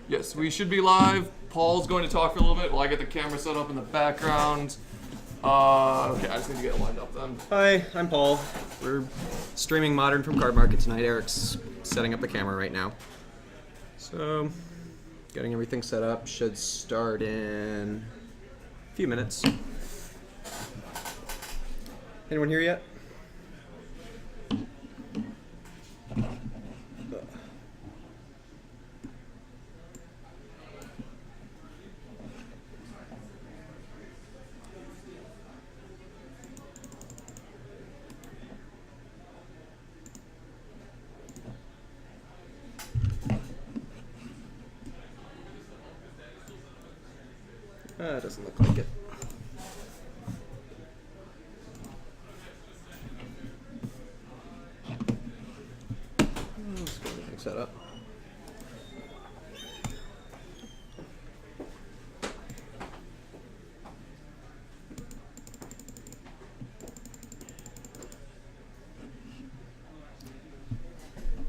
Yes, we should be live. Paul's going to talk for a little bit while I get the camera set up in the background. Okay, I just need to get it lined up then. Hi, I'm Paul. We're streaming Modern from Card Market tonight. Eric's setting up the camera right now. So, getting everything set up should start in a few minutes. Anyone here yet? It doesn't look like it. Let's get everything set up.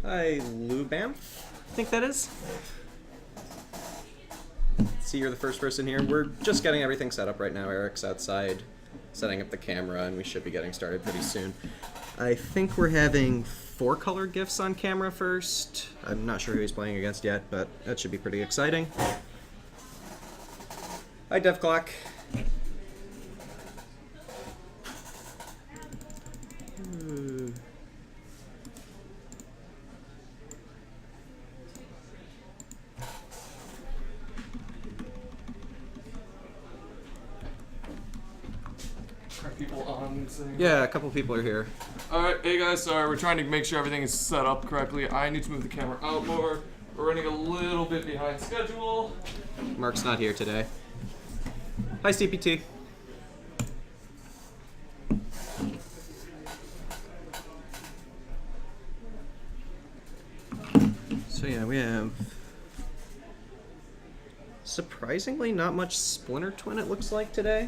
Hi, WUBRGxyz, I think that is. See, you're the first person here. We're just getting everything set up right now. Eric's outside setting up the camera, and we should be getting started pretty soon. I think we're having 4 color gifts on camera first. I'm not sure who he's playing against yet, but that should be pretty exciting. Hi, DevClock. People on saying... Yeah, a couple people are here. Alright, hey guys, sorry, we're trying to make sure everything is set up correctly. I need to move the camera out more. We're running a little bit behind schedule. Mark's not here today. Hi, CPT. So yeah, we have surprisingly not much Splinter Twin, it looks like, today.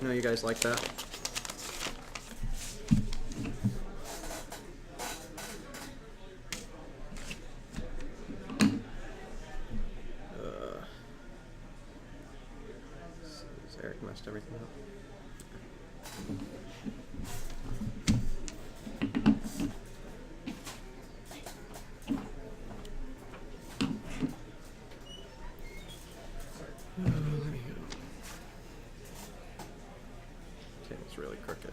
I know you guys like that. Eric messed everything up. It's really crooked.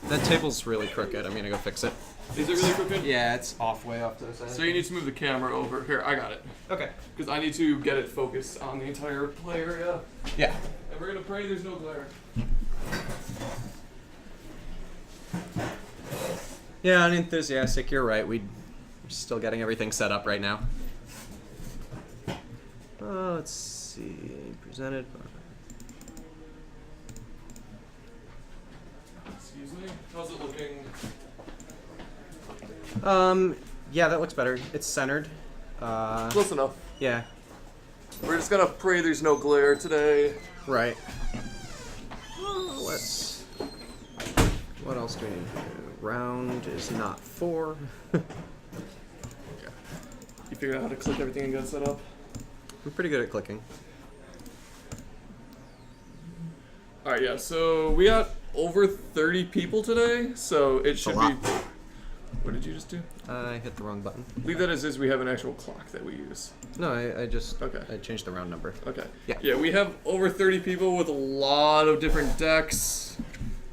That table's really crooked. I'm gonna go fix it. Is it really crooked? Yeah, it's way off to the side. So you need to move the camera over. Here, I got it. Okay. Because I need to get it focused on the entire play area. Yeah. And we're gonna pray there's no glare. Yeah, unenthusiastic. You're right. We're still getting everything set up right now. Let's see. Presented by... Excuse me? How's it looking? Yeah, that looks better. It's centered. Close enough. Yeah. We're just gonna pray there's no glare today. Right. What else do we need? Round is not 4. You figured out how to click everything and get it set up? I'm pretty good at clicking. Alright, yeah, so we got over 30 people today, so it should be... What did you just do? I hit the wrong button. Leave that as is, we have an actual clock that we use. No, I just... Okay. I changed the round number. Okay. Yeah. Yeah, we have over 30 people with a lot of different decks.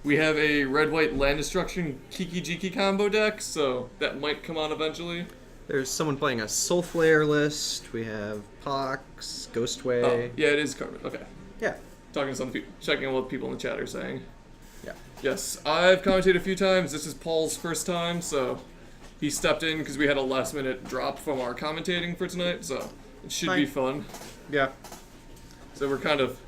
We have a red-white land destruction Kiki-Jiki combo deck, so that might come on eventually. There's someone playing a Soul Flare list. We have Pox, Ghostway. Oh, yeah, it is Carbon. Okay. Yeah. Talking to some people, checking on what people in the chat are saying. Yeah. Yes, I've commentated a few times. This is Paul's first time, so he stepped in because we had a last-minute drop from our commentating for tonight, so it should be fun. Yeah. So we're kind of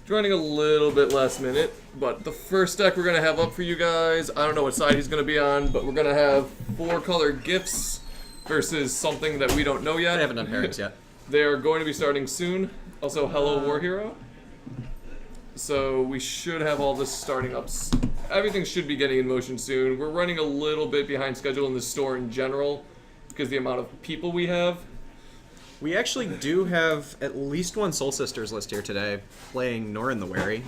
joining a little bit last minute, but the first deck we're going to have up for you guys, I don't know what side he's going to be on, but we're going to have 4-color gifts versus something that we don't know yet. I haven't done pairings yet. They are going to be starting soon. Also, hello, War Hero. So we should have all this starting up. Everything should be getting in motion soon. We're running a little bit behind schedule in the store in general because the amount of people we have. We actually do have at least one Soul Sisters list here today playing Norin the Wary.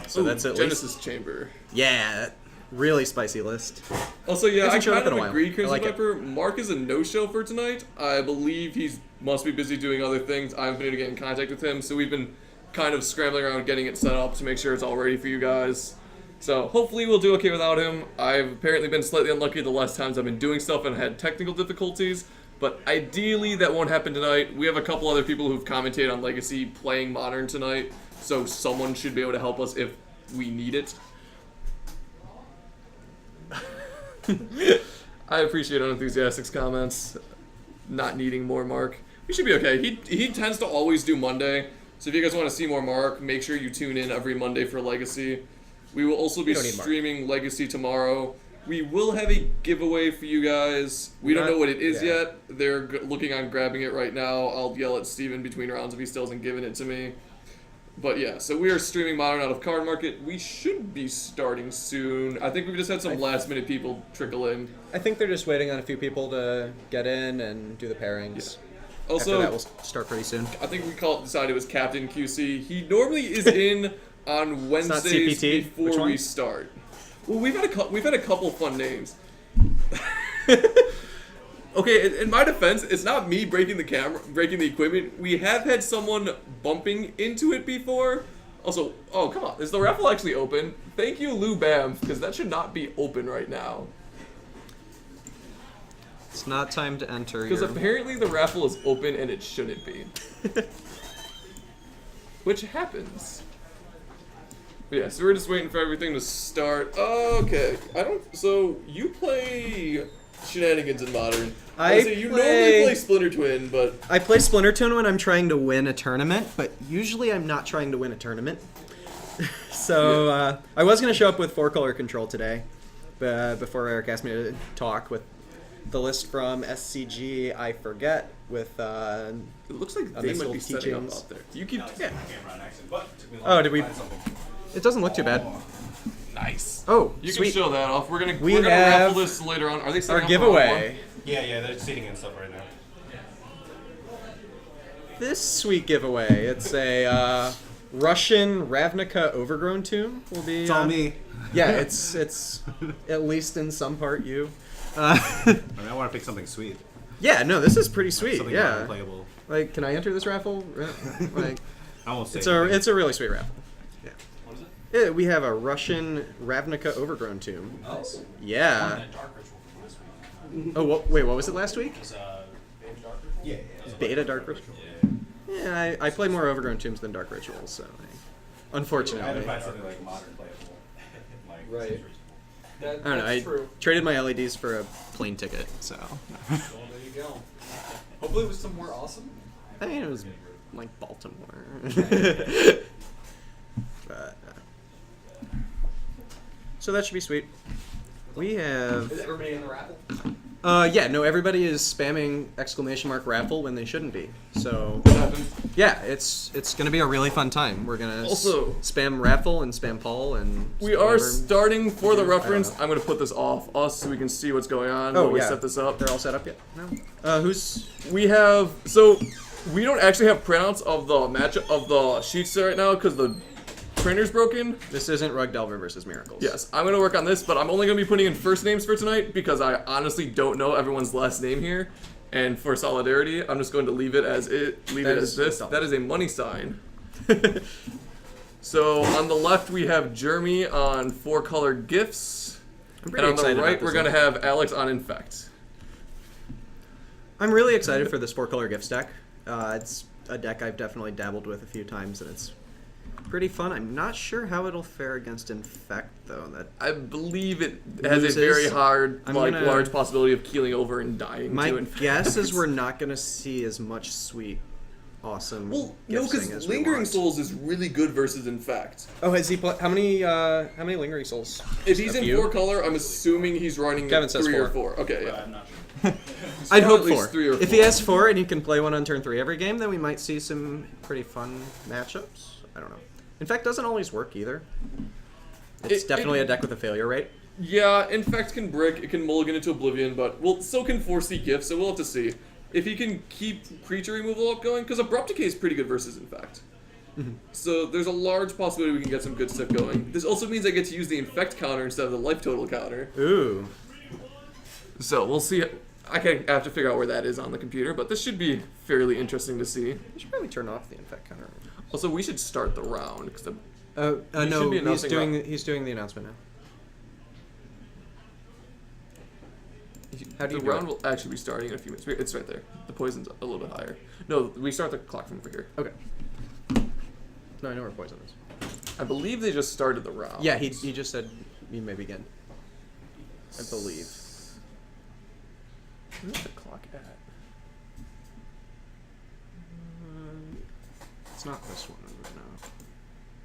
So that's at Genesis least... Chamber. Yeah, really spicy list. Also, yeah, I Hasn't showed kind up in of a while. agree, I Crimson like it. Viper. Mark is a no-show for tonight. I believe he's must be busy doing other things. I haven't been able to get in contact with him, so we've been kind of scrambling around getting it set up to make sure it's all ready for you guys. So hopefully we'll do okay without him. I've apparently been slightly unlucky the last times I've been doing stuff and had technical difficulties, but ideally that won't happen tonight. We have a couple other people who've commentated on Legacy playing Modern tonight, so someone should be able to help us if we need it. I appreciate Unenthusiastic's comments. Not needing more Mark. We should be okay. He tends to always do Monday. So if you guys want to see more Mark, make sure you tune in every Monday for Legacy. We will also be streaming Legacy tomorrow. We will have a giveaway for you guys. We don't know what it is yet. They're looking on grabbing it right now. I'll yell at Steven between rounds if he still hasn't given it to me. But yeah, so we are streaming Modern out of Card Market. We should be starting soon. I think we've just had some last minute people trickle in. I think they're just waiting on a few people to get in and do the pairings. Yeah. Also, after that, we'll start pretty soon. I think we decided it was Captain QC. He normally is in on Wednesdays before we start. Well, we've had a couple fun names. Okay, in my defense, it's not me breaking the equipment. We have had someone bumping into it before. Also, oh come on, is the raffle actually open? Thank you, Lou Bam, because that should not be open right now. It's not time to enter. Because apparently the raffle is open and it shouldn't be. Which happens. But yeah, so we're just waiting for everything to start. Okay, so you play Shenanigans in Modern. You normally play Splinter Twin, but... I play Splinter Twin when I'm trying to win a tournament, but usually I'm not trying to win a tournament. So I was going to show up with 4-color control today, before Eric asked me to talk with the list from SCG, I forget, with it looks like they might be setting up out there. You keep... Yeah. Oh, did we... It doesn't look too bad. Nice. Oh, you sweet. can show that off. We're gonna have raffle this later on. Are they setting our up giveaway? Yeah, they're seating and stuff right now. This sweet giveaway. It's a Russian Ravnica Overgrown Tomb. Will be. It's all me. Yeah, it's at least in some part you. I want to pick something sweet. Yeah, no, this is pretty sweet. Something Yeah. playable. Like, can I enter this raffle? Like, I won't say. it's a really sweet raffle. Yeah. What is it? Yeah, we have a Russian Ravnica Overgrown Tomb. Oh. Yeah. Dark Ritual from this week. Oh, wait, what was it last week? It was Beta Dark Ritual? Yeah. Beta Dark Ritual? Yeah, I play more Overgrown Tombs than Dark Rituals, so unfortunately. I had to find something like modern playable. Right. I don't know, I traded my LEDs for a plane ticket, so. Well, there you go. Hopefully it was somewhere awesome. I mean, it was like Baltimore. But, so that should be sweet. We have... Is everybody in the raffle? Yeah, no, everybody is spamming ! raffle when they shouldn't be. So, yeah, it's gonna be a really fun time. We're gonna Also spam raffle and spam Paul and... We are starting, for the reference, I'm gonna put this off us so we can see what's going on when we set this up. They're all set up yet? No. We have, so we don't actually have printouts of the matchup of the sheets right now because the printer's broken. This isn't Rug Delver versus Miracles. Yes, I'm gonna work on this, but I'm only gonna be putting in first names for tonight because I honestly don't know everyone's last name here. And for solidarity, I'm just going to leave it as this. That is a money sign. So on the left we have Jeremy on 4-color gifts, and on the right we're gonna have Alex on Infect. I'm really excited for this 4-color gift stack. It's a deck I've definitely dabbled with a few times, and it's pretty fun. I'm not sure how it'll fare against Infect, though. I believe it has a very hard, large possibility of keeling over and dying. My guess is we're not going to see as much sweet, awesome. Well, no, because Lingering Souls is really good versus Infect. Oh, has he played? How many Lingering Souls? If he's in 4-color, I'm assuming he's running 3 or 4. Okay, yeah. I'm not sure. I'd hope at least 3 or 4. If he has 4 and he can play one on turn 3 every game, then we might see some pretty fun matchups. I don't know. In fact, doesn't always work either. It's definitely a deck with a failure rate. Yeah, Infect can brick, it can mulligan into Oblivion, but so can 4C Gift, so we'll have to see. If he can keep creature removal up going, because Abrupt Decay is pretty good versus Infect. So there's a large possibility we can get some good stuff going. This also means I get to use the Infect counter instead of the life total counter. Ooh. So we'll see. I have to figure out where that is on the computer, but this should be fairly interesting to see. You should probably turn off the infect counter. Also, we should start the round, because No, should be he's announcing he's doing the announcement now. How do you the do round it? will actually be starting in a few minutes. It's right there. The poison's a little bit higher. No, we start the clock from over here. Okay. No, I know where poison is. I believe they just started the round. Yeah, he just said you may begin. I believe. Where's the clock at? It's not this one right now.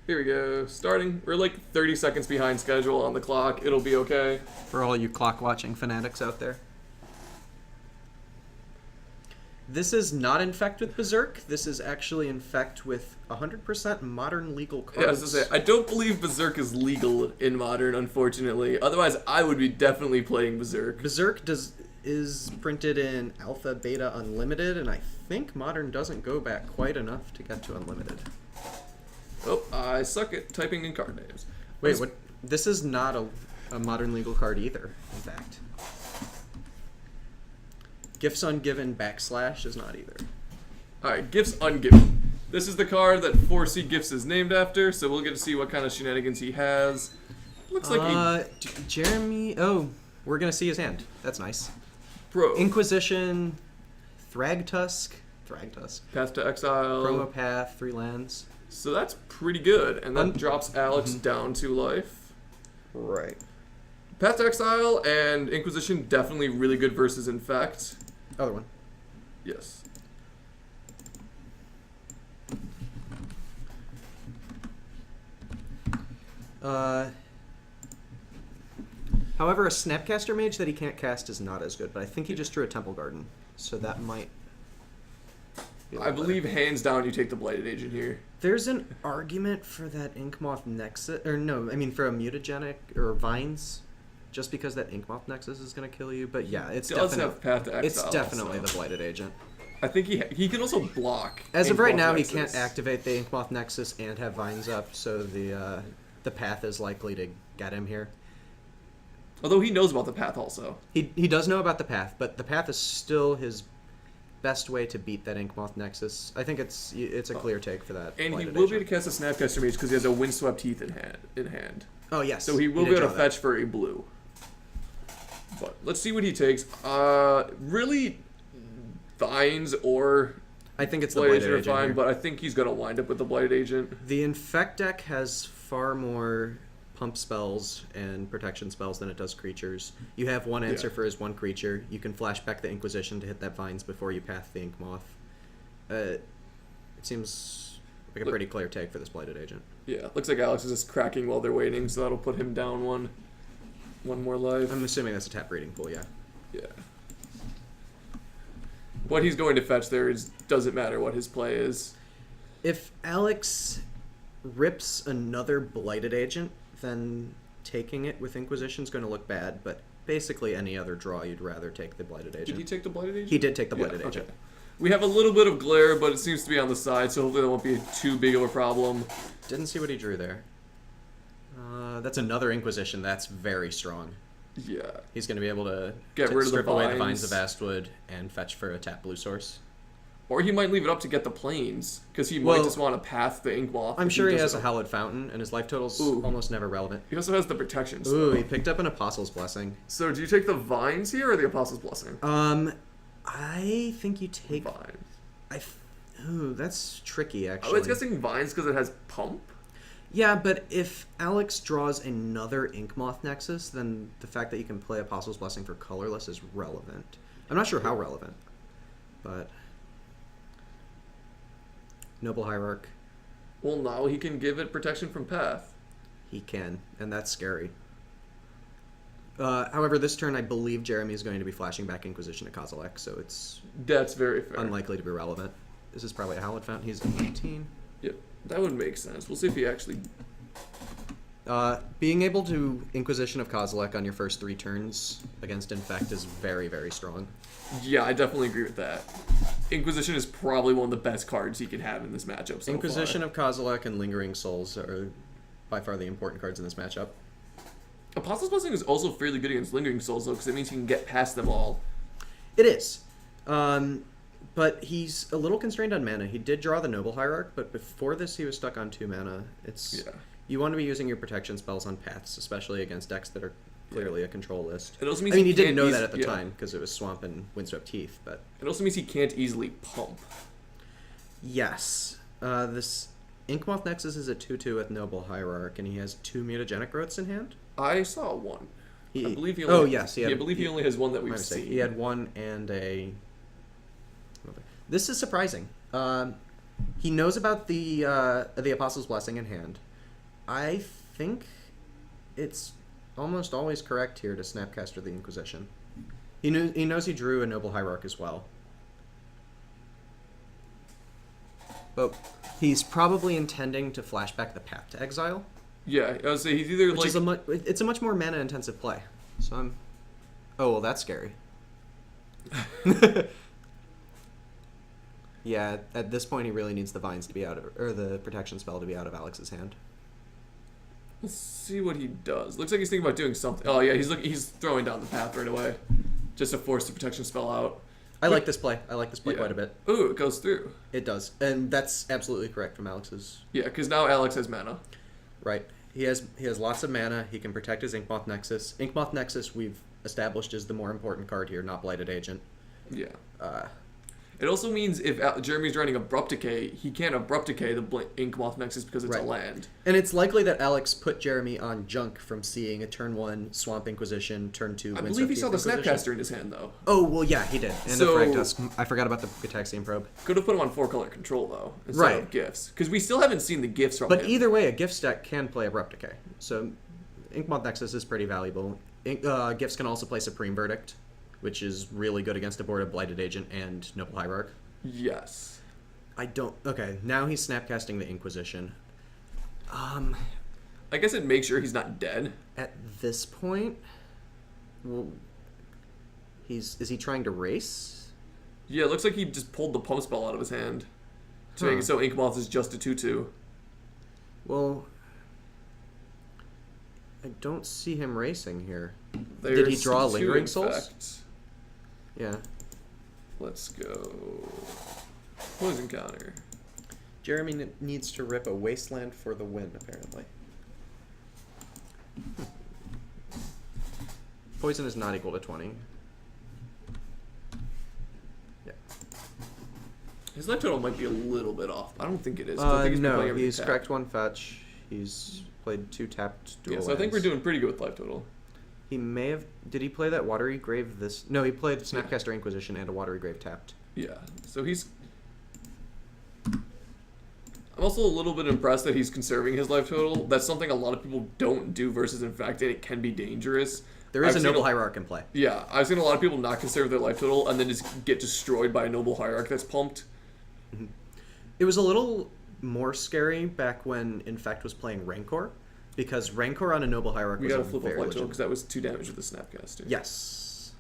Here we go. Starting. We're like 30 seconds behind schedule on the clock. It'll be okay. For all you clock watching fanatics out there. This is not Infect with Berserk. This is actually Infect with 100% modern legal cards. Yeah, I was gonna say, I don't believe Berserk is legal in Modern, unfortunately. Otherwise, I would be definitely playing Berserk. Berserk is printed in Alpha, Beta, Unlimited, and I think Modern doesn't go back quite enough to get to Unlimited. Oh, I suck at typing in card names. Wait, what? This is not a Modern legal card either, in fact. Gifts Ungiven / is not either. Alright, Gifts Ungiven. This is the card that 4C Gifts is named after, so we'll get to see what kind of shenanigans he has. Looks like Jeremy... Oh, we're going to see his hand. That's nice. Pro. Inquisition, Thragtusk, Path to Exile. Chromopath, 3 lands. So that's pretty good, and that drops Alex down 2 life. Right. Path to Exile and Inquisition definitely really good versus Infect. Other one. Yes. However, a Snapcaster Mage that he can't cast is not as good, but I think he just drew a Temple Garden, so that might be a I little believe better. hands down you take the Blighted Agent here. There's an argument for that Inkmoth Nexus, or no, I mean for a mutagenic, or Vines, just because that Inkmoth Nexus is going to kill you, but yeah, it's He does definitely, have Path to Exile. it's definitely also. the Blighted Agent. I think he can also block. As of right Inkmoth now, Nexus. he can't activate the Inkmoth Nexus and have Vines up, so the path is likely to get him here. Although he knows about the path also. He does know about the path, but the path is still his best way to beat that Inkmoth Nexus. I think it's a clear take for that. And he Blighted will be able Agent. to cast a Snapcaster Mage because he has a Windswept Teeth in hand. Oh yes. So he will be did able to draw that. fetch for a blue. But let's see what he takes. Really, Vines or I think it's the Blighted Blighted Agent are Agent. fine, here. but I think he's going to wind up with the Blighted Agent. The Infect deck has far more pump spells and protection spells than it does creatures. You have one answer for his one creature. You can flash back the Inquisition to hit that Vines before you path the Inkmoth. It seems like a pretty clear take for this Blighted Agent. Yeah, looks like Alex is just cracking while they're waiting, so that'll put him down one more life. I'm assuming that's a tap reading pool, yeah. Yeah. What he's going to fetch there doesn't matter what his play is. If Alex rips another Blighted Agent, then taking it with Inquisition is going to look bad, but basically any other draw you'd rather take the Blighted Agent. Did he take the Blighted Agent? He did take the Yeah, Blighted Agent. okay. We have a little bit of glare, but it seems to be on the side, so hopefully that won't be too big of a problem. Didn't see what he drew there. That's another Inquisition. That's very strong. Yeah. He's going to be able to Get rid of the strip away the Vines. Vines of Astwood and fetch for a tap blue source. Or he might leave it up to get the planes, because he Well, might just want to path the Inkmoth. I'm if sure he has doesn't- a Hallowed Fountain, and his life total's Ooh. almost never relevant. He also has the protection. Ooh, So. he picked up an Apostle's Blessing. So do you take the Vines here or the Apostle's Blessing? I think you take... Vines. Ooh, that's tricky, actually. I was guessing Vines because it has Pump. Yeah, but if Alex draws another Inkmoth Nexus, then the fact that you can play Apostle's Blessing for colorless is relevant. I'm not sure how relevant, but... Noble Hierarch, Well, now he can give it protection from Path. he can, and that's scary. However, this turn I believe Jeremy is going to be flashing back Inquisition to Kozilek, so it's That's very fair. unlikely to be relevant. This is probably a Hallowed Fountain. He's 18. Yep, that would make sense. We'll see if he actually... Being able to Inquisition of Kozilek on your first 3 turns against Infect is very, very strong. Yeah, I definitely agree with that. Inquisition is probably one of the best cards he can have in this matchup so Inquisition far. of Kozilek and Lingering Souls are by far the important cards in this matchup. Apostle's Blessing is also fairly good against Lingering Souls, though, because it means he can get past them all. It is. But he's a little constrained on mana. He did draw the Noble Hierarch, but before this he was stuck on 2 mana. Yeah. You want to be using your protection spells on paths, especially against decks that are clearly a control list. It also means I mean, he can't didn't know that eas- at the yeah. time because it was Swamp and Windswept Heath, but... It also means he can't easily pump. Yes. This Inkmoth Nexus is a 2/2 with Noble Hierarch, and he has 2 mutagenic growths in hand. I saw one. He, I believe he only... Oh, yes. I believe he only has one that my we've mistake. seen. He had 1 and a... This is surprising. He knows about the Apostle's Blessing in hand. I think it's almost always correct here to Snapcaster the Inquisition. He knows he drew a Noble Hierarch as well. But he's probably intending to flashback the Path to Exile, Yeah, I would say he's either which like... is it's a much more mana intensive play. So I'm... Oh, well, that's scary. Yeah, at this point he really needs the vines to be out of, or the protection spell to be out of Alex's hand. Let's see what he does. Looks like he's thinking about doing something. Oh yeah, he's throwing down the path right away, just to force the protection spell out. I like this play. I like this play Yeah. quite a bit. Ooh, it goes through. It does, and that's absolutely correct from Alex's. Yeah, because now Alex has mana. Right. He has lots of mana. He can protect his Inkmoth Nexus. Inkmoth Nexus we've established is the more important card here, not Blighted Agent. Yeah. Uh, It also means if Jeremy's running Abrupt Decay, he can't Abrupt Decay the Inkmoth Nexus because it's a Right. land. and it's likely that Alex put Jeremy on junk from seeing a turn 1 Swamp Inquisition, turn 2 I Windswept believe he saw the Heath Inquisition. Snapcaster in his hand, though. Oh, well, yeah, he did. And So- the Frag Tusk. I forgot about the Gitaxian Probe. Could have put him on 4-color control, though, instead Right. of gifts. Because we still haven't seen the gifts from But him. either way, a gift stack can play Abrupt Decay. So Inkmoth Nexus is pretty valuable. Gifts can also play Supreme Verdict, which is really good against a board of Blighted Agent and Noble Hierarch. Yes. I don't... Okay, now he's Snapcasting the Inquisition. I guess it makes sure he's not dead. At this point... Well, is he trying to race? Yeah, it looks like he just pulled the pump spell out of his hand. To make it so Inkmoth is just a 2/2. Well... I don't see him racing here. There's Did he draw 2 Lingering in Souls? fact. Yeah. Let's go. Poison counter. Jeremy needs to rip a Wasteland for the win, apparently. Poison is not equal to 20. Yeah. His life total might be a little bit off. I don't think it is. I think he's been playing No, everything he's tapped. cracked 1 fetch. He's played 2 tapped dual Yeah, so I think we're lands. doing pretty good with life total. He may have... Did he play that Watery Grave this... No, he played Snapcaster Inquisition and a Watery Grave tapped. Yeah, so he's... I'm also a little bit impressed that he's conserving his life total. That's something a lot of people don't do versus Infect, and it can be dangerous. There is I've a seen Noble Hierarch in play. Yeah, I've seen a lot of people not conserve their life total and then just get destroyed by a Noble Hierarch that's pumped. It was a little more scary back when Infect was playing Rancor, because Rancor on a Noble Hierarch We was gotta a flip off very life total legit... because that was 2 damage with the Snapcaster. Yes.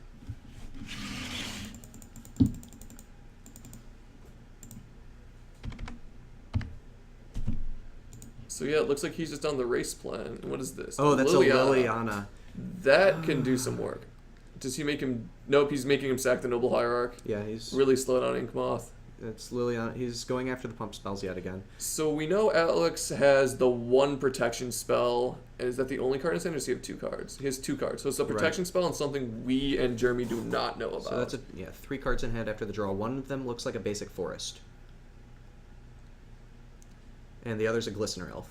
So yeah, it looks like he's just on the race plan. And what is this? Oh, that's Liliana. a Liliana. That can do some work. Does he make him... Nope, he's making him sack the Noble Hierarch. Yeah, he's... Really slow down Inkmoth. It's Liliana. He's going after the pump spells yet again. So we know Alex has the 1 protection spell. And is that the only card in his hand, or does he have 2 cards? He has 2 cards. So it's a protection spell and something we and Jeremy do not know about. So that's 3 cards in hand after the draw. One of them looks like a basic forest. And the other's a Glistener Elf.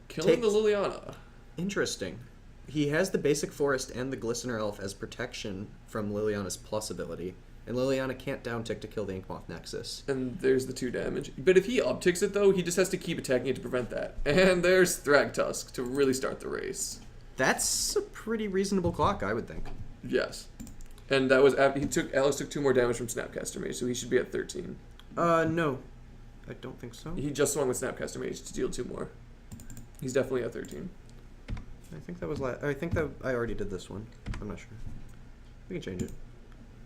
Killing the takes- Liliana. Interesting. He has the basic forest and the Glistener Elf as protection from Liliana's plus ability. And Liliana can't downtick to kill the Inkmoth Nexus. And there's the 2 damage. But if he upticks it, though, he just has to keep attacking it to prevent that. And there's Thragtusk to really start the race. That's a pretty reasonable clock, I would think. Yes. And that was after Alex took 2 more damage from Snapcaster Mage, so he should be at 13. No. I don't think so. He just swung with Snapcaster Mage to deal 2 more. He's definitely at 13. I think that was I think that I already did this one. I'm not sure. We can change it.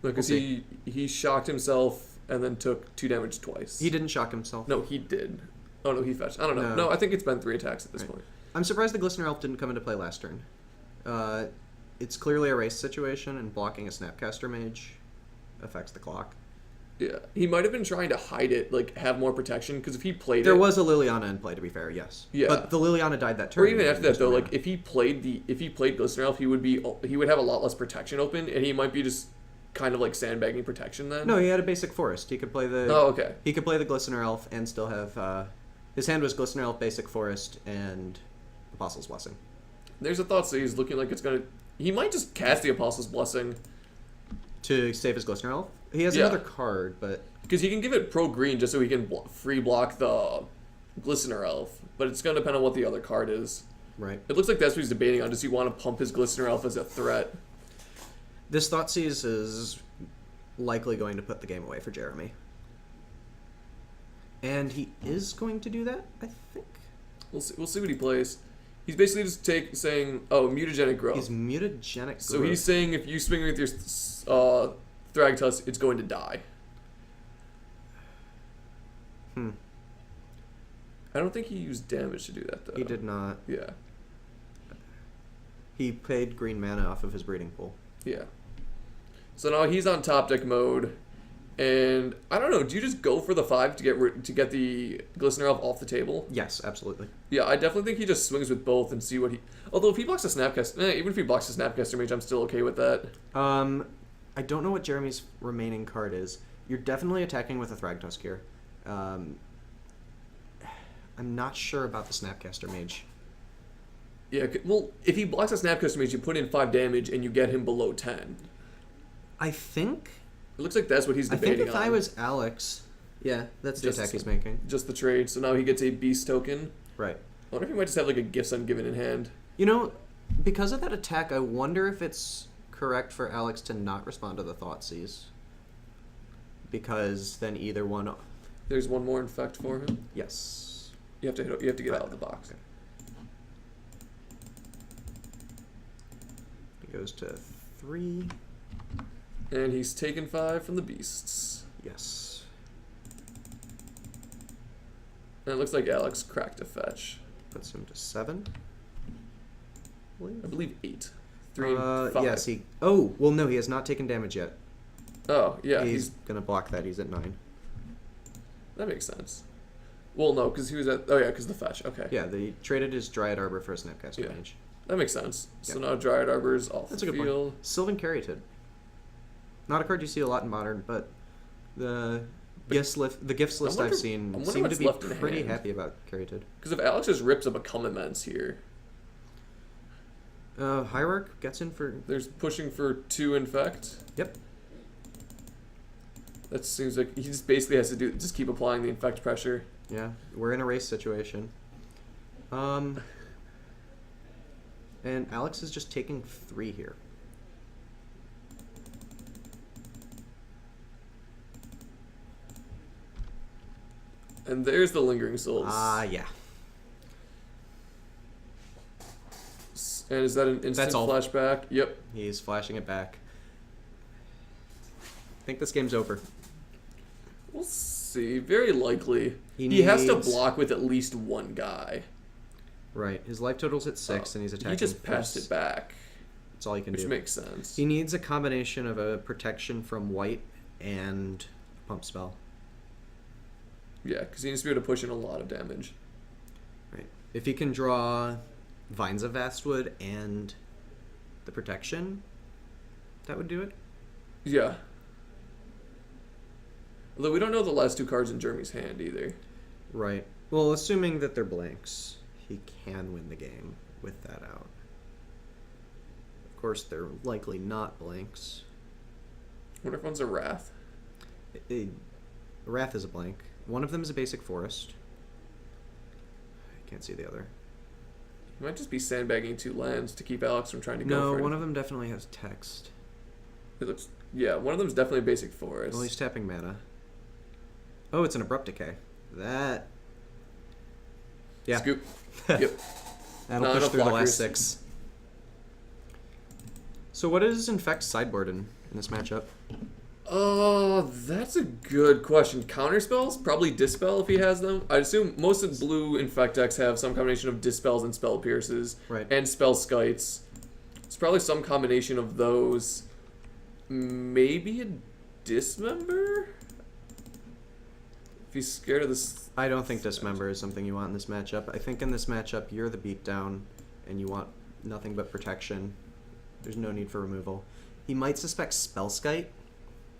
Because he shocked himself and then took 2 damage twice. He didn't shock himself. No, he did. Oh, no, he fetched. I don't know. No. No, I think it's been 3 attacks at this point. I'm surprised the Glistener Elf didn't come into play last turn. It's clearly a race situation, and blocking a Snapcaster Mage affects the clock. Yeah. He might have been trying to hide it, like, have more protection, because if he played There was a Liliana in play, to be fair, yes. Yeah. But the Liliana died that turn. Or even after that, though, like, if he played Glistener Elf, he would have a lot less protection open, and he might be just kind of like sandbagging protection then. No, he had a basic forest. He could play the. Oh, okay. He could play the Glistener Elf and still have. His hand was Glistener Elf, basic forest, and Apostle's Blessing. There's a thought, so he's looking like it's gonna. He might just cast the Apostle's Blessing to save his Glistener Elf. He has another card, but because he can give it pro green just so he can free block the Glistener Elf, but it's gonna depend on what the other card is. Right. It looks like that's what he's debating on. Does he want to pump his Glistener Elf as a threat? This Thoughtseize is likely going to put the game away for Jeremy. And he is going to do that, I think. We'll see what he plays. He's basically just saying, oh, mutagenic growth. He's mutagenic growth. So he's saying if you swing with your Thragtusk, it's going to die. I don't think he used damage to do that, though. He did not. Yeah. He paid green mana off of his breeding pool. Yeah. So now he's on top deck mode, and I don't know. Do you just go for the 5 to get the Glistener Elf off the table? Yes, absolutely. Yeah, I definitely think he just swings with both and see what he. Although if he blocks a Snapcaster, even if he blocks a Snapcaster Mage, I'm still okay with that. I don't know what Jeremy's remaining card is. You're definitely attacking with a Thragtusk here. I'm not sure about the Snapcaster Mage. Yeah, well, if he blocks a Snapcaster Mage, you put in 5 damage and you get him below 10. I think. It looks like that's what he's I debating think if on. I was Alex, yeah, that's the attack he's making. Just the trade. So now he gets a Beast token. Right. I wonder if he might just have like a Gifts Ungiven in hand. You know, because of that attack, I wonder if it's correct for Alex to not respond to the Thoughtseize. Because then either one. There's one more infect for him. Yes. You have to get out of the box. Okay. He goes to 3. And he's taken 5 from the beasts. Yes. And it looks like Alex cracked a fetch. Puts him to 7. I believe 8. 3 and 5. Yes, he. Oh, well, no, he has not taken damage yet. Oh, yeah. He's gonna block that. He's at 9. That makes sense. Well, no, because he was at. Oh, yeah, because the fetch. Okay. Yeah, they traded his Dryad Arbor for a Snapcaster Yeah. Mage. That makes sense. So Yeah. now Dryad Arbor's off That's the a good field. point. Sylvan Caryatid. Not a card you see a lot in Modern, but the gifts list I've seen wonder seem to what's be left in pretty hand. happy about Caryatid. Because if Alex just rips up Become Immense here, Hierarch gets in for. there's pushing for 2 infect. Yep. That seems like he just basically has to just keep applying the infect pressure. Yeah, we're in a race situation. And Alex is just taking 3 here. And there's the Lingering Souls. Yeah. And is that an instant That's all. flashback? Yep. He's flashing it back. I think this game's over. We'll see. Very likely. He He has to needs- block with at least one guy. Right. His life total's at 6, and he's attacking. He just passed it back, That's all he can which do. makes sense. He needs a combination of a protection from white and a pump spell. Yeah, because he needs to be able to push in a lot of damage. Right. If he can draw Vines of Vastwood and the protection, that would do it. Yeah. Although we don't know the last 2 cards in Jeremy's hand either. Right. Well, assuming that they're blanks, he can win the game with that out. Of course, they're likely not blanks. I wonder if one's a Wrath. Wrath is a blank. One of them is a basic forest. I can't see the other. He might just be sandbagging 2 lands to keep Alex from trying to go No, for it. one of them definitely has text. It looks, yeah, one of them's definitely a basic forest. Well, he's tapping mana. Oh, it's an Abrupt Decay. That. Yeah. Scoop. Yep. That'll Not push enough through the blockers. last 6. So what is Infect's sideboard in this matchup? That's a good question. Counter spells? Probably Dispel if he has them. I assume most of blue Infect decks have some combination of Dispels and Spell Pierces. Right. And Spell Skites. It's probably some combination of those. Maybe a Dismember? If he's scared of this... I don't think Dismember is something you want in this matchup. I think in this matchup, you're the beatdown, and you want nothing but protection. There's no need for removal. He might suspect Spellskite.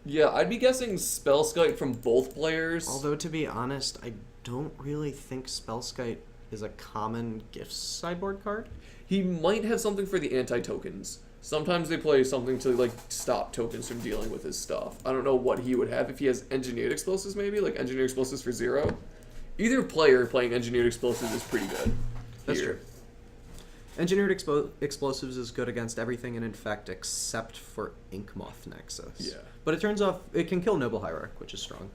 Yeah, I'd be guessing Spell Skite from both players. Although, to be honest, I don't really think Spellskite is a common Gifts sideboard card. He might have something for the anti-tokens. Sometimes they play something to, like, stop tokens from dealing with his stuff. I don't know what he would have. If he has Engineered Explosives, maybe? Like, Engineered Explosives for 0? Either player playing Engineered Explosives is pretty good. That's here. true. Engineered Explosives is good against everything in Infect except for Inkmoth Nexus. Yeah. But it turns off, it can kill Noble Hierarch, which is strong.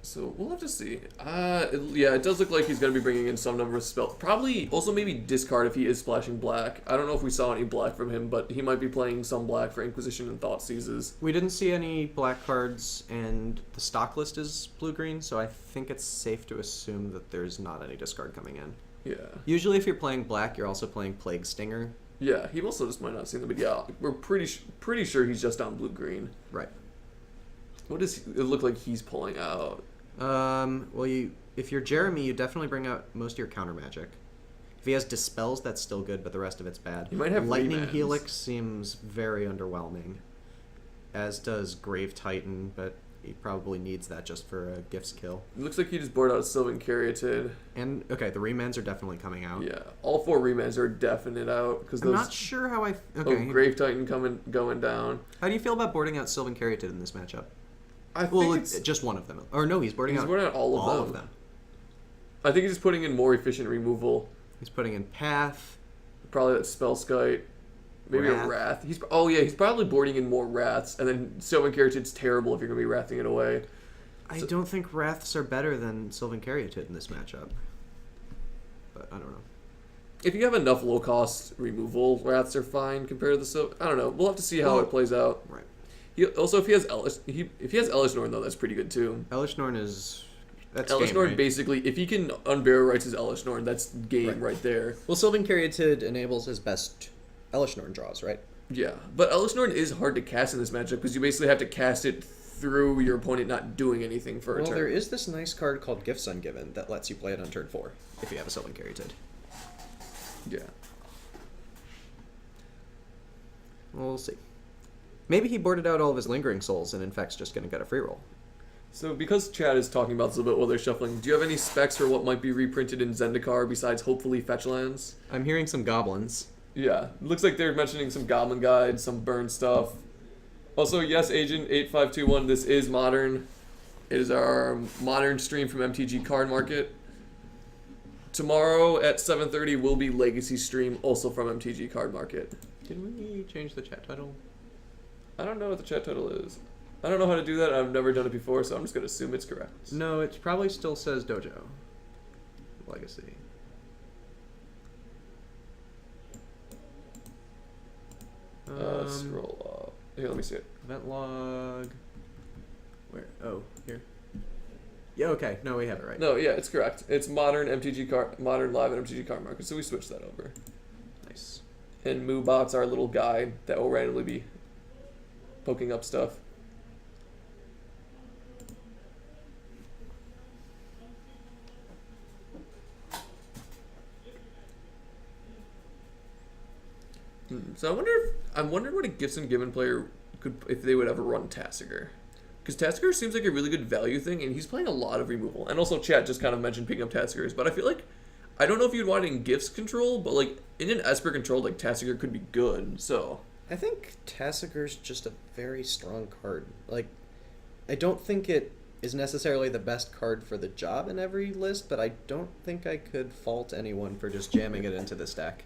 So we'll have to see. Yeah, it does look like he's going to be bringing in some number of spells. Probably also maybe discard if he is splashing black. I don't know if we saw any black from him, but he might be playing some black for Inquisition and Thought Seizes. We didn't see any black cards, and the stock list is blue-green, so I think it's safe to assume that there's not any discard coming in. Yeah. Usually if you're playing black, you're also playing Plague Stinger. Yeah, he also just might not have seen them, but yeah, we're pretty sure he's just on blue-green. Right. What does it look like he's pulling out? Well, if you're Jeremy, you definitely bring out most of your counter magic. If he has Dispels, that's still good, but the rest of it's bad. He might have Lightning remands. Helix seems very underwhelming, as does Grave Titan, but he probably needs that just for a Gifts kill. It looks like he just bored out Sylvan Caryatid. And, okay, the remands are definitely coming out. Yeah, all 4 remands are definite out because I'm those. not sure how I... Oh, Okay. Grave Titan going down. How do you feel about boarding out Sylvan Caryatid in this matchup? I think Well, it's, just one of them. Or no, he's boarding he's out boarding out all of them. I think he's just putting in more efficient removal. He's putting in Path. Probably that Spellskite. Maybe Wrath. a Wrath. He's probably boarding in more Wraths, and then Sylvan Caryatid's terrible if you're going to be Wrathing it away. I don't think Wraths are better than Sylvan Caryatid in this matchup. But I don't know. If you have enough low-cost removal, Wraths are fine compared to the I don't know. We'll have to see how Well, it plays out. Right. Also, if he has Elish Norn, though, that's pretty good, too. Elish Norn is... That's Elish game, Norn, right? basically, if he can unbarrel rights his Elish Norn, that's game right there. Well, Sylvan Caryatid enables his best Elish Norn draws, right? Yeah, but Elish Norn is hard to cast in this matchup because you basically have to cast it through your opponent not doing anything for a Well, turn. there is this nice card called Gifts Ungiven that lets you play it on turn 4 if you have a Sylvan Caryatid. Yeah. We'll see. Maybe he boarded out all of his Lingering Souls and Infect's just going to get a free roll. So because Chad is talking about this a little bit while they're shuffling, do you have any specs for what might be reprinted in Zendikar besides hopefully fetch lands? I'm hearing some goblins. Yeah, it looks like they're mentioning some Goblin Guide, some burn stuff. Also, yes, Agent 8521, this is modern. It is our modern stream from MTG Card Market. Tomorrow at 7:30 will be Legacy stream, also from MTG Card Market. Can we change the chat title? I don't know what the chat title is. I don't know how to do that. I've never done it before, so I'm just going to assume it's correct. No, it probably still says Dojo. Legacy. Scroll up. Here, let me see it. Event log. Where? Oh, here. Yeah, okay. No, we have it right. No, yeah, it's correct. It's modern modern live at MTG Card Market, so we switched that over. Nice. And MooBot's our little guide that will randomly be poking up stuff. So I'm wondering what a Gifts and Given player could, if they would ever run Tassiger. Because Tassiger seems like a really good value thing, and he's playing a lot of removal. And also, Chat just kind of mentioned picking up Tassigers, but I feel like, I don't know if you'd want it in Gifts control, but like, in an Esper control, like, Tassiger could be good, so. I think Tassiger's just a very strong card. Like, I don't think it is necessarily the best card for the job in every list, but I don't think I could fault anyone for just jamming it into this deck.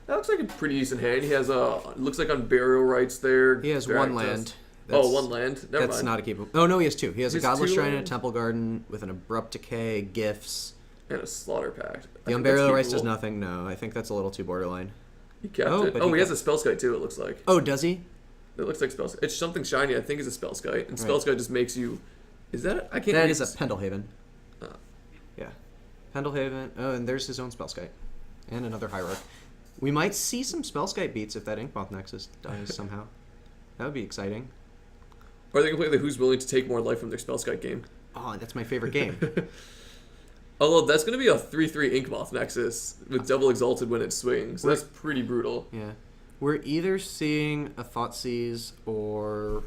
That looks like a pretty decent hand. He has looks like on burial rights there. He has Barak one does. land. One land. Never That's mind. not a keeper. Oh, no, he has two. He has a He has Godless two Shrine and a lands? Temple Garden with an Abrupt Decay, Gifts. And a slaughter pact. The Unburial Rights does nothing. No, I think that's a little too borderline. He kept Oh, it. but Oh, he he has a kept- spell skite too. It looks like. Oh, does he? It looks like spell. It's something shiny. I think is a spell skite, and spell Right. skite just makes you. Is that? I can't. That read is a this. Pendlehaven. Oh. Yeah. Pendlehaven. Oh, and there's his own Spellskite. And another Hierarch. We might see some Spellskite beats if that Inkmoth Nexus dies somehow. That would be exciting. Or they can play the Who's Willing to Take More Life from their spell skite game. Oh, that's my favorite game. Although that's going to be a 3/3 Inkmoth Nexus with double exalted when it swings. So that's pretty brutal. Yeah. We're either seeing a Thoughtseize or...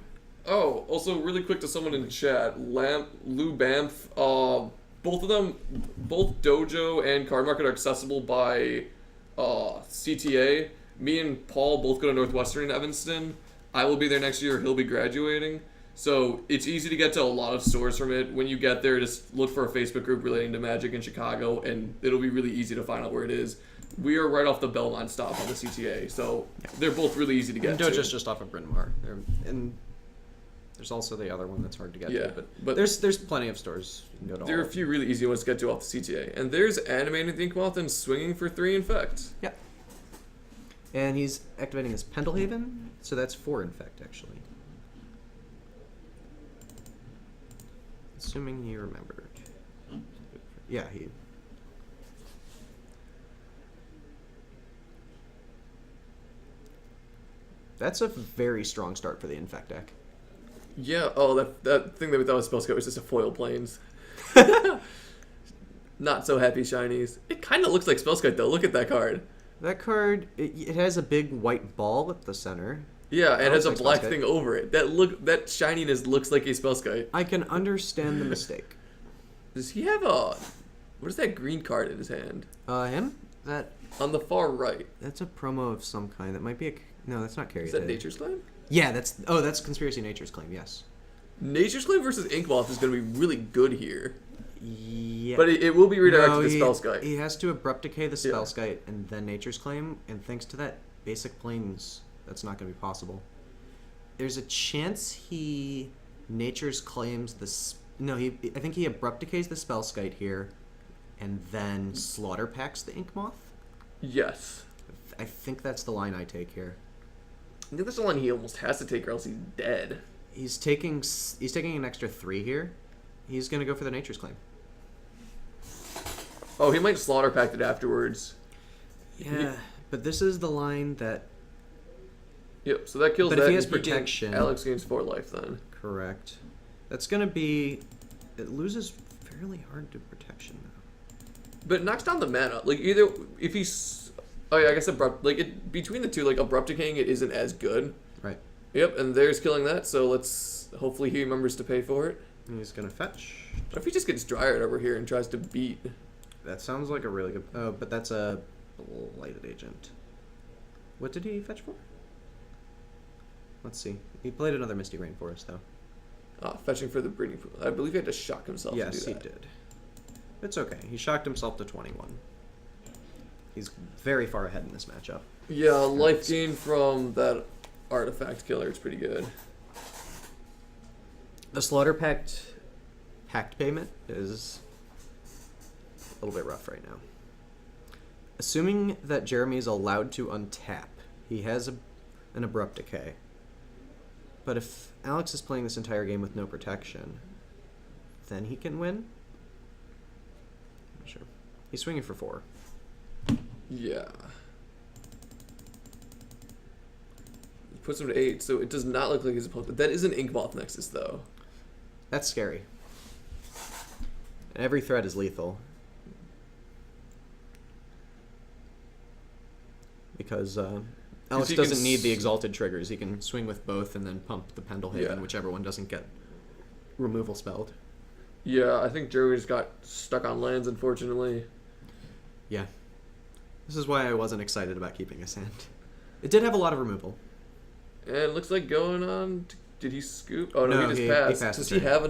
Oh, also really quick to someone in chat, Lou Bamf, both of them, both Dojo and Card Market are accessible by CTA. Me and Paul both go to Northwestern in Evanston. I will be there next year. He'll be graduating. So it's easy to get to a lot of stores from it. When you get there, just look for a Facebook group relating to Magic in Chicago, and it'll be really easy to find out where it is. We are right off the Belmont stop on the CTA, so they're both really easy to get And to. Dojo's just off of Bryn Mawr. And there's also the other one that's hard to get Yeah, to. but there's plenty of stores you can go to. There are a few really easy ones to get to off the CTA. And there's Animating the Inkmoth and Swinging for 3 Infect. Yeah. And he's activating his Pendlehaven, so that's 4 Infect, actually. Assuming he remembered. Yeah, he... That's a very strong start for the Infect deck. Yeah, that thing that we thought was Spellscope was just a foil planes. Not so happy shinies. It kind of looks like Spellskite though. Look at that card. That card, it has a big white ball at the center. Yeah, and it That has a looks like black Spellskite. thing over it. That shininess looks like a Spellskite. I can understand the mistake. Does he have a... What is that green card in his hand? Him? On the far right. That's a promo of some kind. That might be a... No, that's not Carry Is that Day. Nature's Claim? Yeah, that's Conspiracy Nature's Claim, yes. Nature's Claim versus Inkmoth is going to be really good here. Yeah. But it will be redirected to he, Spellskite. He has to Abrupt Decay the Yeah. Spellskite and then Nature's Claim, and thanks to that basic planes, that's not going to be possible. There's a chance he Nature's Claims the... I think he Abrupt Decays the Spellskite here, and then Slaughter Packs the Inkmoth? Yes. I think that's the line I take here. I think that's the line he almost has to take or else he's dead. He's taking an extra 3 here. He's going to go for the Nature's Claim. Oh, he might Slaughter Pact it afterwards. Yeah, but this is the line that... Yep, so that kills But that. if he has and protection... Alex gains 4 life then. Correct. That's going to be... It loses fairly hard to protection, though. But it knocks down the mana. Like, either... If he's... Oh, yeah, I guess Abrupt... Like, between the two, like, Abrupt Decaying it isn't as good. Right. Yep, and there's killing that, so let's... Hopefully he remembers to pay for it. And he's going to fetch. What if he just gets Dryad over here and tries to beat... That sounds like a really good... Oh, but that's a Blighted Agent. What did he fetch for? Let's see. He played another Misty Rainforest, though. Fetching for the breeding pool. I believe he had to shock himself to do Yes, that. he did. It's okay. He shocked himself to 21. He's very far ahead in this matchup. Yeah, life gain from that artifact killer is pretty good. The Slaughter Pact payment is a little bit rough right now. Assuming that Jeremy is allowed to untap, he has an Abrupt Decay. But if Alex is playing this entire game with no protection, then he can win? Not sure. He's swinging for 4. Yeah. He puts him to 8, so it does not look like his opponent. That is an Inkmoth Nexus, though. That's scary. And every threat is lethal. Because Alex he can doesn't need the exalted triggers. He can swing with both and then pump the Pendlehaven, Yeah. whichever one doesn't get removal spelled. Yeah, I think Jeremy just got stuck on lands, unfortunately. Yeah. This is why I wasn't excited about keeping his hand. It did have a lot of removal. And it looks like going on... Did he scoop? Oh, no, No, he he just passed. passed Does his he turn. have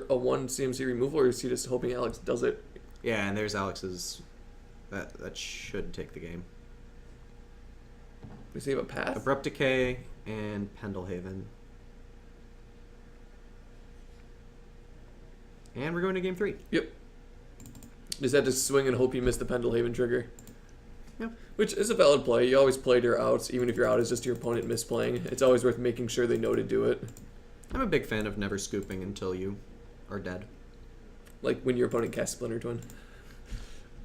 a 1 CMC removal, or is he just hoping Alex does it? Yeah, and there's Alex's... That should take the game. We save a path? Abrupt Decay, and Pendelhaven. And we're going to game 3. Yep. Just had to swing and hope you missed the Pendelhaven trigger. Yep. Which is a valid play. You always play to your outs, even if your out is just your opponent misplaying. It's always worth making sure they know to do it. I'm a big fan of never scooping until you are dead. Like when your opponent casts Splinter Twin.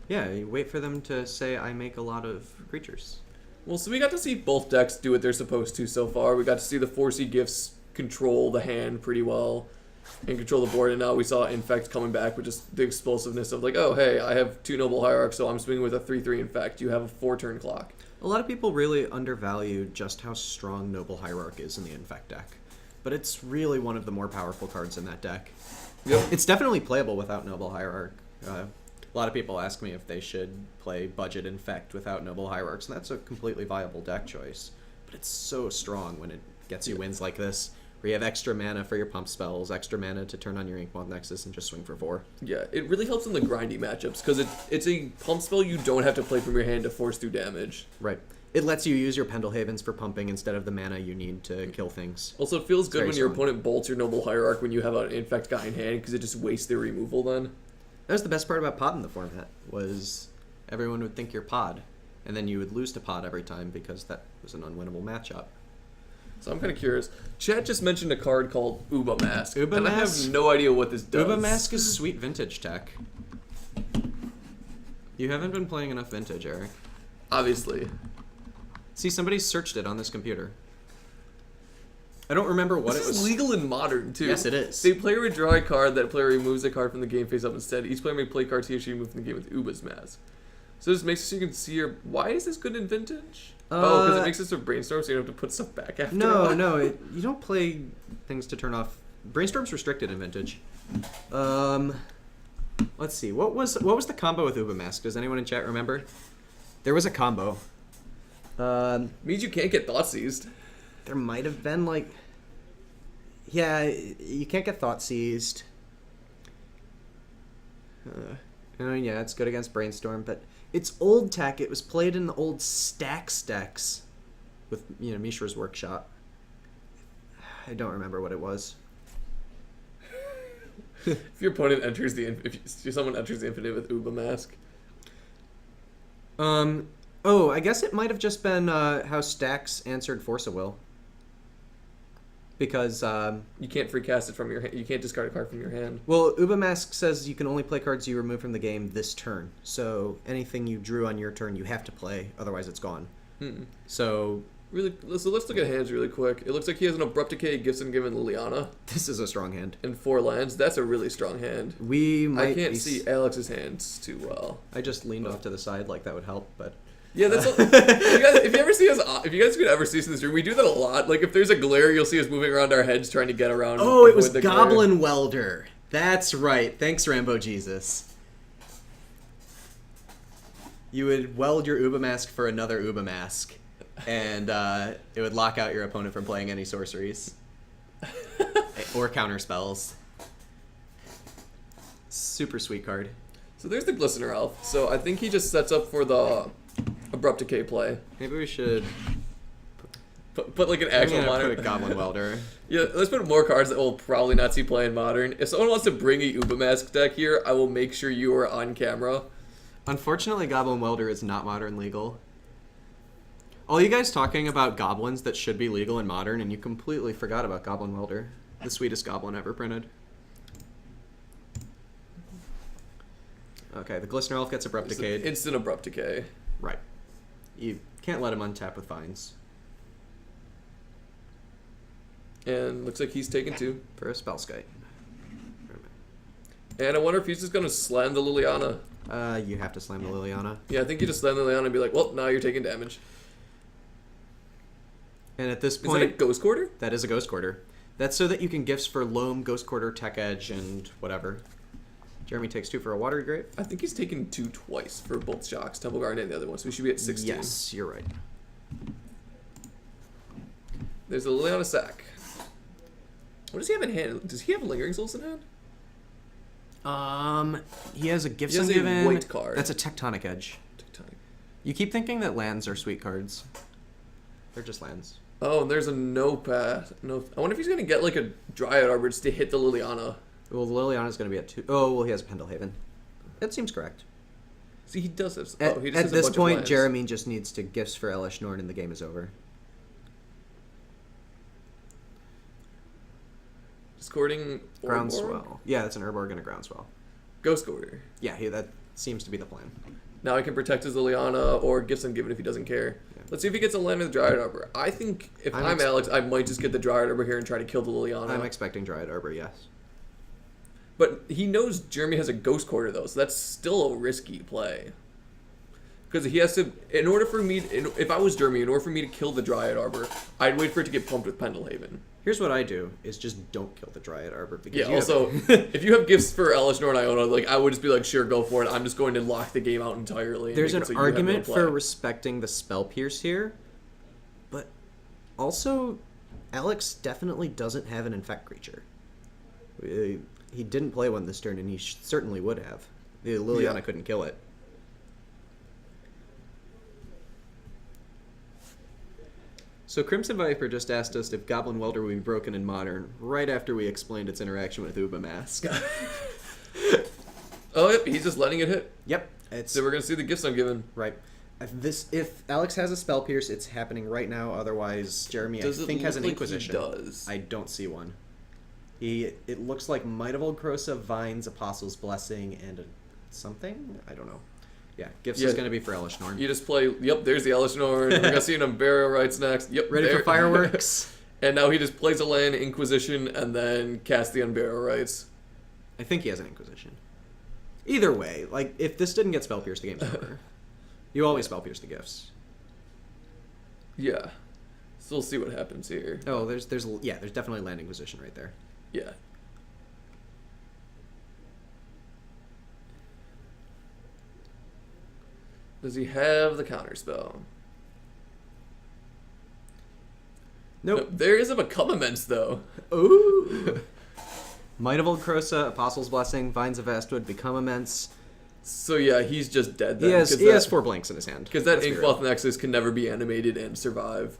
Yeah, you wait for them to say, I make a lot of creatures. Well, so we got to see both decks do what they're supposed to so far. We got to see the 4C gifts control the hand pretty well and control the board, and now we saw Infect coming back with just the explosiveness of like, oh, hey, I have 2 Noble Hierarchs, so I'm swinging with a 3/3 Infect. You have a 4-turn clock. A lot of people really undervalue just how strong Noble Hierarch is in the Infect deck, but it's really one of the more powerful cards in that deck. Yep. It's definitely playable without Noble Hierarch. A lot of people ask me if they should play Budget Infect without Noble Hierarchs, and that's a completely viable deck choice. But it's so strong when it gets you wins like this, where you have extra mana for your pump spells, extra mana to turn on your Inkmoth Nexus and just swing for 4. Yeah, it really helps in the grindy matchups, because it's a pump spell you don't have to play from your hand to force through damage. Right. It lets you use your Pendelhavens for pumping instead of the mana you need to kill things. Also, it feels good very when your strong. opponent bolts your Noble Hierarch when you have an Infect guy in hand, because it just wastes their removal then. That was the best part about Pod in the format, was everyone would think you're Pod, and then you would lose to Pod every time because that was an unwinnable matchup. So I'm kind of curious. Chat just mentioned a card called Uba Mask. Uba and Mask? I have no idea what this does. Uba Mask is sweet vintage tech. You haven't been playing enough vintage, Eric. Obviously. See, somebody searched it on this computer. I don't remember what This it was. is legal in Modern, too. Yes, it is. The player would draw a card, that player removes a card from the game face up instead. Each player may play cards he or she removed from the game with Uba's Mask. So this makes it so you can see your... Why is this good in Vintage? Because it makes it so brainstorm, so you don't have to put stuff back after. No, you don't play things to turn off. Brainstorm's restricted in Vintage. Let's see. What was the combo with Uba Mask? Does anyone in chat remember? There was a combo. Means you can't get Thought Seized. There might have been like... Yeah, you can't get Thought Seized. Yeah, it's good against Brainstorm, but it's old tech. It was played in the old Stacks decks with, Mishra's Workshop. I don't remember what it was. If your opponent enters if someone enters the Infinite with Uba Mask. I guess it might have just been how Stacks answered Force of Will. Because You can't free cast it from your hand. You can't discard a card from your hand. well, Uba Mask says you can only play cards you remove from the game this turn. So anything you drew on your turn, you have to play. Otherwise, it's gone. So So let's look at hands really quick. It looks like he has an Abrupt Decay, Gibson given Liliana, this is a strong hand. and 4 lands. That's a really strong hand. We might. I can't be see Alex's hands too well. I just leaned off to the side like that would help, but Yeah, that's. If you guys could ever see us in this room, we do that a lot. Like if there's a glare, you'll see us moving around our heads trying to get around. oh, it was avoid the glare. Goblin Welder. That's right. Thanks, WUBRGxyz. You would weld your Uba Mask for another Uba Mask, and it would lock out your opponent from playing any sorceries or counter spells. Super sweet card. So there's the Glistener Elf. So I think he just sets up for the Abrupt Decay play. Maybe we should Put like an actual put modern. a Goblin Welder. Yeah, let's put more cards that we'll probably not see play in Modern. If someone wants to bring a Uba Mask deck here, I will make sure you are on camera. Unfortunately, Goblin Welder is not Modern legal. All you guys talking about goblins that should be legal in Modern, and you completely forgot about Goblin Welder, the sweetest goblin ever printed. Okay, the Glistener Elf gets Abrupt Decayed. Instant Abrupt Decay. Right. You can't let him untap with Vines And looks like he's taken 2. for a Spellskite. And I wonder if he's just going to slam the Liliana. You have to slam the Liliana. Yeah, I think you just slam the Liliana and be like, well, now you're taking damage. And at this Is that a point, Ghost Quarter? that is a Ghost Quarter. That's so that you can gifts for Loam, Ghost Quarter, Tech Edge, and whatever. Jeremy takes 2 for a Watery Grave. I think he's taken 2 twice for both Shocks, Temple Garden, and the other one, so we should be at 16. Yes, you're right. There's a Liliana sack. What does he have in hand? Does he have Lingering Souls in hand? He has a Gifts He has a Ungiven. white card. That's a Tectonic Edge. Tectonic. You keep thinking that lands are sweet cards. They're just lands. Oh, and there's a no path. No, I wonder if he's gonna get like a Dryad Arbor just to hit the Liliana. Well, the Liliana's going to be at 2. Oh, well, he has a Pendelhaven. That seems correct. See, he does have. At, He just at has a this bunch of point, lands. Jeremy just needs to gifts for Elish Norn and the game is over. Discording Orborg? Groundswell. Yeah, it's an Urborg and a Groundswell. Ghost Order. Yeah, that seems to be the plan. Now he can protect his Liliana or gifts ungiven if he doesn't care. Yeah. Let's see if he gets a land with Dryad Arbor. I think if I'm Alex, I might just get the Dryad Arbor here and try to kill the Liliana. I'm expecting Dryad Arbor, yes. But he knows Jeremy has a Ghost Quarter though, so that's still a risky play. Because he has to, in order for me, if I was Jeremy, in order for me to kill the Dryad Arbor, I'd wait for it to get pumped with Pendelhaven. Here's what I do, is just don't kill the Dryad Arbor. Because Yeah, you also, if you have gifts for Elish Norn and Iona, like, I would just be like, sure, go for it. I'm just going to lock the game out entirely. And There's make an it so you have no argument play. for respecting the Spell Pierce here, but also, Alex definitely doesn't have an Infect creature. He didn't play one this turn, and he certainly would have. The Liliana Yeah. couldn't kill it. So Crimson Viper just asked us if Goblin Welder would be broken in Modern, right after we explained its interaction with Uba Mask. Oh, yep, he's just letting it hit. Yep. It's So we're going to see the gifts I'm given. right. If Alex has a Spell Pierce, it's happening right now. Otherwise, Jeremy, Does I it think, has look an like he Inquisition. does? I don't see one. It looks like Might of Old Krosa, Vines, Apostle's Blessing, and something? I don't know. Yeah, Gifts Yeah. is going to be for Elish Norn. You just play, yep, there's the Elish Norn. We're going to see an Unburial Rites next. Yep, Ready there. for fireworks? And now he just plays a land, Inquisition, and then casts the Unburial Rites. I think he has an Inquisition. Either way, like, if this didn't get Spell Pierce, the game's over. You always Spell Pierce the Gifts. Yeah. So we'll see what happens here. Oh, there's definitely Land Inquisition right there. Yeah. Does he have the counter spell? Nope. No, there is a Become Immense, though. Ooh. Might of Old Krosa, Apostle's Blessing, Vines of Vastwood, Become Immense. So yeah, he's just dead then. He has 4 blanks in his hand. Because that Let's be Inkmoth real. Nexus can never be animated and survive.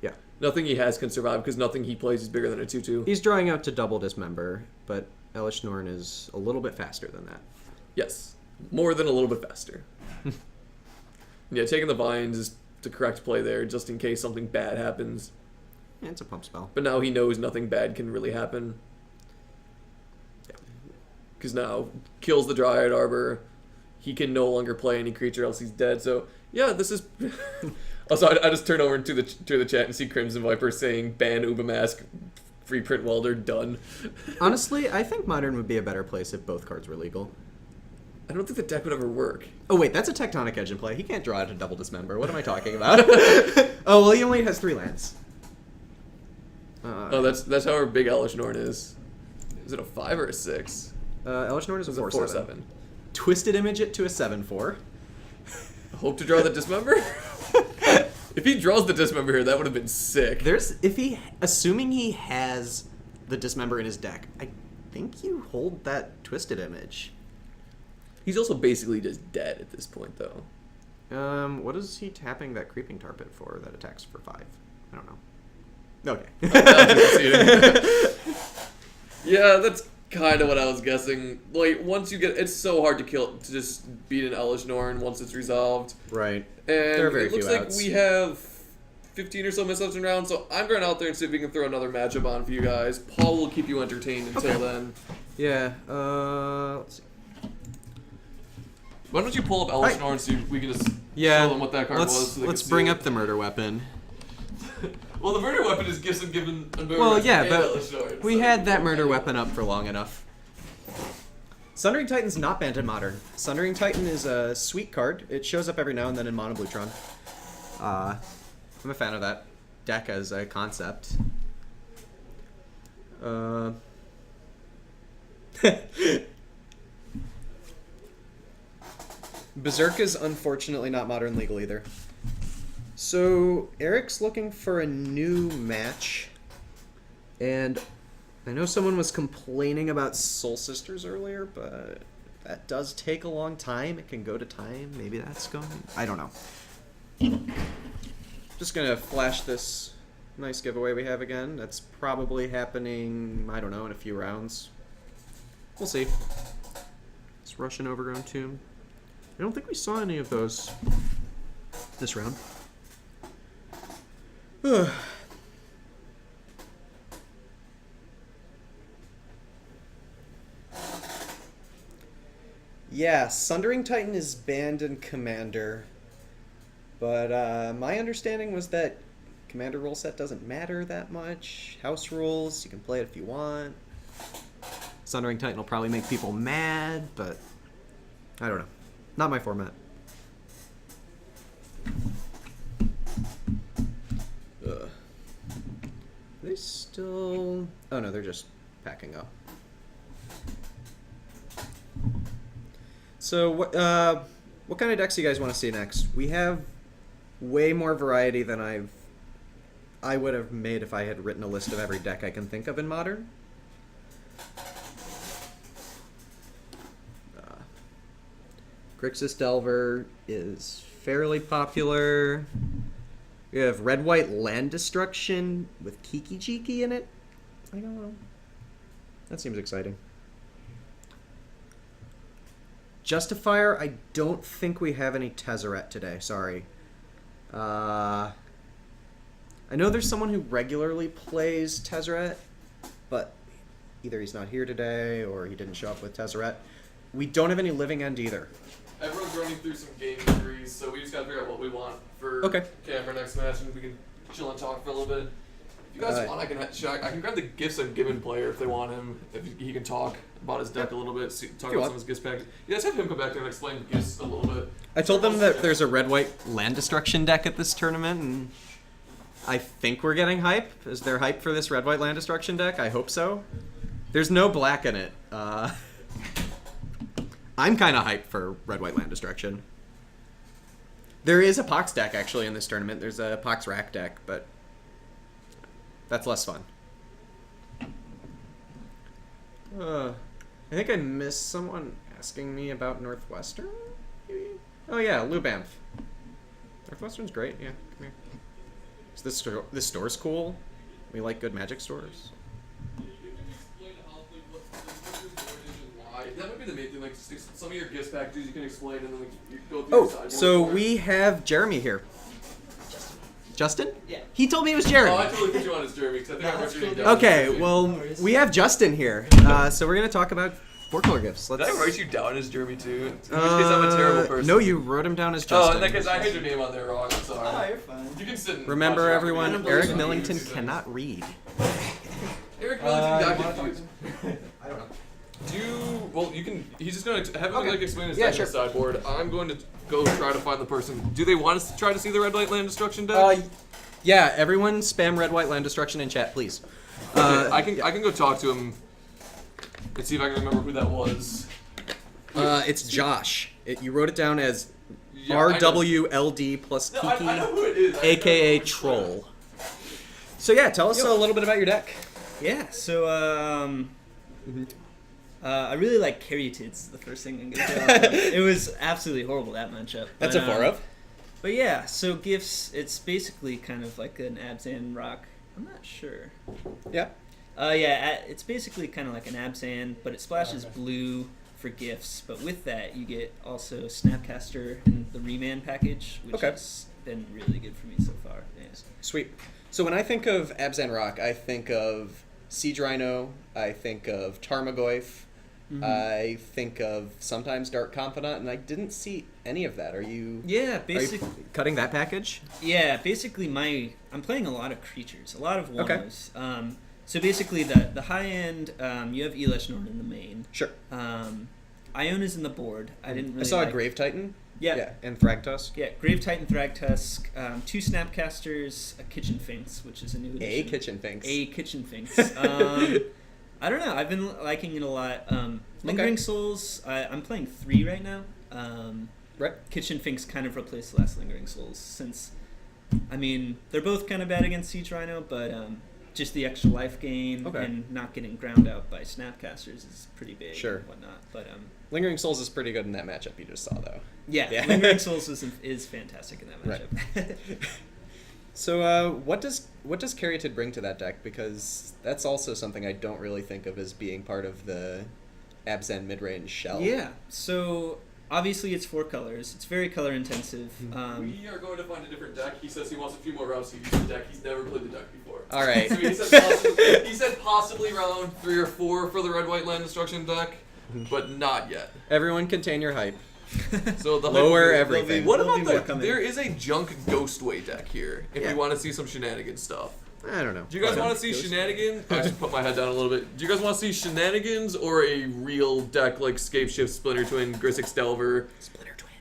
Yeah. Nothing he has can survive because nothing he plays is bigger than a 2/2. He's drawing out to double Dismember, but Elish Norn is a little bit faster than that. Yes. More than a little bit faster. Yeah, taking the Vines is the correct play there, just in case something bad happens. Yeah, it's a pump spell. But now he knows nothing bad can really happen. Because now, kills the Dryad Arbor. He can no longer play any creature else he's dead. So, yeah, this is... Also, I just turned over to the chat and see Crimson Viper saying, ban Uba Mask, free print Welder, done. Honestly, I think Modern would be a better place if both cards were legal. I don't think the deck would ever work. Oh wait, that's a Tectonic Edge in play. He can't draw out a double Dismember. What am I talking about? Oh, well, he only has 3 lands. Oh, that's how big Elish Norn is. Is it a 5 or a 6? Elish Norn is a It's a 4/7. 4/7. Twisted Image it to a 7/4. Hope to draw the Dismember? If he draws the Dismember here, that would have been sick. Assuming he has the Dismember in his deck, I think you hold that Twisted Image. He's also basically just dead at this point, though. What is he tapping that Creeping Tarpit for that attacks for 5? I don't know. Okay. Yeah, that's kind of what I was guessing. Like, once you get... It's so hard to just beat an Elish Norn once it's resolved. Right. And There are very it looks few like outs. we have 15 or so missteps in round, so I'm going out there and see if we can throw another matchup on for you guys. Paul will keep you entertained until then. Yeah, let's see. Why don't you pull up Elish Norn so we can just show them what that card was? So they let's can bring see up the Murder Weapon. Well, the murder weapon is gifts and given. Well, yeah, and but Elish Norn, we so- had that Murder Weapon up for long enough. Sundering Titan's not banned in Modern. Sundering Titan is a sweet card. It shows up every now and then in Mono Blutron. I'm a fan of that deck as a concept. Berserk is unfortunately not Modern legal either. So Eric's looking for a new match, and I know someone was complaining about Soul Sisters earlier, but that does take a long time. It can go to time. Maybe that's going... I don't know. Just gonna flash this nice giveaway we have again. That's probably happening, I don't know, in a few rounds. We'll see. It's Russian Overgrown Tomb. I don't think we saw any of those this round. Yeah, Sundering Titan is banned in Commander, but my understanding was that Commander rule set doesn't matter that much. House rules, you can play it if you want. Sundering Titan will probably make people mad, but I don't know. Not my format. Ugh. Are they still... Oh no, they're just packing up. So what kind of decks do you guys want to see next? We have way more variety than I would have made if I had written a list of every deck I can think of in Modern. Grixis Delver is fairly popular. We have Red-White Land Destruction with Kiki Jiki in it. I don't know. That seems exciting. Justifier, I don't think we have any Tezzeret today, sorry. I know there's someone who regularly plays Tezzeret, but either he's not here today or he didn't show up with Tezzeret. We don't have any Living End either. Everyone's running through some game injuries, so we just gotta figure out what we want for camera next match, and we can chill and talk for a little bit. If you guys want, I can grab the gifts I've given player if they want him. If he can talk about his deck a little bit, talk about some of his gifts pack. You guys have him come back there and explain the gifts a little bit. I told them that there's a Red-White Land Destruction deck at this tournament, and I think we're getting hype. Is there hype for this Red-White Land Destruction deck? I hope so. There's no black in it. I'm kind of hyped for Red-White Land Destruction. There is a Pox deck, actually, in this tournament. There's a Pox Rack deck, but that's less fun. I think I missed someone asking me about Northwestern, maybe? Oh yeah, Lou Banff. Northwestern's great, yeah, come here. So this store's cool. We like good Magic stores. That would be the main thing, like some of your gifts packages you can explain and then you go through your sideboard. So we have Jeremy here. Justin? Yeah. He told me it was Jeremy. Oh, I totally put you on as Jeremy because I think I wrote your name down. Okay, well, we have Justin here. So we're going to talk about 4-color gifts. Did I write you down as Jeremy too? In which case I'm a terrible person. No, you wrote him down as Justin. Oh, in that case I had your name on there wrong. I'm sorry. Oh, you're fine. You can sit and remember, watch everyone, Eric Millington cannot read. Eric Millington got confused. I don't know. Well, you can. He's just gonna have him like explain his Yeah, deck on the sideboard. I'm going to go try to find the person. Do they want us to try to see the Red-White Land Destruction deck? Yeah, everyone spam Red-White Land Destruction in chat, please. Okay, I can go talk to him and see if I can remember who that was. It's Josh. You wrote it down as Yeah, RWLD plus Kiki, I know who it is. aka Troll. So yeah, tell us a little bit about your deck. Yeah, so I really like Caryatids, is the first thing I'm going to say. It was absolutely horrible, that matchup. That's a 4-of. But yeah, so gifts, it's basically kind of like an Abzan rock. I'm not sure. Yeah. It's basically kind of like an Abzan, but it splashes blue for gifts. But with that, you get also Snapcaster and the Remand package, which has been really good for me so far. Yeah. Sweet. So when I think of Abzan rock, I think of Siege Rhino, I think of Tarmogoyf, I think of sometimes Dark Confidant, and I didn't see any of that. Are you cutting that package? Yeah, basically I'm playing a lot of creatures, a lot of ones. So basically the high end, you have Elish Norn in the main. Sure. Iona's in the board. I didn't really I saw a Grave Titan. Yeah. And Thragtusk. Yeah, Grave Titan, Thragtusk, 2 Snapcasters, a Kitchen Finks, which is a new addition. A Kitchen Finks. I don't know. I've been liking it a lot. Lingering Souls, I'm playing 3 right now. Right. Kitchen Finks kind of replaced the last Lingering Souls since, I mean, they're both kind of bad against Siege Rhino, but just the extra life gain and not getting ground out by Snapcasters is pretty big and whatnot. But Lingering Souls is pretty good in that matchup you just saw, though. Yeah. Lingering Souls is fantastic in that matchup. So what does Caryatid bring to that deck? Because that's also something I don't really think of as being part of the Abzan mid-range shell. Yeah. So obviously it's 4 colors. It's very color intensive. We are going to find a different deck. He says he wants a few more rounds to use the deck. He's never played the deck before. All right. So he said possibly round 3 or 4 for the red-white land destruction deck, but not yet. Everyone contain your hype. So the Lower hype- everything. What There'll be more about coming. there is a junk Ghostway deck here if Yeah. you want to see some shenanigans stuff. I don't know. Do you guys But- want to see shenanigans? I just put my head down a little bit. Do you guys want to see shenanigans or a real deck like Scape Shift, Splinter Twin, Grissix Delver? Splinter Twin.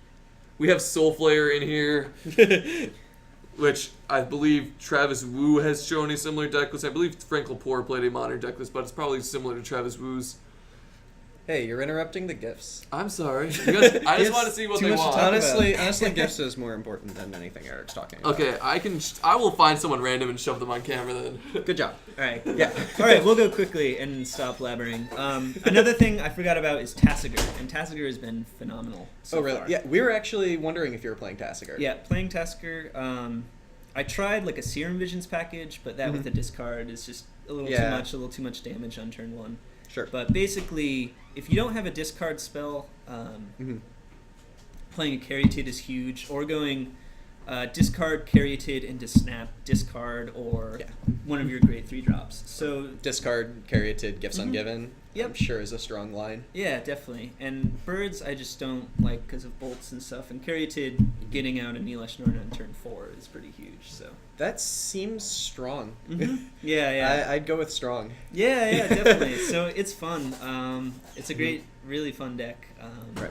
We have Soul Flayer in here, which I believe Travis Wu has shown a similar deck list. I believe Frank Lepore played a modern deck list, but it's probably similar to Travis Wu's. Hey, you're interrupting the gifts. I'm sorry. You guys, I just want to see what Too they much to want. talk honestly, gifts is more important than anything Eric's talking about. Okay, I will find someone random and shove them on camera then. Good job. All right. Yeah. All right, we'll go quickly and stop blabbering. Another thing I forgot about is Tassiger, and Tassiger has been phenomenal so Oh, really? far. Yeah, we were actually wondering if you were playing Tassiger. Yeah, playing Tassiger. I tried like a Serum Visions package, but that with the discard is just a little too much damage on turn 1. Sure. But basically, if you don't have a discard spell, playing a Caryatid is huge, or going discard Caryatid into snap, discard, or one of your great 3 drops. So Discard, Caryatid, gifts ungiven. Yep. I'm sure is a strong line. yeah, definitely. And birds I just don't like because of bolts and stuff. And Caryatid getting out a Nilesh Norn on turn 4 is pretty huge. So That seems strong. yeah. I'd go with strong. Yeah, definitely. So it's fun. It's a great, really fun deck. Right.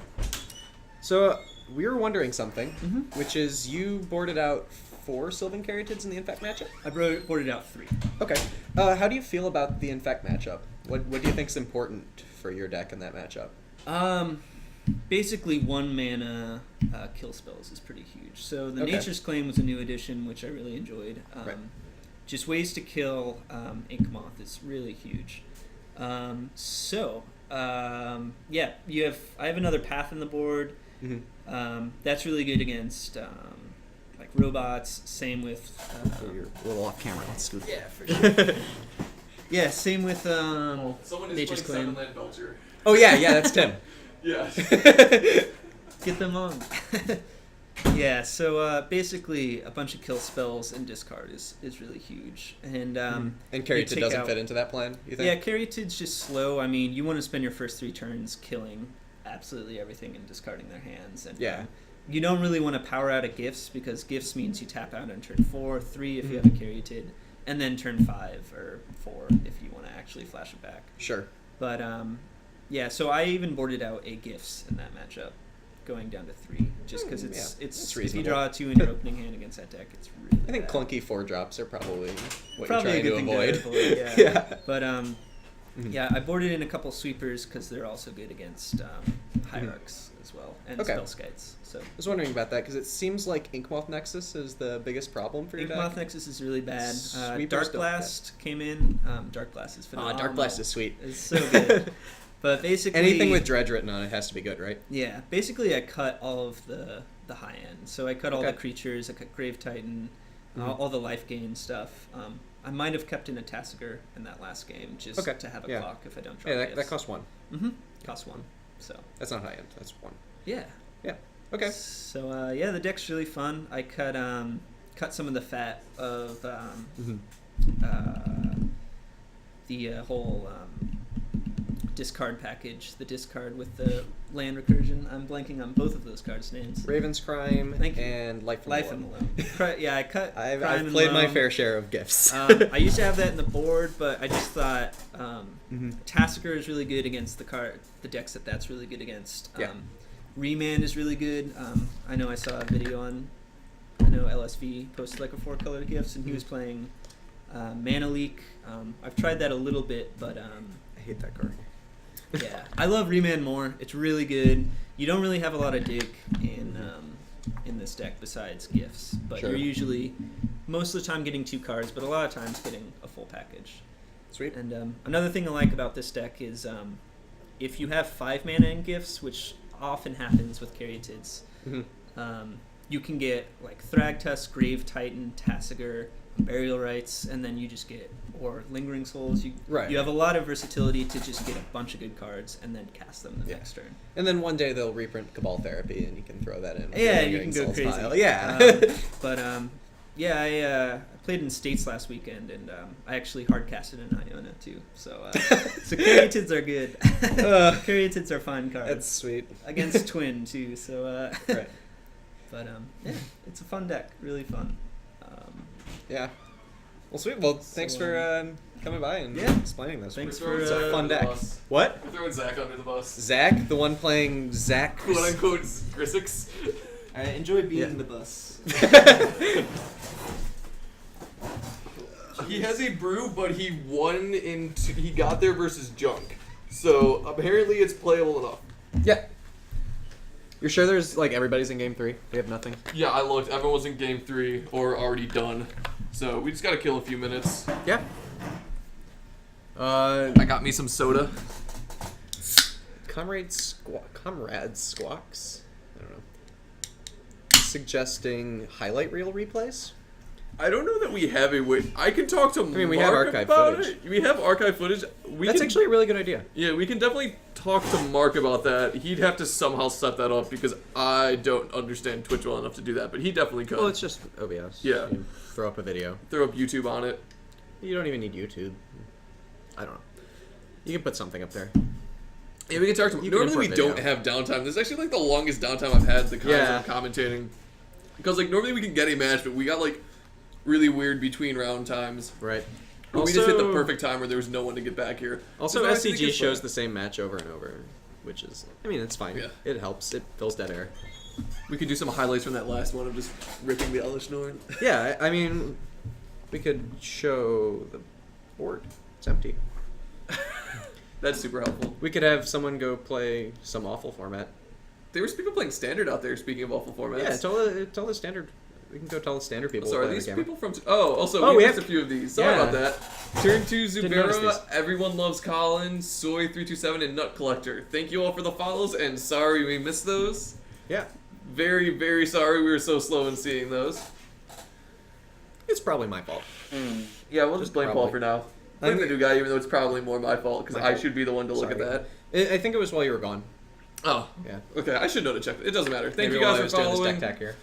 So we were wondering something, which is you boarded out 4 Sylvan Caryatids in the Infect matchup? I boarded out 3. Okay. How do you feel about the Infect matchup? What do you think's important for your deck in that matchup? Basically 1 mana kill spells is pretty huge. So the Nature's Claim was a new addition, which I really enjoyed. Right. Just ways to kill Ink Moth is really huge. I have another Path in the board. That's really good against like robots. Same with You're a little off camera. Let's do yeah, for sure. Yeah, same with Someone is Nature's playing Claim. Seven Land Belcher. Oh yeah, that's Tim. Yeah. Get them on. Yeah, so basically a bunch of kill spells and discard is really huge. And And you Caryatid take doesn't out- fit into that plan, you think? Yeah, Caryatid's just slow. I mean, you want to spend your first 3 turns killing absolutely everything and discarding their hands. And you don't really want to power out of gifts because gifts means you tap out on turn 4, 3 if you have a Caryatid, and then turn 5 or 4 if you want to actually flash it back. Sure. But yeah, so I even boarded out a gifts in that matchup, going down to 3, just because it's that's if you reasonable. draw 2 in your opening hand against that deck, it's really I think bad. clunky 4-drops are probably what Probably you're a trying good to thing avoid. to avoid. Yeah. But yeah, I boarded in a couple sweepers because they're also good against hierarchs as well and spell skites. So I was wondering about that because it seems like Inkmoth Nexus is the biggest problem for your deck. Inkmoth Nexus is really bad. Sweepers Dark don't- Blast came in. Dark Blast is phenomenal. Dark Blast is sweet. It's so good. But basically, Anything with Dredge written on it has to be good, right? yeah, basically I cut all of the high end. So I cut all the creatures. I cut Grave Titan, all the life gain stuff. I might have kept in a Tassiger in that last game just to have a clock if I don't draw. Yeah, gifts. that costs 1. Costs 1. So That's not high end. That's 1. yeah. Yeah. Okay. So yeah, the deck's really fun. I cut some of the fat of the whole discard package. The discard with the land recursion. I'm blanking on both of those cards' names. Raven's Crime Thank you. and Life from Life the and Loam. the Loam. Yeah, I cut. I've Crime and played my Loam. fair share of gifts. I used to have that in the board, but I just thought Tassiger is really good against the decks that's really good against. Remand is really good. I know I saw a video on, LSV posted like a 4-color gifts, and he was playing Mana Leak. I've tried that a little bit, but I hate that card. yeah, I love Remand more. It's really good. You don't really have a lot of dig in this deck besides gifts, but Sure. you're usually most of the time getting 2 cards, but a lot of times getting a full package. Sweet. And another thing I like about this deck is if you have 5 mana in gifts, which often happens with Caryatids, you you can get like Thragtusk, Grave Titan, Tassiger, Burial Rites, and then you just get or Lingering Souls. You have a lot of versatility to just get a bunch of good cards and then cast them the next turn. And then one day they'll reprint Cabal Therapy, and you can throw that in. with Yeah, your you can Lingering go Souls crazy. pile. Yeah. I played in States last weekend, and I actually hard casted an Iona too. So Caryatids are good. Caryatids are fun cards. That's sweet. Against Twin too. So Right. But yeah, it's a fun deck. Really fun. Yeah. Well, sweet. Well, thanks for coming by and explaining this. Thanks We're for throwing Zach fun under the deck. bus. What? We're throwing Zach under the bus. Zach, the one playing Zach. Quote unquote Grisix. I enjoy being Yeah. the bus. He has a brew, but he won he got there versus junk. So apparently it's playable enough. Yeah. You're sure there's like everybody's in game 3? We have nothing. Yeah, I looked. Everyone was in game 3 or already done. So we just gotta kill a few minutes. Yeah. I got me some soda. Comrades Squawks. I don't know. Suggesting highlight reel replays. I don't know that we have a way. I can talk to Mark we have archive about footage. it. We have archive footage. That's actually a really good idea. Yeah, we can definitely talk to Mark about that. He'd have to somehow set that up because I don't understand Twitch well enough to do that, but he definitely could. Well, it's just OBS. Yeah. You throw up a video. Throw up YouTube on it. You don't even need YouTube. I don't know. You can put something up there. Yeah, we can talk to him. You can Normally we import don't video. have downtime. This is actually like the longest downtime I've had the Yeah. commentating. Because like normally we can get a match, but we got like really weird between round times. Right. But we just hit the perfect time where there was no one to get back here. Also, So I think SCG it's shows fun. the same match over and over, which is, I mean, it's fine. Yeah. It helps. It fills dead air. We could do some highlights from that last one of just ripping the Elish Norn. Yeah, I mean, we could show the board. It's empty. That's super helpful. We could have someone go play some awful format. There was people playing standard out there. Speaking of awful formats. Yeah, tell the standard. We can go tell the standard people. Sorry, play these the camera. people from. Also, Oh, we we missed have- a few of these. Sorry Yeah. about that. Turn 2, Didn't notice Zubera, these. Everyone Loves Colin, Soy327, and Nut Collector. Thank you all for the follows, and sorry we missed those. Yeah, Very, very sorry we were so slow in seeing those. it's probably my fault. Yeah, we'll just blame Paul Probably. for now. Blame the new guy, even though it's probably more my fault, because My I fault. should be the one to look at Sorry. that. I think it was while you were gone. Oh, Yeah. okay, I should know to check. It doesn't matter. Thank Maybe you while I guys was for doing this following. deck here.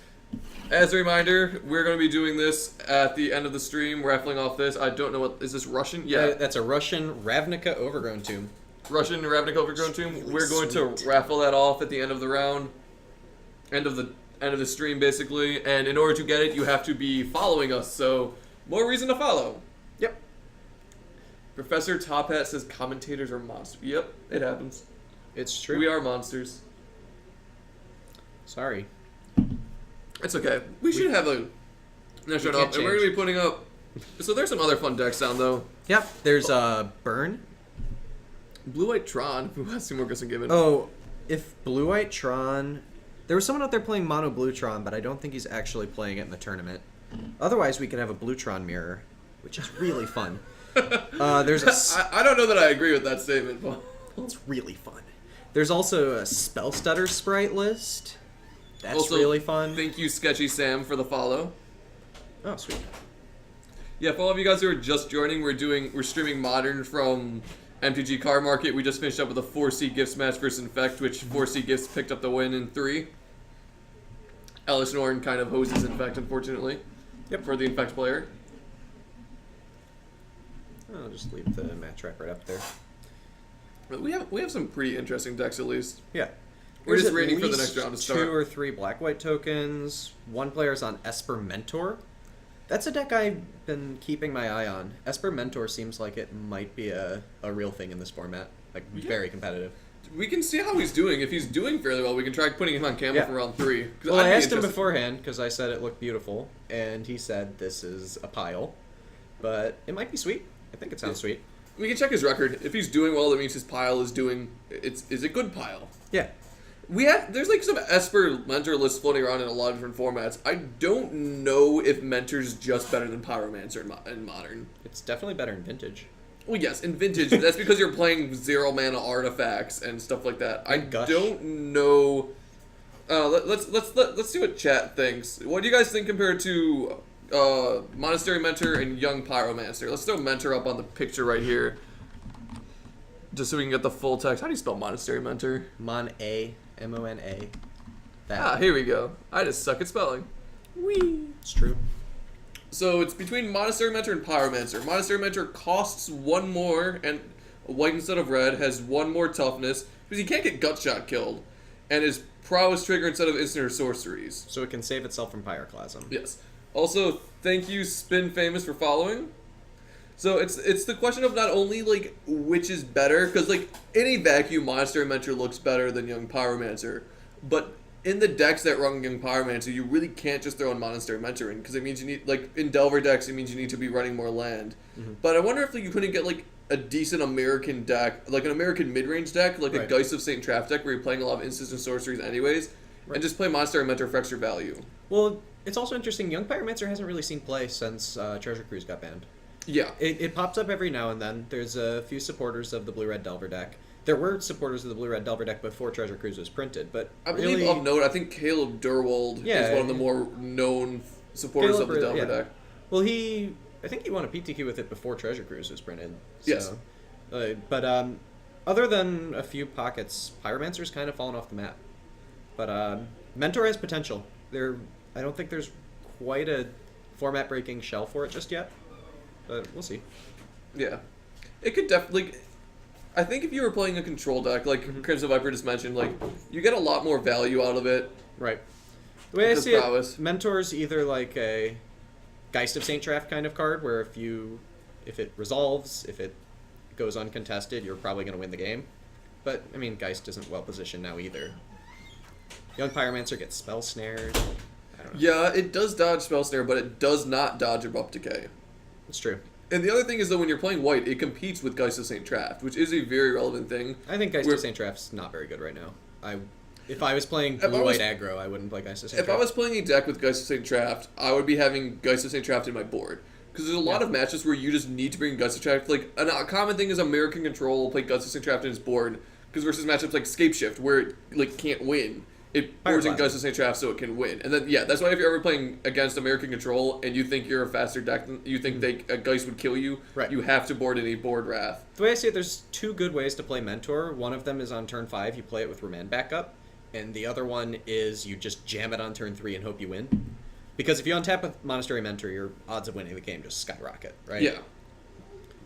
As a reminder, we're going to be doing this at the end of the stream, raffling off this. I don't know what, is this Russian? Yeah, That's a Russian Ravnica Overgrown Tomb. Russian Ravnica Overgrown Tomb. Really We're going sweet. to raffle that off at the end of the round. End of the stream, basically. And in order to get it, you have to be following us, so more reason to follow. Yep. Professor Top Hat says commentators are monsters. Yep, it happens. It's true. We are monsters. Sorry. It's okay. We should have a next We round can't up, and we're going to change. be putting up... So there's some other fun decks down, though. Yep. There's Burn. Blue White Tron, who has Seymour Gusson given. Oh, if Blue White Tron... There was someone out there playing Mono Blue Tron, but I don't think he's actually playing it in the tournament. Otherwise, we could have a Blue Tron mirror, which is really fun. There's a... I don't know that I agree with that statement, Paul. It's really fun. There's also a Spell Stutter sprite list. That's Also, really fun. Thank you, Sketchy Sam, for the follow. Oh, sweet. Yeah, for all of you guys who are just joining, we're streaming Modern from MTG Card Market. We just finished up with a 4C Gifts match versus Infect, which 4C Gifts picked up the win in 3. Elish Norn kind of hoses Infect, unfortunately. Yep. For the Infect player. I'll just leave the match wrap right up there. But we have some pretty interesting decks, at least. Yeah. We're There's just at waiting for the least next round to start. 2 or 3 black-white tokens. One player's on Esper Mentor. That's a deck I've been keeping my eye on. Esper Mentor seems like it might be a real thing in this format. Like, Yeah. very competitive. We can see how he's doing. If he's doing fairly well, we can try putting him on camera Yeah. for round 3. 'Cause Well, I'd I be asked him interested. beforehand because I said it looked beautiful, and he said this is a pile. But it might be sweet. I think it sounds sweet. We can check his record. If he's doing well, that means his pile is doing. Is a good pile. Yeah. There's like some Esper Mentor lists floating around in a lot of different formats. I don't know if Mentor's just better than Pyromancer in Modern. It's definitely better in Vintage. Well, yes, in Vintage, that's because you're playing 0 mana artifacts and stuff like that. I Gush. don't know. Let's see what chat thinks. What do you guys think compared to Monastery Mentor and Young Pyromancer? Let's throw Mentor up on the picture right here, just so we can get the full text. How do you spell Monastery Mentor? Mon-A, M-O-N-A. Here we go. I just suck at spelling. Whee! It's true. So it's between Monastery Mentor and Pyromancer. Monastery Mentor costs 1 more, and white instead of red, has 1 more toughness, because he can't get gut shot killed, and is prowess trigger instead of instant or sorceries. So it can save itself from pyroclasm. Yes. Also, thank you, Spin Famous, for following. So it's the question of not only like which is better, because like in a vacuum, Monastery Mentor looks better than Young Pyromancer, but in the decks that run Young Pyromancer, you really can't just throw in Monastery Mentor in, because it means you need, like in Delver decks, it means you need to be running more land. Mm-hmm. But I wonder if like, you couldn't get like a decent American deck, like an American mid-range deck, like a Geist of St. Traft deck, where you're playing a lot of instants and sorceries anyways, and just play Monastery Mentor for extra value. Well, it's also interesting, Young Pyromancer hasn't really seen play since Treasure Cruise got banned. Yeah. It pops up every now and then. There's a few supporters of the Blue-Red Delver deck. There were supporters of the Blue-Red Delver deck before Treasure Cruise was printed, but I believe really, of note, I think Caleb Durwald is one of the more known supporters of the Delver deck. Well, I think he won a PTQ with it before Treasure Cruise was printed. So, Yes. But other than a few pockets, Pyromancer's kind of fallen off the map. But Mentor has potential. I don't think there's quite a format-breaking shell for it just yet, but we'll see. Yeah. It could definitely... I think if you were playing a control deck, like Crimson Viper just mentioned, like, you get a lot more value out of it. Right. The way I Because see prowess. it, Mentor's either like a Geist of St. Traft kind of card, where if it resolves, if it goes uncontested, you're probably going to win the game. But, I mean, Geist isn't well-positioned now either. Young Pyromancer gets spell snared. I don't know. Yeah, it does dodge Spell Snare, but it does not dodge Abrupt Decay. It's true. And the other thing is, though, when you're playing white, it competes with Geist of St. Traft, which is a very relevant thing. I think Geist of St. Traft's not very good right now. If I was playing blue-white aggro, I wouldn't play Geist of St. Traft. If I was playing a deck with Geist of St. Traft, I would be having Geist of St. Traft in my board. Because there's a lot of matches where you just need to bring Geist of Traft. Like, a common thing is American Control will play Geist of St. Traft in his board, because versus matchups like Scape Shift, where it like can't win. It boards in Geist of St. Traft so it can win. And then, yeah, that's why if you're ever playing against American Control and you think you're a faster deck, you think a Geist would kill you, you have to board in a board Wrath. The way I see it, there's 2 good ways to play Mentor. One of them is on turn 5, you play it with Remand backup. And the other one is you just jam it on turn 3 and hope you win. Because if you untap with Monastery Mentor, your odds of winning the game just skyrocket, right? Yeah.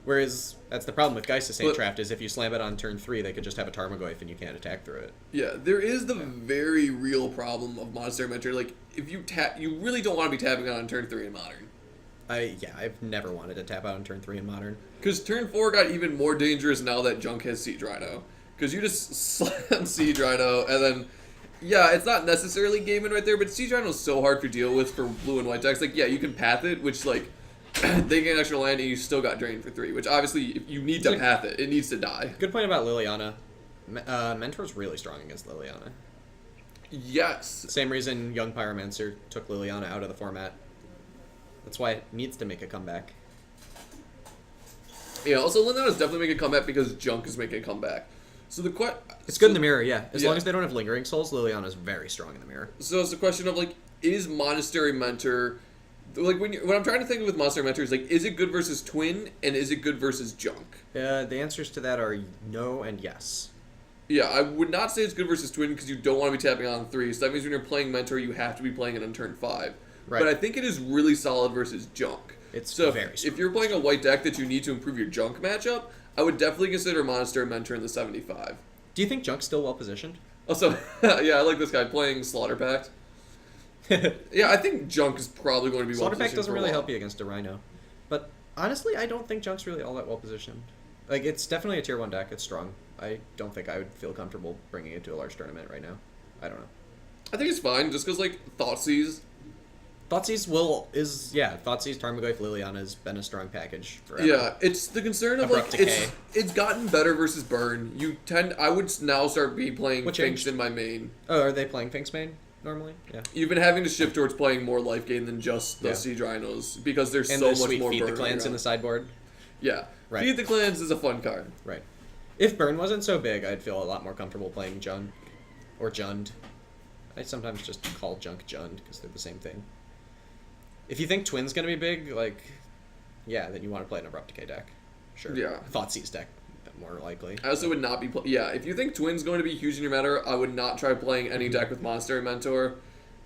Whereas, that's the problem with Geist of St. Traft, is if you slam it on turn 3, they could just have a Tarmogoyf and you can't attack through it. Yeah, there is the very real problem of Monastery Mentor. Like, if you tap, you really don't want to be tapping on turn 3 in Modern. I've never wanted to tap out on turn 3 in Modern. Because turn 4 got even more dangerous now that Junk has Siege Rhino. Because you just slam Siege Rhino, and then, yeah, it's not necessarily gaming right there, but Siege Rhino is so hard to deal with for blue and white decks. Like, yeah, you can path it, which, like, they get an extra land and you still got drained for 3, which obviously, if you need to path it, it needs to die. Good point about Liliana. Mentor's really strong against Liliana. Yes. Same reason Young Pyromancer took Liliana out of the format. That's why it needs to make a comeback. Yeah, also Liliana's definitely making a comeback because Junk is making a comeback. So it's good in the mirror, yeah. As long as they don't have Lingering Souls, Liliana's very strong in the mirror. So it's a question of, like, is Monastery Mentor... Like, when I'm trying to think with Monastery Mentor, is like, is it good versus Twin, and is it good versus Junk? The answers to that are no and yes. Yeah, I would not say it's good versus Twin because you don't want to be tapping on 3, so that means when you're playing Mentor, you have to be playing it on turn 5. Right. But I think it is really solid versus Junk. It's very strong. If you're playing a white deck that you need to improve your Junk matchup, I would definitely consider Monastery Mentor in the 75. Do you think Junk's still well positioned? Also, yeah, I like this guy playing Slaughter Pact. Yeah, I think Junk is probably going to be Slaughter Pact doesn't really help you against a Rhino. But honestly, I don't think Junk's really all that well positioned. Like, it's definitely a tier 1 deck. It's strong. I don't think I would feel comfortable bringing it to a large tournament right now. I don't know. I think it's fine, just because, like, Thoughtseize. Thoughtseize Tarmogoyf Liliana has been a strong package forever. Yeah, it's the concern of, like, it's gotten better versus Burn. I would now start playing Finks in my main. Oh, are they playing Finks main? Normally, yeah. You've been having to shift towards playing more life gain than just the Siege Rhinos because there's so much more Feed burn. the Clans in the sideboard. Yeah, right. Feed the Clans is a fun card. Right. If Burn wasn't so big, I'd feel a lot more comfortable playing Jund or Jund. I sometimes just call Junk Jund because they're the same thing. If you think Twin's gonna be big, like, yeah, then you want to play an Abrupt Decay deck. Sure. Yeah. Thoughtseize deck, more likely. I also would not be... Yeah, if you think Twin's going to be huge in your meta, I would not try playing any deck with Monster and Mentor.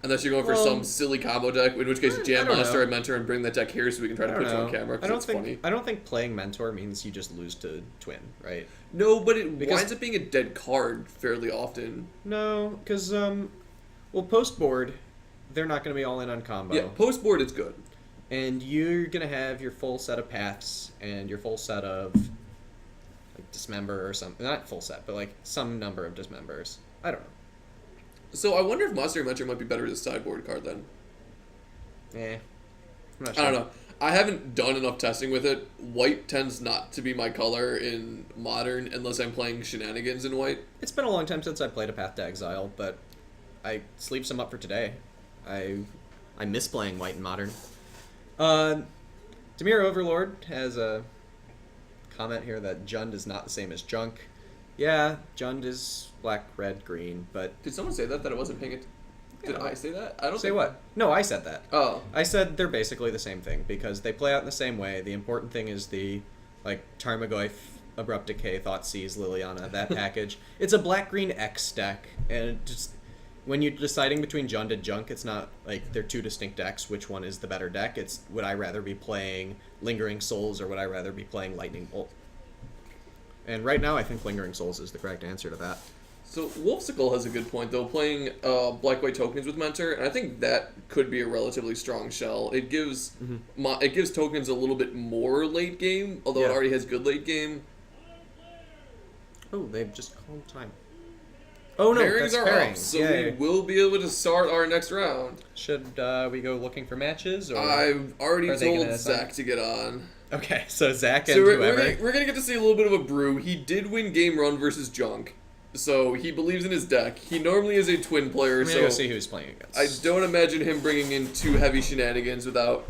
Unless you're going for some silly combo deck, in which case jam Monster and Mentor and bring that deck here so we can try to put you on camera, because it's funny. I don't think playing Mentor means you just lose to Twin, right? No, but it winds up being a dead card fairly often. No, because, well, post-board, they're not going to be all in on combo. Yeah, post-board is good. And you're going to have your full set of paths and your full set of, like, Dismember or something. Not full set, but, like, some number of Dismembers. I don't know. So I wonder if Monster and Mentor might be better as a sideboard card then. I'm not sure. I don't know. I haven't done enough testing with it. White tends not to be my color in Modern unless I'm playing Shenanigans in white. It's been a long time since I played a Path to Exile, but I sleeved some up for today. I miss playing White in Modern. Demir Overlord has a comment here that Jund is not the same as Junk. Yeah, Jund is black, red, green, but... Did someone say that it wasn't paying it? Did I say that? I don't say what? No, I said that. Oh. I said they're basically the same thing because they play out in the same way. The important thing is the, like, Tarmogoyf, Abrupt Decay, Thoughtseize, Liliana, that package. It's a black-green X deck, and it just... When you're deciding between Jund and Junk, it's not like they're two distinct decks, which one is the better deck. It's would I rather be playing Lingering Souls or would I rather be playing Lightning Bolt? And right now, I think Lingering Souls is the correct answer to that. So Wolfsicle has a good point, though, playing black-white tokens with Mentor, and I think that could be a relatively strong shell. It gives it gives tokens a little bit more late game, although it already has good late game. Oh, they've just called time. Oh no, Pairings that's are pairings. up, so we will be able to start our next round. Should we go looking for matches? Or I've already are they told gonna Zach to get on. Okay, so Zach and So whoever. we're gonna get to see a little bit of a brew. He did win game run versus Junk, so he believes in his deck. He normally is a twin player, I'm gonna so go see who's playing against. I don't imagine him bringing in too heavy shenanigans without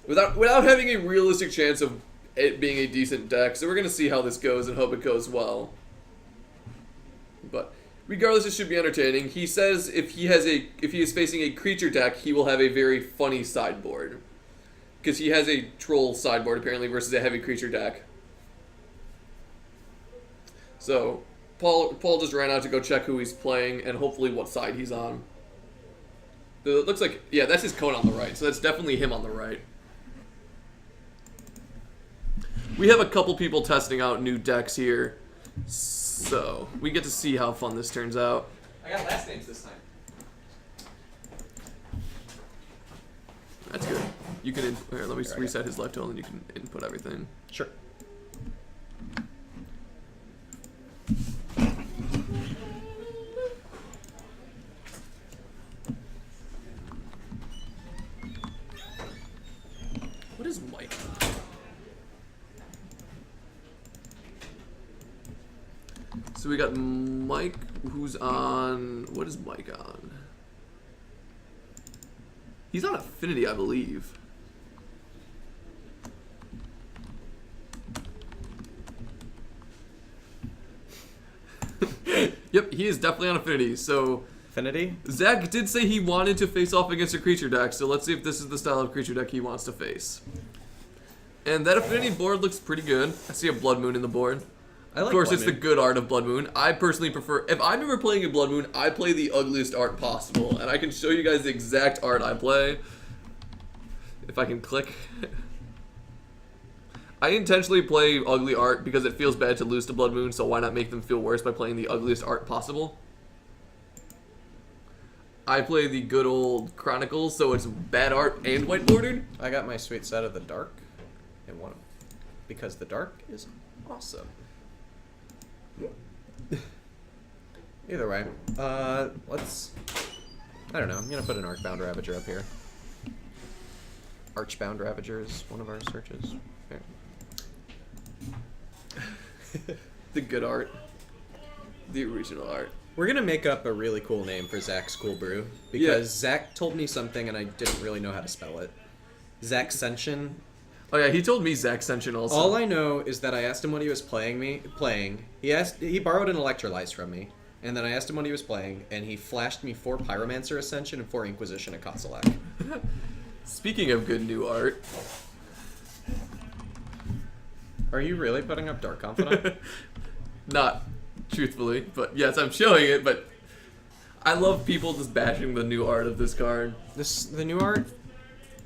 having a realistic chance of it being a decent deck. So we're gonna see how this goes and hope it goes well. But regardless, it should be entertaining. He says if he is facing a creature deck, he will have a very funny sideboard. Because he has a troll sideboard, apparently, versus a heavy creature deck. So, Paul just ran out to go check who he's playing, and hopefully what side he's on. It looks like, yeah, that's his cone on the right, so that's definitely him on the right. We have a couple people testing out new decks here, so we get to see how fun this turns out. I got last names this time. That's good. You can here, let me reset his left tool and you can input everything. Sure. What is Mike? So we got Mike, who's on. What is Mike on? He's on Affinity, I believe. Yep, he is definitely on Affinity. So Affinity? Zach did say he wanted to face off against a creature deck, so let's see if this is the style of creature deck he wants to face. And that Affinity board looks pretty good. I see a Blood Moon in the board. I like of course, Blood it's Moon. the good art of Blood Moon. I personally prefer... If I'm ever playing a Blood Moon, I play the ugliest art possible. And I can show you guys the exact art I play. If I can click. I intentionally play ugly art because it feels bad to lose to Blood Moon, so why not make them feel worse by playing the ugliest art possible? I play the good old Chronicles, so it's bad art and white bordered. I got my sweet set of the dark and one because the dark is awesome. Either way, let's. I don't know. I'm gonna put an Arcbound Ravager up here. Archbound Ravager is one of our searches. The good art. The original art. We're gonna make up a really cool name for Zach's Cool Brew because Zach told me something and I didn't really know how to spell it. Zaxension. Oh yeah, he told me Zaxension also. All I know is that I asked him what he was playing. He borrowed an Electrolyze from me, And then I asked him what he was playing, and he flashed me 4 Pyromancer Ascension and 4 Inquisition at Kozilek. Speaking of good new art. Are you really putting up Dark Confidant? Not truthfully, but yes, I'm showing it, but I love people just bashing the new art of this card. The new art?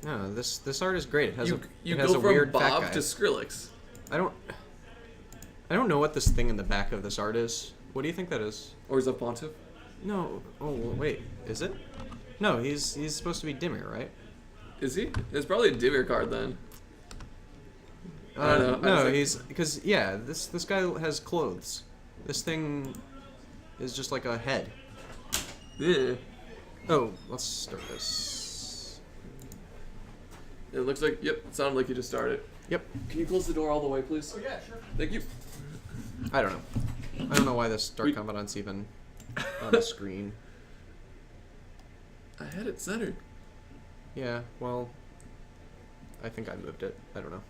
No, this art is great. It has You it has go a from weird fat Bob guy. to Skrillex. I don't know what this thing in the back of this art is. What do you think that is? Or is that Pontiff? No. Oh wait, is it? No, he's supposed to be Dimir, right? Is he? It's probably a Dimir card then. I don't know. No, he's because yeah, this guy has clothes. This thing is just like a head. Yeah. Oh, let's start this. It looks like, yep, it sounded like you just started. Yep. Can you close the door all the way, please? Oh yeah, sure. Thank you. I don't know. I don't know why this Dark Confidant's even on the screen. I had it centered. Yeah, well, I think I moved it. I don't know.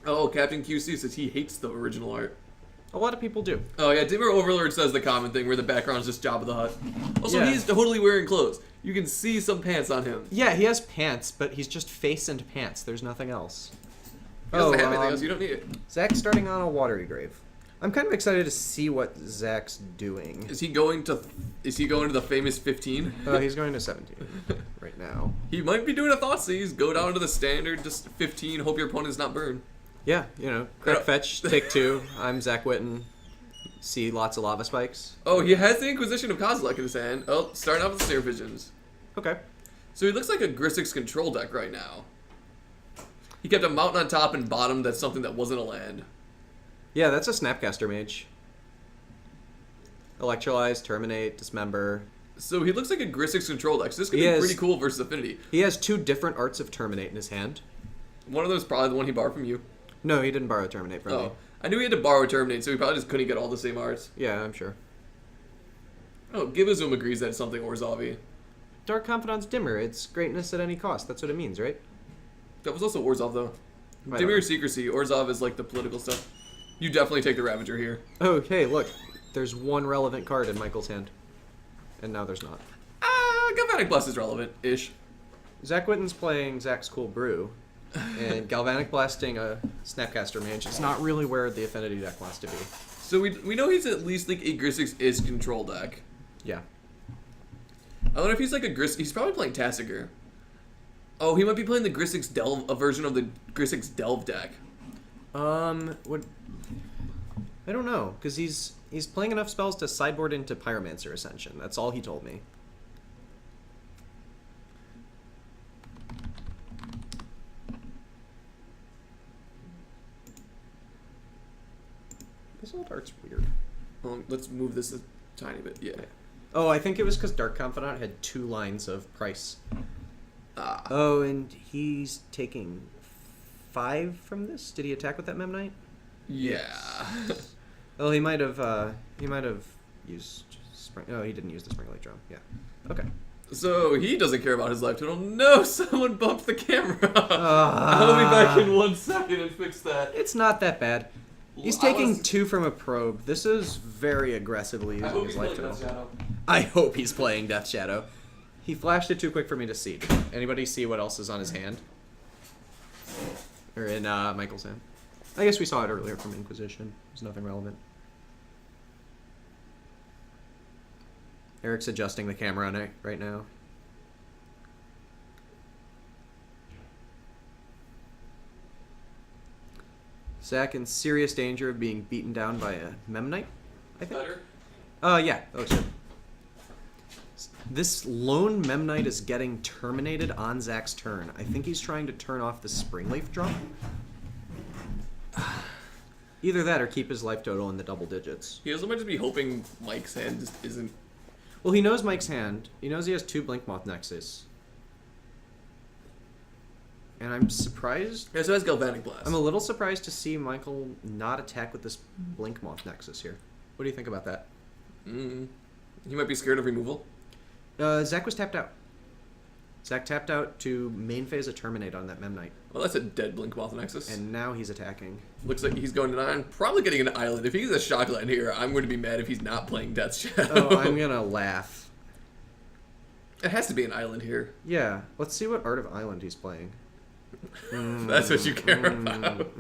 Oh, Captain QC says he hates the original art. A lot of people do. Oh yeah, Dimmer Overlord says the common thing where the background is just Jabba the Hutt. Also, Yeah. he's totally wearing clothes. You can see some pants on him. Yeah, he has pants, but he's just face and pants. There's nothing else. He doesn't have anything else. You don't need it. Zach's starting on a watery grave. I'm kind of excited to see what Zach's doing. Is he going to the famous 15? He's going to 17 right now. He might be doing a Thoughtseize. Go down to the standard, just 15. Hope your opponent's not burned. Yeah, you know, correct fetch, take 2. I'm Zach Witten. See lots of lava spikes. Oh, he has the Inquisition of Kozilek in his hand. Oh, starting off with the Seer Visions. Okay. So he looks like a Grissix control deck right now. He kept a mountain on top and bottom. That's something that wasn't a land. Yeah, that's a Snapcaster Mage. Electrolyze, Terminate, Dismember. So he looks like a Grissix control deck. So this could He be has- pretty cool versus Affinity. He has 2 different arts of Terminate in his hand. One of those is probably the one he borrowed from you. No, he didn't borrow Terminate from me. Oh, I knew he had to borrow Terminate, so he probably just couldn't get all the same arts. Yeah, I'm sure. Oh, Gibazum agrees that it's something Orzavi. Dark Confidant's Dimmer. It's greatness at any cost. That's what it means, right? That was also Orzhov, though. I don't know. Dimir Secrecy. Orzhov is like the political stuff. You definitely take the Ravager here. Oh, hey, look. There's 1 relevant card in Michael's hand. And now there's not. Galvanic Blast is relevant-ish. Zach Witten's playing Zach's Cool Brew. And Galvanic Blasting a Snapcaster Mage is not really where the Affinity deck wants to be. So we know he's at least like a Grissix is control deck. Yeah. I wonder if he's like a He's probably playing Tassiger. Oh, he might be playing the Grissix Delve, a version of the Grissix Delve deck. What? I don't know, because he's playing enough spells to sideboard into Pyromancer Ascension. That's all he told me. This old art's weird. Let's move this a tiny bit. Yeah. Oh, I think it was because Dark Confidant had 2 lines of price. Ah. Oh, and he's taking 5 from this? Did he attack with that Memnite? Yeah. Well, he might have used Spring. Oh, he didn't use the Spring Lake Drum. Yeah. Okay. So he doesn't care about his life total. No, someone bumped the camera. I'll be back in 1 second and fix that. It's not that bad. He's taking 2 from a probe. This is very aggressively I using hope his he's life playing total. Death Shadow. I hope he's playing Death Shadow. He flashed it too quick for me to see. Did anybody see what else is on his hand? Or in Michael's hand? I guess we saw it earlier from Inquisition. There's nothing relevant. Eric's adjusting the camera on it right now. Zach in serious danger of being beaten down by a Memnite, I think? Better? Yeah, that looks good. This lone Memnite is getting terminated on Zach's turn. I think he's trying to turn off the Springleaf Drum. Either that or keep his life total in the double digits. He also might just be hoping Mike's hand just isn't. Well, he knows Mike's hand. He knows he has 2 Blinkmoth Nexus. And I'm surprised. Yeah, so that's Galvanic Blast. I'm a little surprised to see Michael not attack with this Blinkmoth Nexus here. What do you think about that? He might be scared of removal. Zach was tapped out. Zach tapped out to main phase a Terminate on that Mem Knight. Well, that's a dead Blink Moth Nexus. And now he's attacking. Looks like he's going to 9. Probably getting an island. If he's a Shockland here, I'm going to be mad if he's not playing Death's Shadow. Oh, I'm gonna laugh. It has to be an island here. Yeah, let's see what Art of Island he's playing. That's what you care about.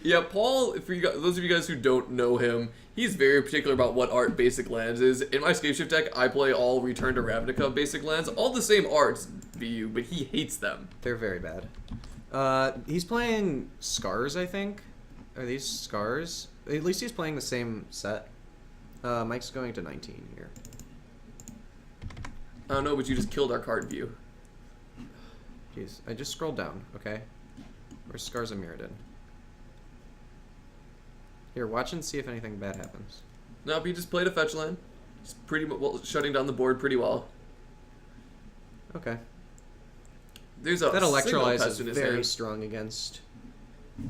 Yeah, Paul, for you guys, those of you guys who don't know him, he's very particular about what art basic lands is. In my Scapeshift deck, I play all Return to Ravnica basic lands. All the same arts, BU, but he hates them. They're very bad. He's playing Scars, I think. Are these Scars? At least he's playing the same set. Mike's going to 19 here. I don't know, but you just killed our card view. Jeez, I just scrolled down, okay? Where's Scars of Mirrodin? Here, watch and see if anything bad happens. Nope, he just played a fetch land. He's pretty well shutting down the board pretty well. Okay. There's a That Electrolyze is in his very hand. strong against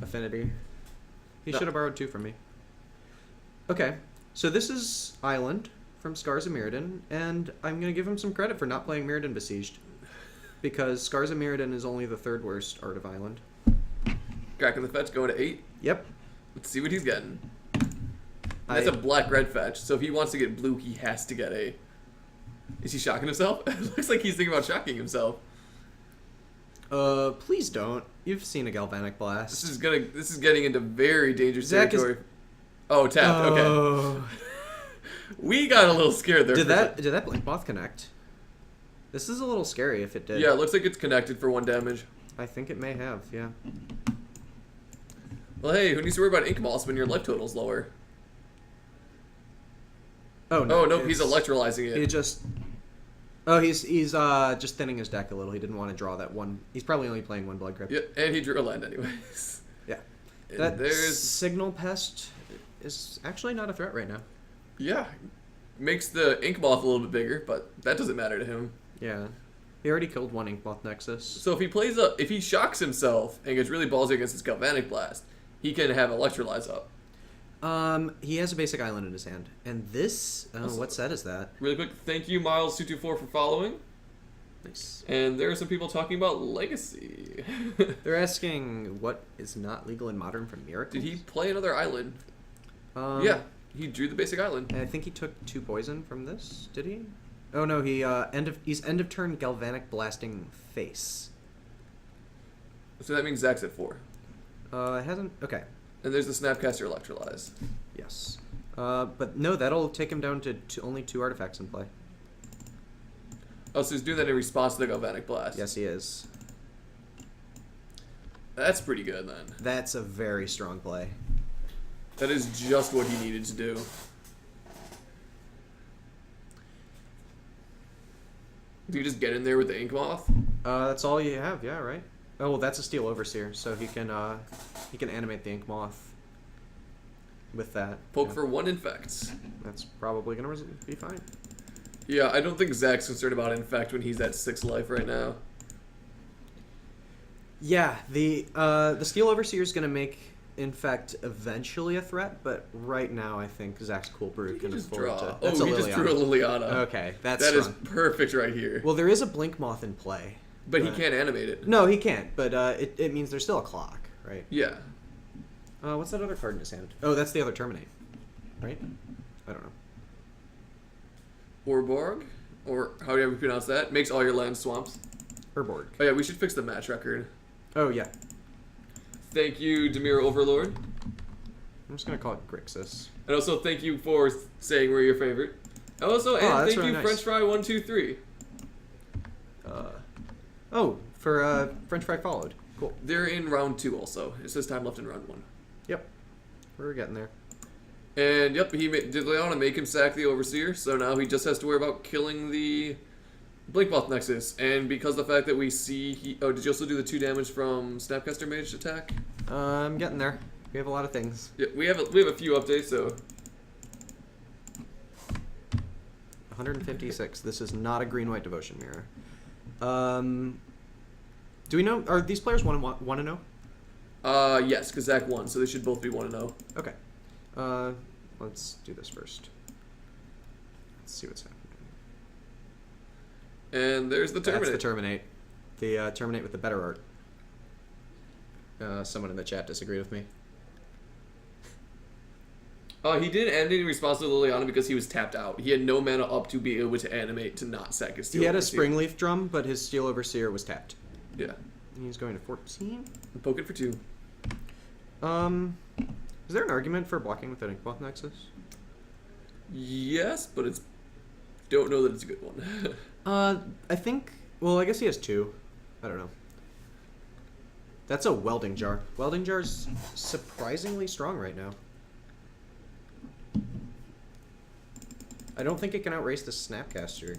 Affinity. He No. should have borrowed 2 from me. Okay, so this is Island from Scars of Mirrodin, and I'm going to give him some credit for not playing Mirrodin Besieged. Because Scars of Mirrodin is only the 3rd worst Art of Island. Cracking the fetch, going to 8. Yep. Let's see what he's getting. That's a black-red fetch, so if he wants to get blue, he has to get a... Is he shocking himself? It looks like he's thinking about shocking himself. Please don't. You've seen a Galvanic Blast. This is getting into very dangerous Zach is- territory. Oh, tapped. Okay. Oh. We got a little scared there. Did for a that Blink Moth connect? This is a little scary if it did. Yeah, it looks like it's connected for 1 damage. I think it may have, yeah. Well, hey, who needs to worry about Ink Moths when your life total's lower? Oh no. Oh, nope, he's electrolyzing He it. just... Oh, he's just thinning his deck a little. He didn't want to draw that one. He's probably only playing 1 Blood Grip. Yeah, and he drew a land anyways. Yeah. And That there's... Signal Pest is actually not a threat right now. Yeah. Makes the Ink Moth a little bit bigger, but that doesn't matter to him. Yeah. He already killed 1 Ink Moth Nexus. So if he shocks himself and gets really ballsy against his Galvanic Blast, he can have Electrolyze up. He has a basic island in his hand. And this... Oh, what set is that? Really quick, thank you, Miles224, for following. Nice. And there are some people talking about Legacy. They're asking what is not legal in Modern from Miracles. Did he play another island? Yeah, he drew the basic island. I think he took 2 poison from this. Did he? Oh no, he's end of turn Galvanic Blasting Face. So that means Zach's at 4. It hasn't. Okay. And there's the Snapcaster Electrolyze. Yes. But no, that'll take him down to only 2 artifacts in play. Oh, so he's doing that in response to the Galvanic Blast. Yes, he is. That's pretty good then. That's a very strong play. That is just what he needed to do. Do you just get in there with the Ink Moth? That's all you have, yeah, right? Oh, well, that's a Steel Overseer, so he can animate the Ink Moth with that. Poke yeah. for 1 infects. That's probably gonna be fine. Yeah, I don't think Zach's concerned about infect when he's at 6 life right now. Yeah, the Steel Overseer is gonna make Infect eventually a threat, but right now I think Zach's Cool Brew can Just afford draw. to. Oh, he just drew a Liliana. Okay, that's That is strong. perfect right here. Well, there is a Blink Moth in play. But he can't animate it. No, he can't. But it means there's still a clock, right? Yeah. What's that other card in his hand? Oh, that's the other Terminate, right? I don't know. Orborg, or however you pronounce that, makes all your lands swamps. Urborg. Oh yeah, we should fix the match record. Oh yeah. Thank you, Demir Overlord. I'm just gonna call it Grixis. And also thank you for saying we're your favorite. Also, and that's thank you, really nice. French Fry 123. Oh, for French Fry Followed. Cool. They're in round 2 also. It says time left in round 1. Yep. We're getting there. And yep, did Leona make him sack the Overseer, so now he just has to worry about killing the Blinkmoth Nexus. And because of the fact that we see oh, did you also do the 2 damage from Snapcaster Mage attack? I'm getting there. We have a lot of things. Yeah, we have a few updates, so 156. This is not a green-white devotion mirror. Do we know? Are these players 1-0? yes, because Zach won, so they should both be 1-0. Okay. Let's do this first. Let's see what's happening. And there's the Terminate. That's the Terminate. The terminate with the better art. Someone in the chat disagreed with me. He didn't animate in response to Liliana because he was tapped out. He had no mana up to be able to animate to not sack his Steel He had a Overseer. Springleaf Drum, but his Steel Overseer was tapped. Yeah. He's going to 14. Poke it for 2. Is there an argument for blocking with an Inkmoth Nexus? Yes, but it's... Don't know that it's a good one. I think... Well, I guess he has 2. I don't know. That's a Welding Jar. Welding Jar's surprisingly strong right now. I don't think it can outrace the Snapcaster.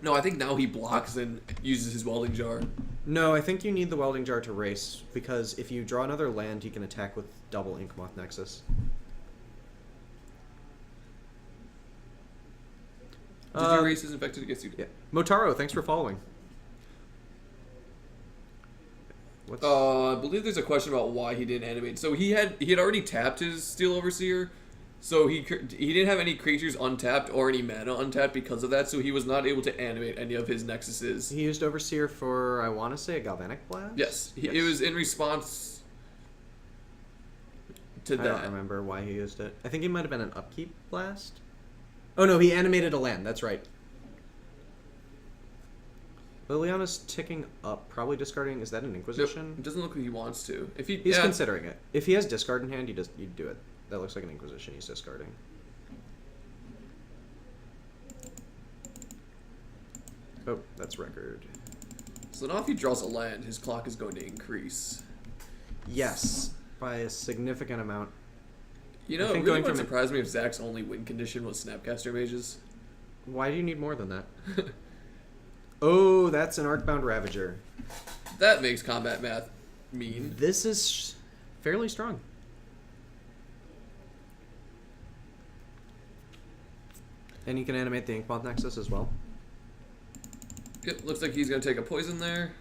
No, I think now he blocks and uses his Welding Jar. No, I think you need the Welding Jar to race, because if you draw another land, he can attack with double Inkmoth Nexus. Did you race his infected against you? Yeah. Motaro, thanks for following. What's... I believe there's a question about why he didn't animate. So he had already tapped his Steel Overseer, so he didn't have any creatures untapped or any mana untapped because of that. So he was not able to animate any of his Nexuses. He used Overseer for, I want to say, a Galvanic Blast? Yes, Yes. It was in response to that. I don't remember why he used it. I think he might have been an Upkeep Blast. Oh no, he animated a land, that's right. Liliana's ticking up, probably discarding. Is that an Inquisition? Nope, it doesn't look like he wants to. If He's considering it. If he has discard in hand, you'd do it. That looks like an Inquisition he's discarding. Oh, that's record. So now if he draws a land, his clock is going to increase. Yes, by a significant amount. You know, I it think really going wouldn't from surprise me if Zach's only win condition was Snapcaster Mages. Why do you need more than that? Oh, that's an Arcbound Ravager. That makes combat math mean. This is fairly strong. And you can animate the Inkmoth Nexus as well. Yep, looks like he's going to take a poison there.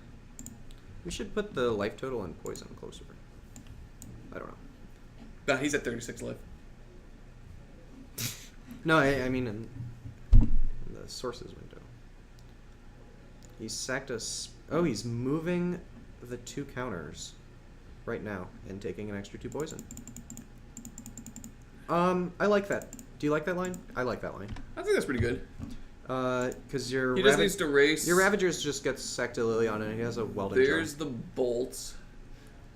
We should put the life total and poison closer. I don't know. Nah, he's at 36 life. No, I mean in the sources window. He sacked us. Oh, he's moving the 2 counters right now and taking an extra 2 poison. I like that. Do you like that line? I like that line. I think that's pretty good. Because your He just needs to race. your Ravagers just gets sacked to Liliana and he has a Welding Jar. There's the bolt.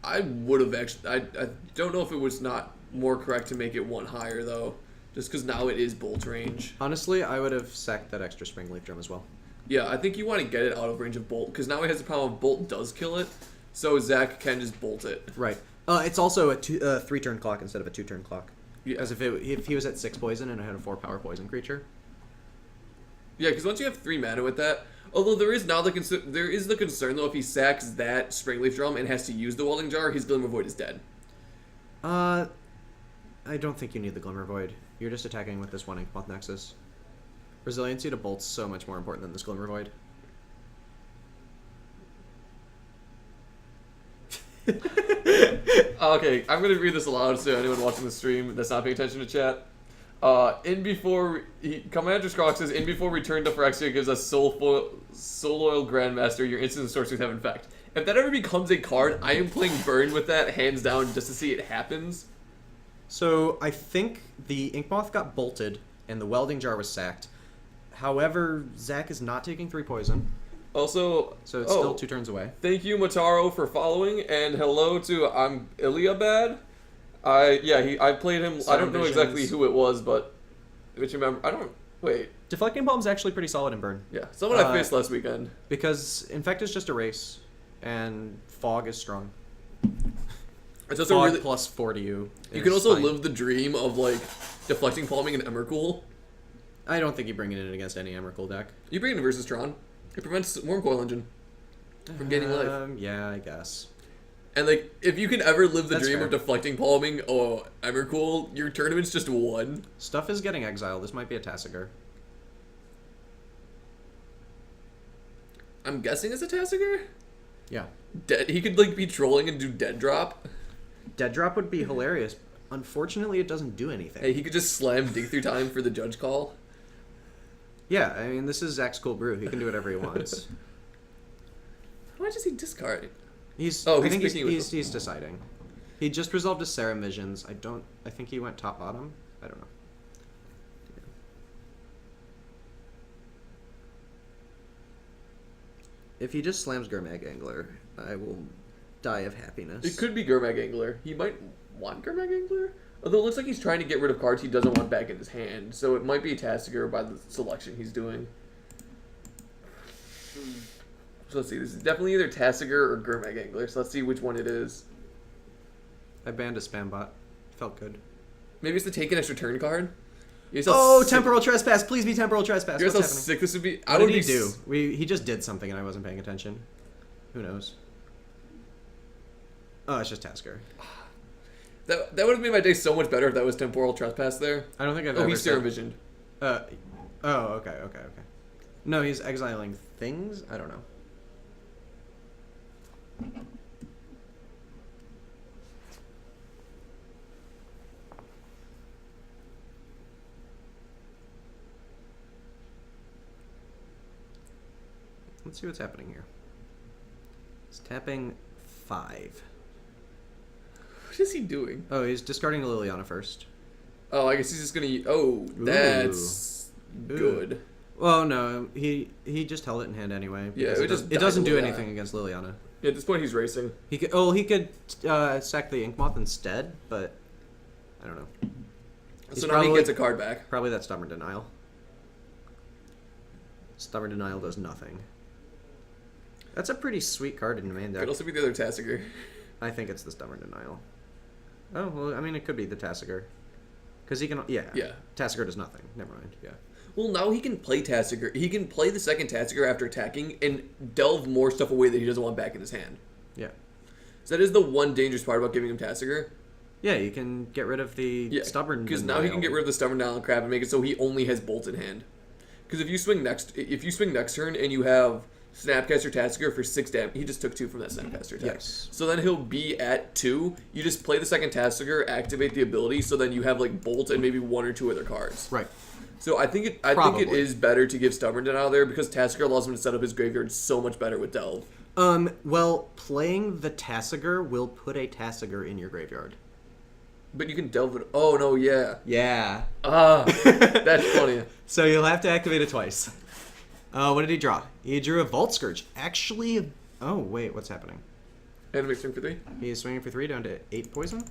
I would have actually... I don't know if it was not more correct to make it 1 higher, though. Just because now it is bolt range. Honestly, I would have sacked that extra Springleaf Drum as well. Yeah, I think you want to get it out of range of bolt, because now it has the power of bolt does kill it, so Zach can just bolt it. Right. It's also a 3-turn clock instead of a 2-turn clock. Yeah. As if he was at 6 poison and I had a 4 power poison creature. Yeah, because once you have 3 mana with that, although there is now the concern though, if he sacks that Springleaf Drum and has to use the Welding Jar, his Glimmer Void is dead. I don't think you need the Glimmer Void. You're just attacking with this 1 Inkmoth Nexus. Resiliency to bolt's so much more important than this Glimmer Void. Okay, I'm going to read this aloud so anyone watching the stream that's not paying attention to chat. Commander Skrox says, in before return to Phyrexia gives us Soul Loyal Grandmaster, your instant sorceries have effect. If that ever becomes a card, I am playing Burn with that hands down just to see it happens. So I think the Inkmoth got bolted and the Welding Jar was sacked. However, Zach is not taking 3 poison. Also, So it's still 2 turns away. Thank you, Motaro, for following, and hello to Iliabad. I played him. I don't know exactly who it was, but which remember wait. Deflecting Bomb's actually pretty solid in Burn. Yeah, someone I faced last weekend. Because Infect is just a race, and Fog is strong. It's also Fog really, plus 4 to you. you is can also fine. live the dream of like deflecting, palming, and Emrakul. I don't think you bring it in against any Emrakul deck. You bring it in versus Tron. It prevents Wormcoil Engine from gaining life. Yeah, I guess. And like, if you can ever live the That's dream fair. of deflecting, palming, or Emrakul, your tournament's just 1. Stuff is getting exiled. This might be a Tassiger. I'm guessing it's a Tassiger? Yeah. He could like be trolling and do dead drop. Dead Drop would be hilarious. Unfortunately, it doesn't do anything. Hey, he could just slam dig through time for the judge call. Yeah, I mean, this is Zach's Cool Brew. He can do whatever he wants. Why does he discard it? He's. Oh, I he's think picking with he's deciding. He just resolved his Serum Visions. I think he went top bottom. I don't know. If he just slams Gurmag Angler, I will die of happiness. It could be Gurmag Angler. He might want Gurmag Angler. Although it looks like he's trying to get rid of cards he doesn't want back in his hand. So it might be Tassiger by the selection he's doing. So let's see. This is definitely either Tassiger or Gurmag Angler. So let's see which one it is. I banned a spam bot. Felt good. Maybe it's the take an extra turn card. Temporal Trespass! Please be Temporal Trespass! You guys What's how happening? sick this would be? What did he do? He just did something and I wasn't paying attention. Who knows? Oh, it's just Tasker. That would have made my day so much better if that was Temporal Trespass there. I don't think I've Oh, ever he's said... Serum Visioned. Okay. No, he's exiling things? I don't know. Let's see what's happening here. He's tapping 5. What is he doing? Oh, he's discarding Liliana first. Oh, I guess he's just gonna. Oh, that's Ooh. good. Well, no, he just held it in hand anyway. Yeah, because it it doesn't do died. anything against Liliana. Yeah, at this point, he's racing. He could sack the Inkmoth instead, but I don't know. He's So now he gets a card back. Probably that Stubborn Denial. Stubborn Denial does nothing. That's a pretty sweet card in the main deck. Could also be the other Tassiger. I think it's the Stubborn Denial. Oh, well, I mean, it could be the Tassiger. Because he can... Yeah. Tassiger does nothing. Never mind. Yeah. Well, now he can play Tassiger. He can play the second Tassiger after attacking and delve more stuff away that he doesn't want back in his hand. Yeah. So that is the one dangerous part about giving him Tassiger. Yeah, you can get rid of the Stubborn Denial. Because now he can get rid of the Stubborn Denial crap and make it so he only has bolts in hand. Because if you swing next turn and you have Snapcaster Tassiger for 6 damage, he just took 2 from that Snapcaster attack. Yes. So then he'll be at 2. You just play the second Tassiger, activate the ability, so then you have like Bolt and maybe 1 or 2 other cards. Right. So I think it is better to give Stubborn Denial there because Tassiger allows him to set up his graveyard so much better with Delve. Well, playing the Tassiger will put a Tassiger in your graveyard. But you can delve it. Oh no, yeah. Yeah. That's funny. So you'll have to activate it twice. What did he draw? He drew a Vault Scourge. Actually, oh wait, what's happening? Animate swing for 3. He's swinging for 3 down to 8 poison.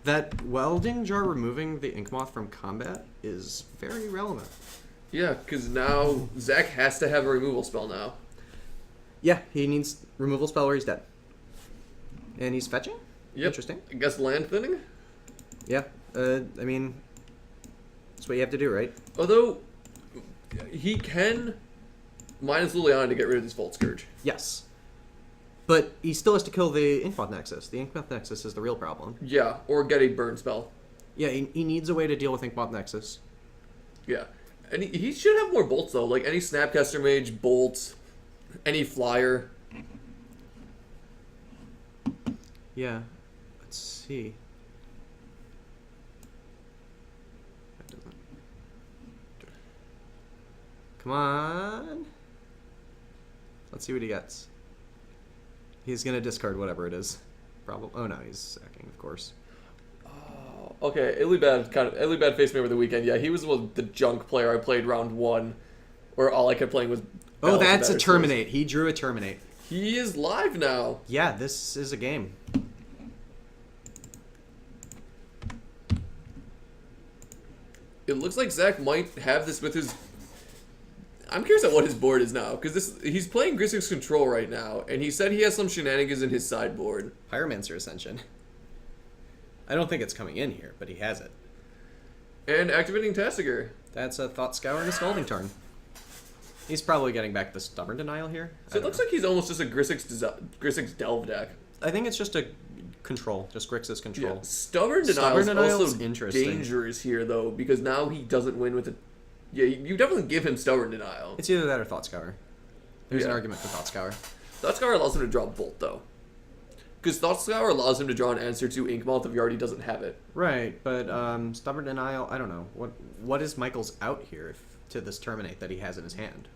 That welding jar removing the Inkmoth from combat is very relevant. Yeah, because now Zach has to have a removal spell now. Yeah, he needs removal spell or he's dead. And he's fetching? Yep. Interesting. I guess land thinning? Yeah, I mean, that's what you have to do, right? Although, he can minus Liliana to get rid of this Volt Scourge. Yes. But he still has to kill the Inkmoth Nexus. The Inkmoth Nexus is the real problem. Yeah, or get a burn spell. Yeah, he needs a way to deal with Inkmoth Nexus. Yeah. And he should have more bolts, though. Like any Snapcaster Mage, Bolt, any Flyer. Yeah. Let's see. That doesn't... Come on. Let's see what he gets. He's gonna discard whatever it is. Probably. Oh no, he's sacking, of course. Oh, okay. Illibad faced me over the weekend. Yeah, he was the junk player I played round 1, where all I kept playing was. Oh, that's a Terminate. He drew a Terminate. He is live now. Yeah, this is a game. It looks like Zach might have this with his. I'm curious at what his board is now, because he's playing Grixis Control right now, and he said he has some shenanigans in his sideboard. Pyromancer Ascension. I don't think it's coming in here, but he has it. And activating Tassiger. That's a Thought Scour and a Scalding Tarn. He's probably getting back the Stubborn Denial here. So it looks like he's almost just a Grixis Delve deck. I think it's just a control, just Grixis control. Yeah. Stubborn Denial is also dangerous here, though, because now he doesn't win with a... Yeah, you definitely give him Stubborn Denial. It's either that or Thought Scour. There's an argument for Thought Scour. Thought Scour allows him to draw Bolt, though. Because Thought Scour allows him to draw an answer to Inkmoth if he already doesn't have it. Right, but Stubborn Denial, I don't know. What is Michael's out here to this Terminate that he has in his hand?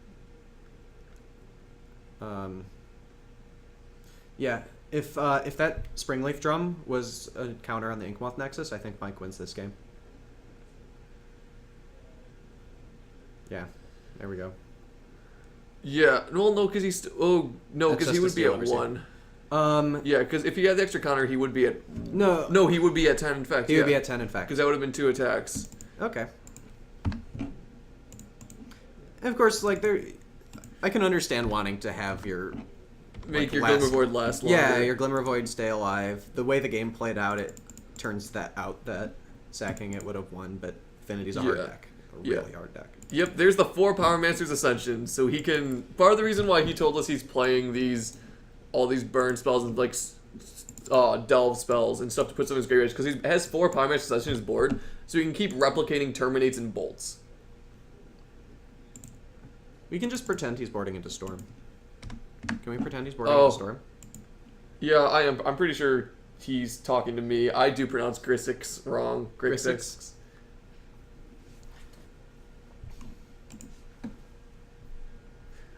Yeah, if that Springleaf drum was a counter on the Inkmoth Nexus, I think Mike wins this game. Yeah, there we go. Yeah, well, no, because he's... Oh, no, That's because he just would a be at steal, 1. Yeah, because if he had the extra counter, he would be at... No. No, he would be at 10, in fact. He would be at 10, in fact. Because that would have been 2 attacks. Okay. And of course, like, I can understand wanting to have your... Make like, your last- Glimmer Void last longer. Yeah, your Glimmer Void stay alive. The way the game played out, it turns that out that sacking it would have won, but Affinity's a hard Yeah. deck. A really hard deck. Yep, there's the 4 Power Master's Ascension, so he can... Part of the reason why he told us he's playing all these burn spells and, like, delve spells and stuff to put some in his graveyard, because he has 4 Power Master's Ascension on his board, so he can keep replicating Terminates and Bolts. We can just pretend he's boarding into Storm. Can we pretend he's boarding into Storm? Yeah, I am. I'm pretty sure he's talking to me. I do pronounce Grixis wrong. Grixis.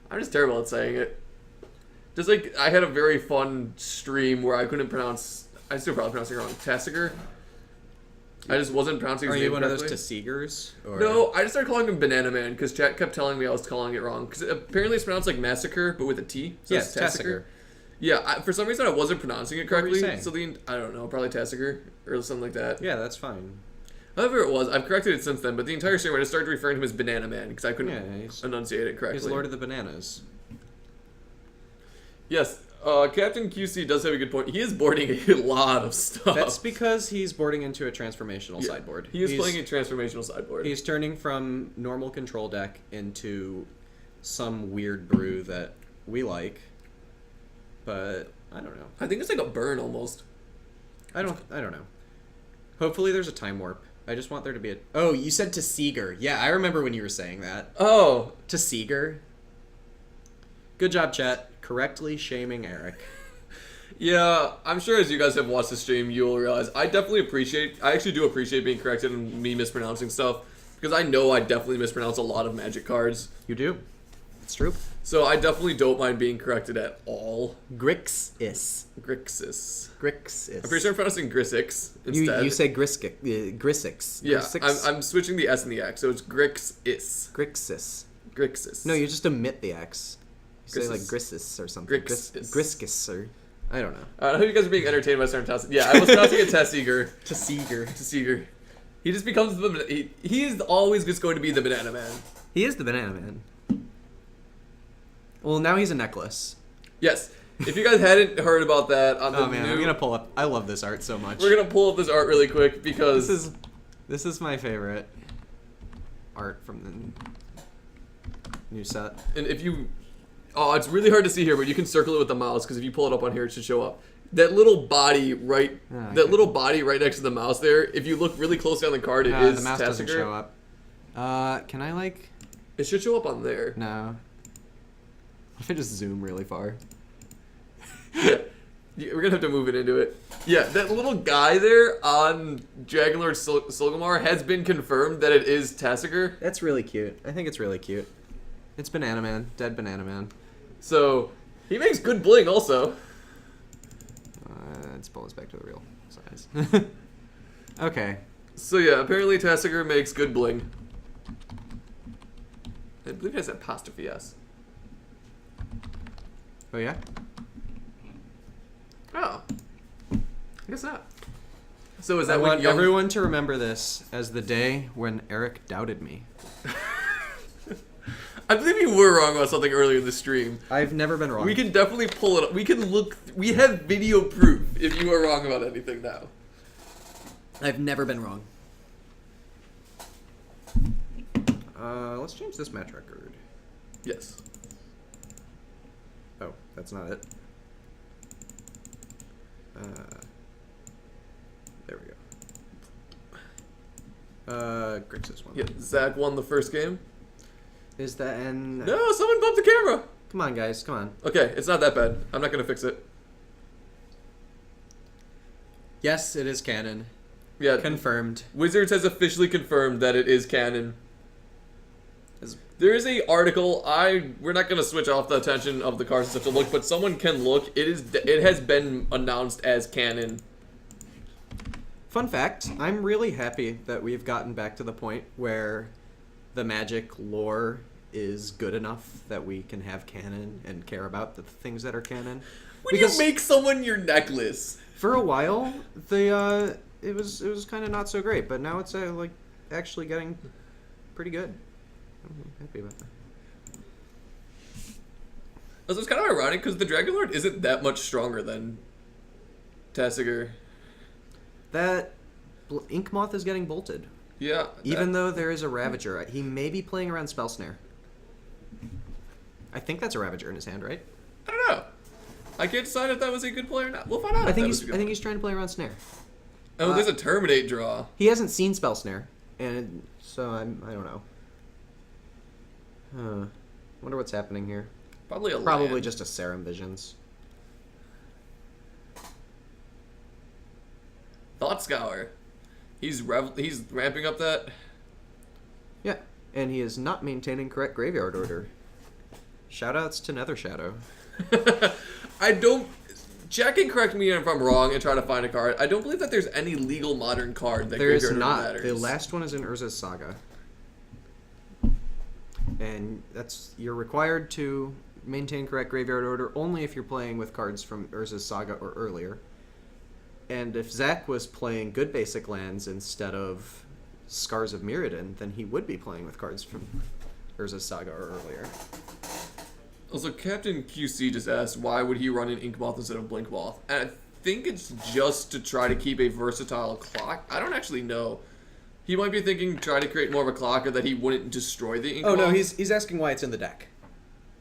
I'm just terrible at saying it. Just like, I had a very fun stream where I couldn't pronounce... I still probably pronouncing it wrong. Tassiger? I just wasn't pronouncing his Are name you one correctly. of those Tseegers? Or... No, I just started calling him Banana Man because chat kept telling me I was calling it wrong. Because apparently it's pronounced like Massacre, but with a T. So Yes, it's Tassiger. Yeah, for some reason I wasn't pronouncing it What were you correctly. saying? So I don't know, probably Tassiger or something like that. Yeah, that's fine. However it was, I've corrected it since then, but the entire stream I just started referring to him as Banana Man because I couldn't enunciate it correctly. He's Lord of the Bananas. Yes, Captain QC does have a good point. He is boarding a lot of stuff. That's because he's boarding into a transformational sideboard. He is playing a transformational sideboard. He's turning from normal control deck into some weird brew that we like, but I don't know. I think it's like a burn almost. I don't know. Hopefully there's a time warp. I just want there to be a... Oh, you said to Seeger. Yeah, I remember when you were saying that. Oh. To Seeger. Good job, chat. Correctly shaming Eric. Yeah, I'm sure as you guys have watched the stream, you will realize I actually do appreciate being corrected and me mispronouncing stuff, because I know I definitely mispronounce a lot of Magic cards. You do. It's true. So I definitely don't mind being corrected at all. Grixis. Grixis. Grixis. I'm pretty sure I'm pronouncing Grixix instead. You say Grixix. Yeah, Grixix. I'm switching the S and the X, so it's Grixis. Grixis. Grixis. No, you just omit the X. You say like Grixis. Grisis or something. Grixis. Griskus or... I don't know. I hope you guys are being entertained by certain tasks. Yeah, I was pronouncing it Tessiger. To Seeger. Tessiger. He just becomes the... He is always just going to be the Banana Man. He is the Banana Man. Well, now he's a necklace. Yes. If you guys hadn't heard about that on the Oh man, I'm gonna pull up. I love this art so much. We're gonna pull up this art really quick because this is my favorite art from the new set. And if you, it's really hard to see here, but you can circle it with the mouse because if you pull it up on here, it should show up. That little body right, little body right next to the mouse there. If you look really closely on the card, it is the mouse doesn't Tessiger. show up. Can I like? It should show up on there. No. What if I just zoom really far? Yeah. We're gonna have to move it into it. Yeah, that little guy there on Dragonlord Silgamar has been confirmed that it is Tessiger. That's really cute. I think it's really cute. It's Banana Man. Dead Banana Man. So, he makes good bling also. Let's pull this back to the real size. Okay. So yeah, apparently Tessiger makes good bling. I believe it has apostrophe S. Oh yeah? Oh. I guess not. So is that I when want young... everyone to remember this as the day when Eric doubted me. I believe you were wrong about something earlier in the stream. I've never been wrong. We can definitely pull it up. We can look... We have video proof if you are wrong about anything now. I've never been wrong. Let's change this match record. Yes. Oh, that's not it. There we go. Grixis one. Yeah, Zach won the first game. Is that an... No, someone bumped the camera. Come on, guys. Come on. Okay, it's not that bad. I'm not going to fix it. Yes, it is canon. Yeah. Confirmed. Wizards has officially confirmed that it is canon. There is a article. We're not going to switch off the attention of the cards and stuff to look, but someone can look. It has been announced as canon. Fun fact, I'm really happy that we've gotten back to the point where the Magic lore is good enough that we can have canon and care about the things that are canon. When you make someone your necklace. For a while, it was kind of not so great, but now it's like actually getting pretty good. I'm happy about that. Also, it's kind of ironic because the Dragon Lord isn't that much stronger than Tasigur. That Ink Moth is getting bolted. Yeah. Even though there is a Ravager, he may be playing around Spell Snare. I think that's a Ravager in his hand, right? I don't know. I can't decide if that was a good play or not. We'll find out. I think he's trying to play around Snare. Oh, there's a Terminate draw. He hasn't seen Spell Snare, and so I don't know. Wonder what's happening here. Probably just a Serum Visions. Thought Scour. He's ramping up that. Yeah, and he is not maintaining correct graveyard order. Shoutouts to Nether Shadow. I don't. Jack can correct me if I'm wrong and try to find a card. I don't believe that there's any legal modern card that there is graveyard order not. matters. The last one is in Urza's Saga, and you're required to maintain correct graveyard order only if you're playing with cards from Urza's Saga or earlier. And if Zach was playing good basic lands instead of Scars of Mirrodin, then he would be playing with cards from Urza's Saga or earlier. Also, Captain QC just asked why would he run an Ink Moth instead of Blink Moth, and I think it's just to try to keep a versatile clock. I don't actually know. He might be thinking try to create more of a clock or that he wouldn't destroy the Ink Moth. No, he's asking why it's in the deck.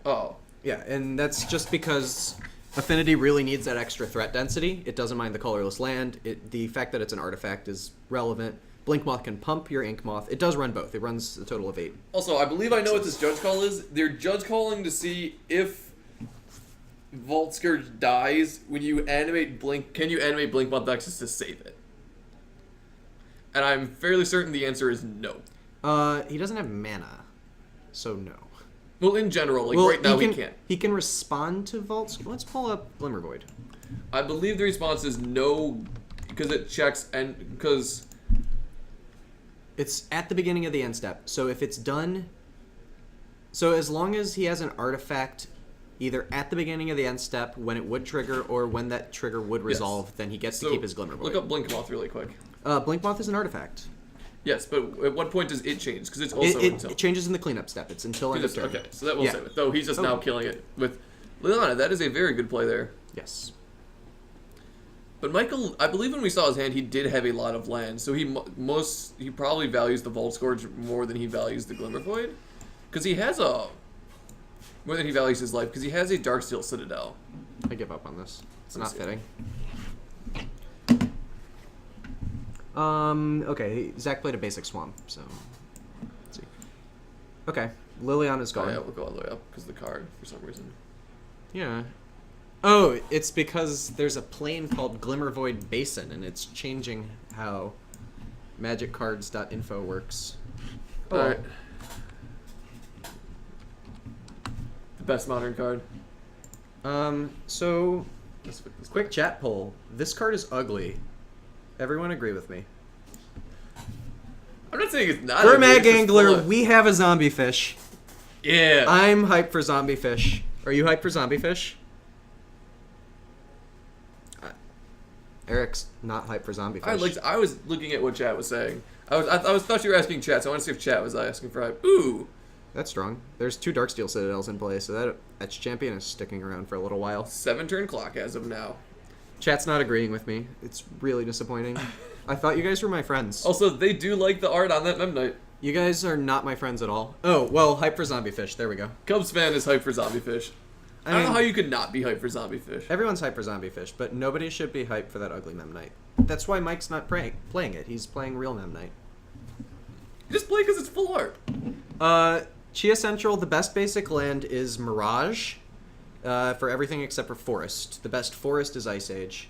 Oh. Yeah, and that's just because Affinity really needs that extra threat density. It doesn't mind the colorless land. The fact that it's an artifact is relevant. Blink Moth can pump your Ink Moth. It does run both. It runs a total of 8. Also, I believe I know what this judge call is. They're judge calling to see if Vault Scourge dies when you animate Blink. Can you animate Blink Moth Nexus to save it? And I'm fairly certain the answer is no. He doesn't have mana, so no. Well, in general, right now he can't. He can respond to Vault. Let's pull up Glimmer Void. I believe the response is no, because it checks and because it's at the beginning of the end step. So if it's done, so as long as he has an artifact, either at the beginning of the end step when it would trigger or when that trigger would resolve, then he gets to keep his Glimmer Void. Look up Blink Moth really quick. Blink Moth is an artifact. Yes, but at what point does it change? Because it's also until. It changes in the cleanup step. It's until end of turn. Okay, so that will save it. Though he's just now killing it with Liliana. That is a very good play there. Yes. But Michael, I believe when we saw his hand, he did have a lot of land, so he probably values the Vault Scourge more than he values the Glimmer Void, because he has more than he values his life, because he has a Darksteel Citadel. I give up on this. It's not fitting. Okay, Zach played a basic swamp, so let's see. Okay, Liliana's gone. Oh yeah, we'll go all the way up because of the card for some reason. Yeah. Oh, it's because there's a plane called Glimmer Void Basin, and it's changing how magiccards.info works. Oh. Alright. The best modern card. So, quick chat poll. This card is ugly. Everyone agree with me. I'm not saying it's not. For Mag Angler, we have a zombie fish. Yeah. I'm hyped for zombie fish. Are you hyped for zombie fish? Eric's not hyped for zombie fish. I was looking at what chat was saying. I thought you were asking chat, so I want to see if chat was asking for hype. Ooh. That's strong. There's 2 Darksteel Citadels in play, so that champion is sticking around for a little while. 7-turn clock as of now. Chat's not agreeing with me. It's really disappointing. I thought you guys were my friends. Also, they do like the art on that Mem Knight. You guys are not my friends at all. Oh, well, hype for zombie fish. There we go. Cubs fan is hyped for zombie fish. I don't know how you could not be hyped for zombie fish. Everyone's hyped for zombie fish, but nobody should be hyped for that ugly Mem Knight. That's why Mike's not playing it. He's playing real Mem Knight. Just play because it's full art. Chia Central, the best basic land is Mirage. For everything except for Forest. The best Forest is Ice Age.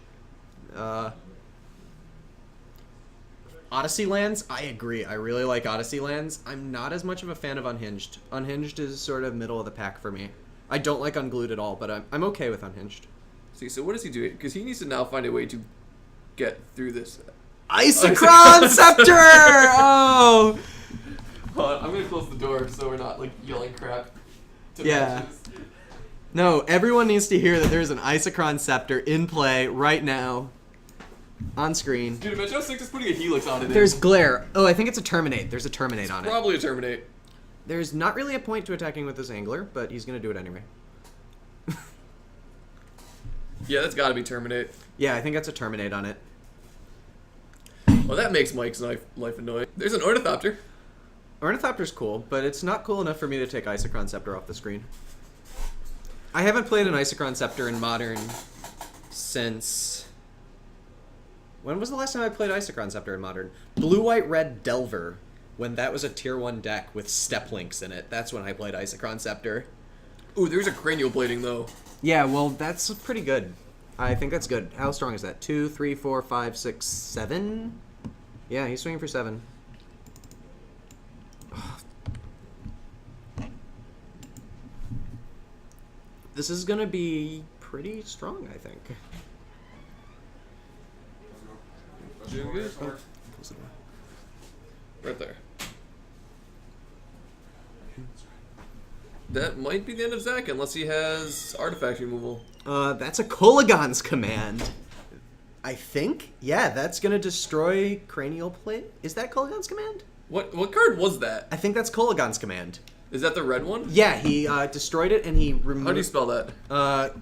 Odyssey lands, I agree. I really like Odyssey lands. I'm not as much of a fan of Unhinged. Unhinged is sort of middle of the pack for me. I don't like Unglued at all, but I'm okay with Unhinged. See, so what does he do? Because he needs to now find a way to get through this. Isochron Scepter! Oh! Hold on, I'm gonna close the door so we're not like yelling crap to Yeah. matches. No, everyone needs to hear that there's an Isochron Scepter in play right now. On screen. Dude, imagine how sick just putting a Helix on it. There's Glare. Oh, I think it's a Terminate. There's a Terminate on it. Probably a Terminate. There's not really a point to attacking with this Angler, but he's going to do it anyway. Yeah, that's gotta be Terminate. Yeah, I think that's a Terminate on it. Well, that makes Mike's life annoying. There's an Ornithopter. Ornithopter's cool, but it's not cool enough for me to take Isochron Scepter off the screen. I haven't played an Isochron Scepter in Modern since... When was the last time I played Isochron Scepter in Modern? Blue-White-Red Delver, when that was a Tier 1 deck with Step Links in it. That's when I played Isochron Scepter. Ooh, there's a Cranial Blading, though. Yeah, well, that's pretty good. I think that's good. How strong is that? 2, 3, 4, 5, 6, 7? Yeah, he's swinging for 7. This is going to be pretty strong, I think. Doing good? Right there. That might be the end of Zach, unless he has artifact removal. That's a Kolagon's command. I think? Yeah, that's going to destroy Cranial Plate. Is that Kolagon's command? What card was that? I think that's Kolagon's command. Is that the red one? Yeah, he destroyed it and he removed... How do you spell that?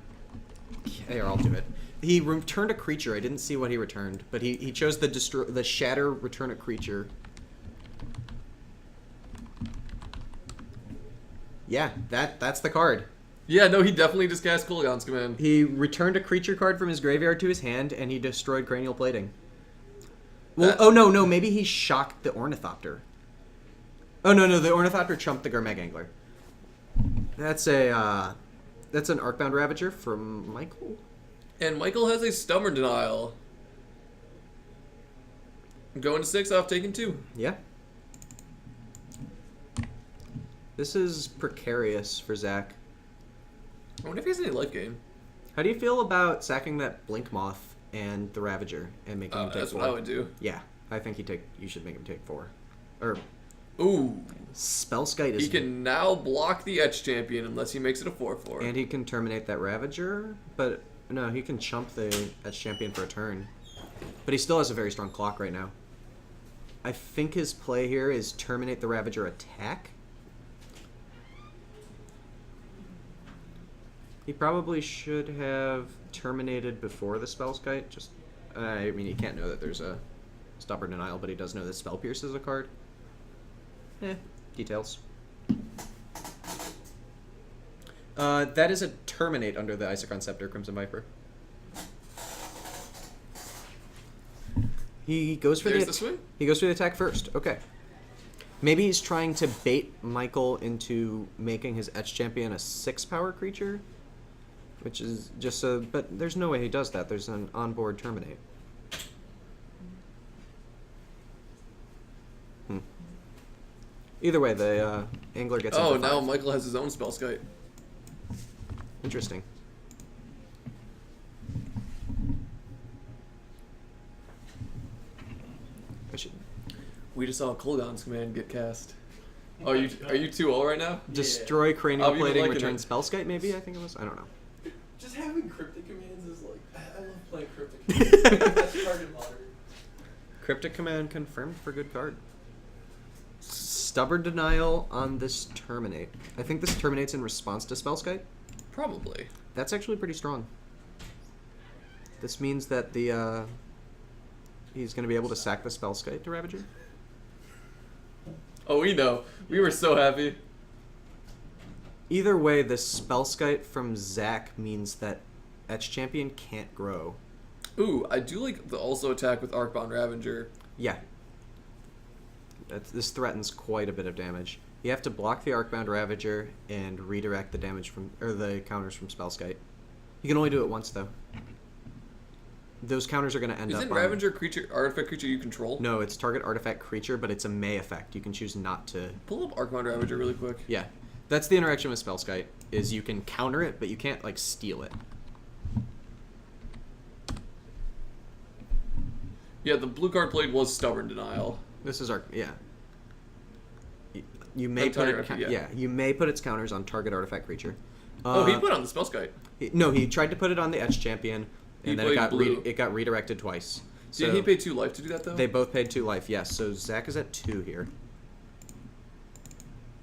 Here, I'll do it. He returned a creature. I didn't see what he returned, but he chose the Shatter, return a creature. Yeah, that's the card. Yeah, no, he definitely just cast Kolagon's command. He returned a creature card from his graveyard to his hand, and he destroyed Cranial Plating. Well, oh no, maybe he shocked the Ornithopter. Oh no, the Ornithopter trumped the Gurmag Angler. That's an Arcbound Ravager from Michael. And Michael has a Stubborn Denial. Going to 6 off, taking 2. Yeah. This is precarious for Zach. I wonder if he has any life gain. How do you feel about sacking that Blink Moth and the Ravager and making him take 4? That's what I would do. Yeah, I think you should make him take 4. Or Ooh. Spellskite is... He can now block the Etch Champion unless he makes it a 4/4. And he can terminate that Ravager, but no, he can chump the Etch Champion for a turn. But he still has a very strong clock right now. I think his play here is terminate the Ravager attack. He probably should have terminated before the Spellskite. Just, I mean, he can't know that there's a Stubborn Denial, but he does know that Spell Pierce is a card. Details. That is a terminate under the Isochron Scepter, Crimson Viper. He goes for There's the swing? He goes for the attack first. Okay. Maybe he's trying to bait Michael into making his Etch Champion a 6-power creature, which is just a... But there's no way he does that. There's an onboard terminate. Either way, the angler gets... Oh, into now 5. Michael has his own Spellskite. Interesting. I should We just saw Kolagon's command get cast. Oh, are you 2-0 right now? destroy Cranial I've been Plating, liking return it. Spellskite, maybe? I think it was. I don't know. Just having cryptic commands is like, I love playing cryptic commands. Best card in Modern. Cryptic Command confirmed for good card. Stubborn Denial on this Terminate. I think this terminates in response to Spellskite. Probably. That's actually pretty strong. This means that the he's going to be able to sack the Spellskite to Ravager. Oh, we know. We were so happy. Either way, the Spellskite from Zach means that Etch Champion can't grow. Ooh, I do like the also attack with Arcbound Ravager. Yeah. This threatens quite a bit of damage. You have to block the Arcbound Ravager and redirect the damage from, or the counters from Spellskite. You can only do it once, though. those counters are going to end Isn't up Ravager artifact creature you control? No, it's target artifact creature, but it's a May effect. You can choose not to... Pull up Archmon Ravager really quick. Yeah. That's the interaction with Spellskite, is you can counter it, but you can't, like, steal it. Yeah, the blue card played was Stubborn Denial. This is our... Yeah. You may put it... You may put its counters on target artifact creature. He put it on the Spellskite. No, he tried to put it on the Etch Champion, and then it got redirected twice. So Did he pay 2 life to do that, though? They both paid 2 life, yes. So Zach is at 2 here.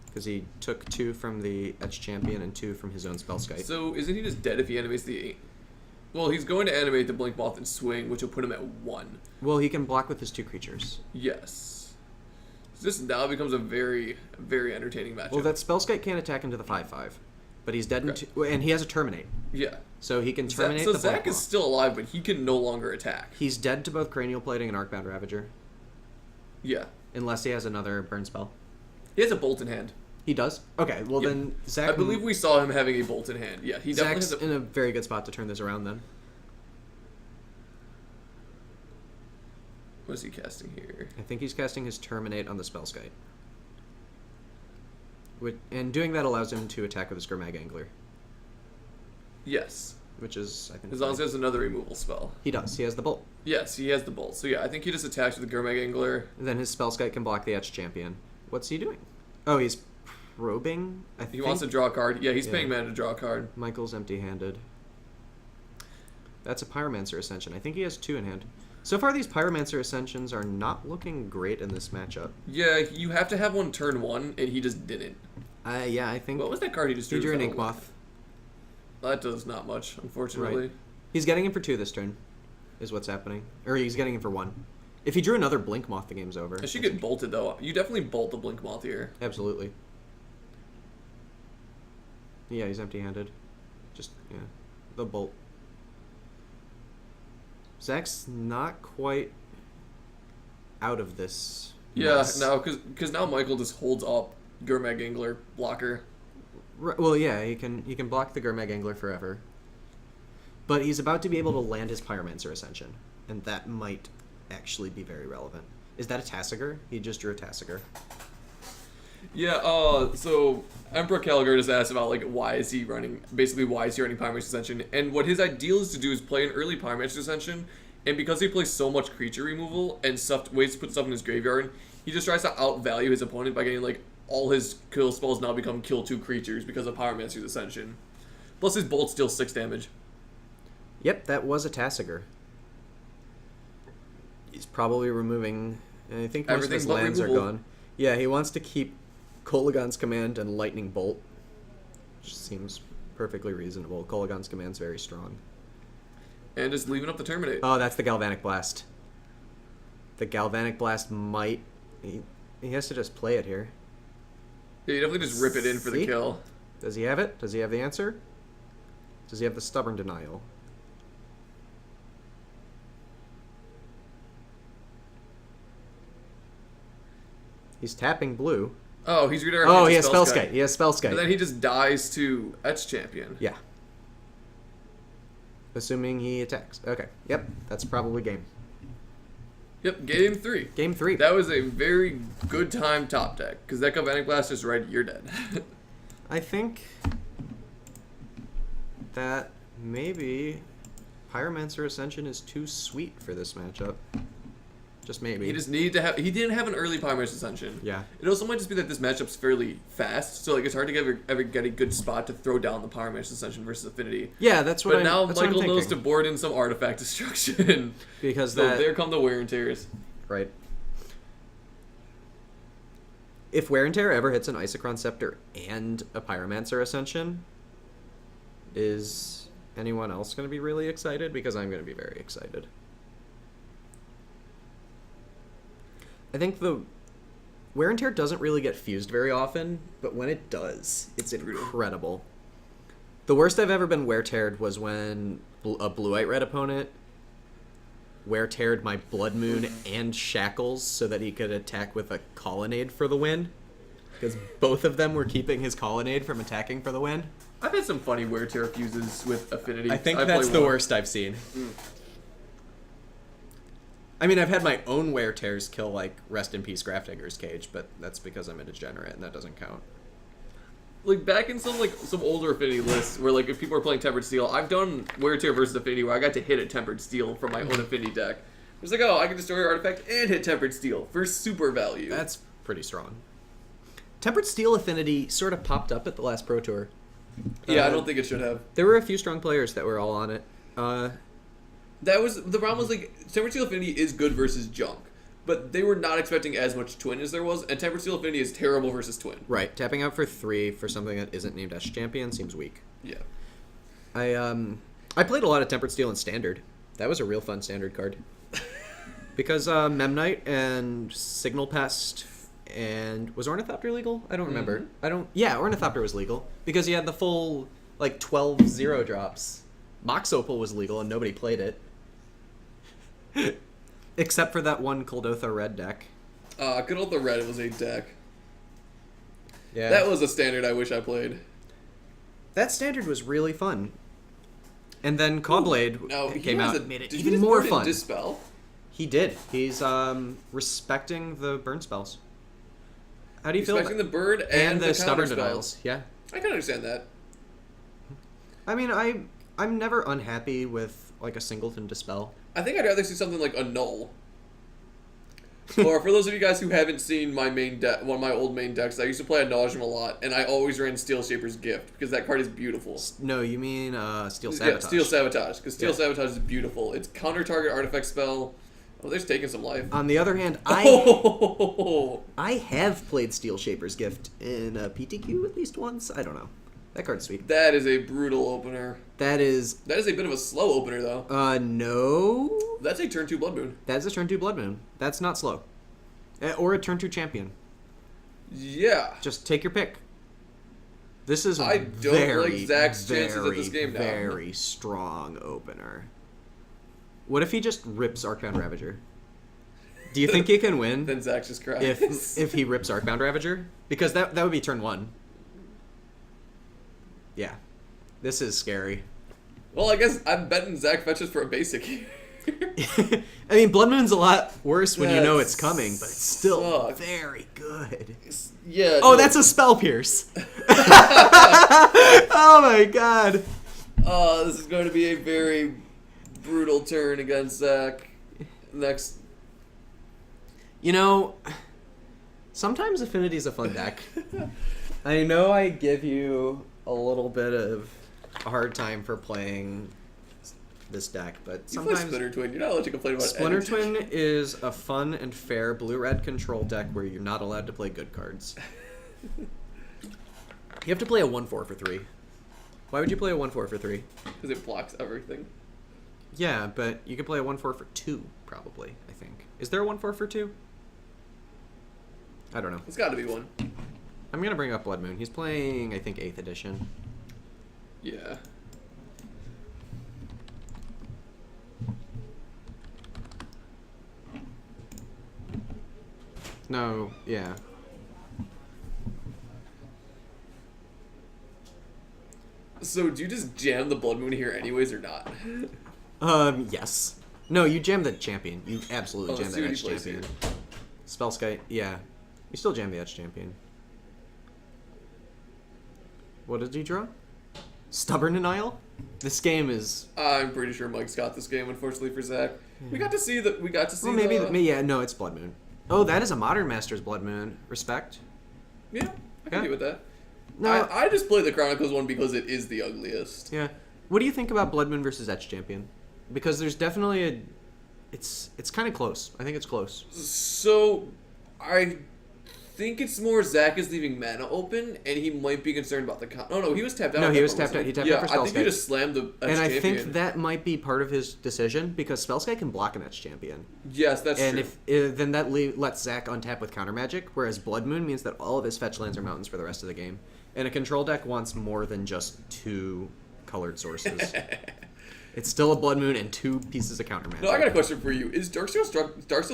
Because he took 2 from the Etch Champion and 2 from his own Spellskite. So isn't he just dead if he animates the... Well, he's going to animate the Blink Moth and swing, which will put him at 1. Well, he can block with his 2 creatures. Yes. So this now becomes a very, very entertaining matchup. Well, that Spellskite can't attack into the 5/5. But he's dead in 2... And he has a Terminate. Yeah. So he can terminate so the Zach Blink is Moth. still alive, but he can no longer attack. He's dead to both Cranial Plating and Arcbound Ravager. Yeah. Unless he has another burn spell. He has a bolt in hand. He does? Okay, well then Zach... I believe we saw him having a bolt in hand. Yeah, he definitely Zach's has in a very good spot to turn this around then. What is he casting here? I think he's casting his Terminate on the Spellskite. And doing that allows him to attack with his Gurmag Angler. Yes. Which is, I think... As long as he has another removal spell. He does. He has the Bolt. Yes, he has the bolt. So yeah, I think he just attacks with the Gurmag Angler. And then his Spellskite can block the Etch Champion. What's he doing? Oh, he's probing? He wants to draw a card. Yeah, he's paying mana to draw a card. Michael's empty-handed. That's a Pyromancer Ascension. I think he has 2 in hand. So far, these Pyromancer Ascensions are not looking great in this matchup. Yeah, you have to have one turn 1, and he just didn't. Yeah, I think... What was that card he just drew? He drew an Ink Moth. That does not much, unfortunately. Right. He's getting him for 2 this turn, is what's happening. Or he's getting him for 1. If he drew another Blink Moth, the game's over. I should get bolted, though. You definitely bolt the Blink Moth here. Absolutely. Yeah, he's empty-handed. Just, yeah. The Bolt. Zach's not quite out of this. Yeah, mess. no, because now Michael just holds up Gurmag Angler blocker. Well, yeah, he can block the Gurmag Angler forever. But he's about to be able to land his Pyromancer Ascension, and that might actually be very relevant. Is that a Tassiger? He just drew a Tassiger. Yeah, so Emperor Calgar just asked about, like, why is he running Pyromancer Ascension, and what his ideal is to do is play an early Pyromancer Ascension, and because he plays so much creature removal and ways to put stuff in his graveyard, he just tries to outvalue his opponent by getting, like, all his kill spells now become kill 2 creatures because of Pyromancer's Ascension. Plus his bolts deal 6 damage. Yep, that was a Tassiger. He's probably removing... I think most of his lands are gone. Yeah, he wants to keep Kolagon's Command and Lightning Bolt, which seems perfectly reasonable. Kolagon's Command's very strong. And just leaving up the Terminate. Oh, that's the Galvanic Blast. The Galvanic Blast might... He has to just play it here. Yeah, you definitely just rip it in for the kill. Does he have it? Does he have the answer? Does he have the Stubborn Denial? He's tapping blue. Oh, he's redirecting. Oh, he has Spellskite. He has Spellskite. And then he just dies to Etch Champion. Yeah. Assuming he attacks. Okay. Yep. That's probably game. Yep, game 3. Game 3. That was a very good time top deck, because that Galvanic Blast is right, you're dead. I think that maybe Pyromancer Ascension is too sweet for this matchup. Just maybe. He just needed to have... He didn't have an early Pyromancer Ascension. Yeah. It also might just be that this matchup's fairly fast, so like it's hard to ever get a good spot to throw down the Pyromancer Ascension versus Affinity. Yeah, that's what But now Michael knows to board in some artifact destruction. Because so there come the wear and tears. Right. If Wear and Tear ever hits an Isochron Scepter and a Pyromancer Ascension, is anyone else going to be really excited? Because I'm going to be very excited. I think the Wear and Tear doesn't really get fused very often, but when it does, it's incredible. The worst I've ever been Wear Teared was when a Blue-White Red opponent Wear Teared my Blood Moon and Shackles so that he could attack with a Colonnade for the win. Because both of them were keeping his Colonnade from attacking for the win. I've had some funny Wear Tear fuses with Affinity. I think that's the worst I've seen. I mean, I've had my own wear tears kill, like, Rest in Peace Grafdigger's Cage, but that's because I'm a degenerate, and that doesn't count. Like, back in some older Affinity lists, where, like, if people are playing Tempered Steel, I've done Wear Tear versus Affinity where I got to hit a Tempered Steel from my own Affinity deck. It's like, oh, I can destroy your artifact and hit Tempered Steel for super value. That's pretty strong. Tempered Steel Affinity sort of popped up at the last Pro Tour. Yeah, I don't think it should have. There were a few strong players that were all on it. That was the problem. Was like Tempered Steel Affinity is good versus junk, but they were not expecting as much Twin as there was, and Tempered Steel Affinity is terrible versus Twin. Right, tapping out for 3 for something that isn't named as champion seems weak. Yeah. I played a lot of Tempered Steel in Standard. That was a real fun Standard card. Because Memnite and Signal Pest and was Ornithopter legal? I don't remember. Yeah, Ornithopter was legal because he had the full like 12 0 drops. Mox Opal was legal and nobody played it. Except for that one Kuldotha red deck. Good old the red was a deck. Yeah. That was a Standard I wish I played. That Standard was really fun. And then Cawblade came out and made it even more fun. Dispel? He did. He's respecting the burn spells. How do you feel about Respecting the bird and the stubborn counter denials? spells. Yeah. I can understand that. I mean, I'm never unhappy with like a singleton dispel. I think I'd rather see something like a null. Or for those of you guys who haven't seen my main deck, one of my old main decks, I used to play a Nauseam a lot, and I always ran Steel Shaper's Gift because that card is beautiful. No, you mean Steel Sabotage. Yeah, Steel Sabotage, because Steel Sabotage is beautiful. It's counter target artifact spell. Oh, they're taking some life. On the other hand, Oh! I have played Steel Shaper's Gift in a PTQ at least once. I don't know. That card's sweet. That is a brutal opener. That is a bit of a slow opener, though. No. That's a turn 2 Blood Moon. That's a turn 2 Blood Moon. That's not slow. Or a turn 2 champion. Yeah. Just take your pick. This is a I don't like Zach's chances at this game now. Very strong opener. What if he just rips Arcbound Ravager? Do you think he can win? Then Zach just cries. If he rips Arcbound Ravager? Because that would be turn 1. Yeah. This is scary. Well, I guess I'm betting Zach fetches for a basic here. I mean, Blood Moon's a lot worse when you know it's coming, but it's still sucks. very good. Yeah. Oh, no. that's a Spell Pierce. Oh my god. Oh, this is going to be a very brutal turn against Zach. Next. You know, sometimes Affinity's a fun deck. I know I give you a little bit of a hard time for playing this deck, but You play sometimes Splinter Twin. You're not allowed to complain about Splinter anything. Twin is a fun and fair blue-red control deck where you're not allowed to play good cards. You have to play a 1-4 for 3. Why would you play a 1-4 for 3? Because it blocks everything. Yeah, but you could play a 1-4 for 2, probably, I think. Is there a 1-4 for 2? I don't know. It's got to be one. I'm going to bring up Blood Moon. He's playing, I think, 8th edition. Yeah. No, yeah. So do you just jam the Blood Moon here anyways or not? Yes. No, you jam the champion. You absolutely jam let's the see what Edge he plays champion. Spellskite, yeah. You still jam the Edge champion. What did you draw? Stubborn Denial? This game is... I'm pretty sure Mike's got this game, unfortunately for Zach. We got to see that. Well, maybe, yeah, no, it's Blood Moon. Oh, that is a Modern Masters Blood Moon. Respect. Yeah, I can Yeah. deal with that. No, I just play the Chronicles one because it is the ugliest. yeah. What do you think about Blood Moon versus Edge champion? Because there's definitely a... It's kind of close. I think it's close. So, I think it's more Zach is leaving mana open, and he might be concerned about the... Oh, no, he was tapped out. No, he was tapped out. He tapped out for I think he Spellskite. just slammed the Edge And I champion. think that might be part of his decision, because Spellskite can block an Edge champion. Yes, that's And true. if then that lets Zach untap with counter magic, whereas Blood Moon means that all of his fetch lands are mountains for the rest of the game. And a control deck wants more than just 2 colored sources. It's still a Blood Moon and 2 pieces of counter magic. No, I got a question for you. Is Darksteel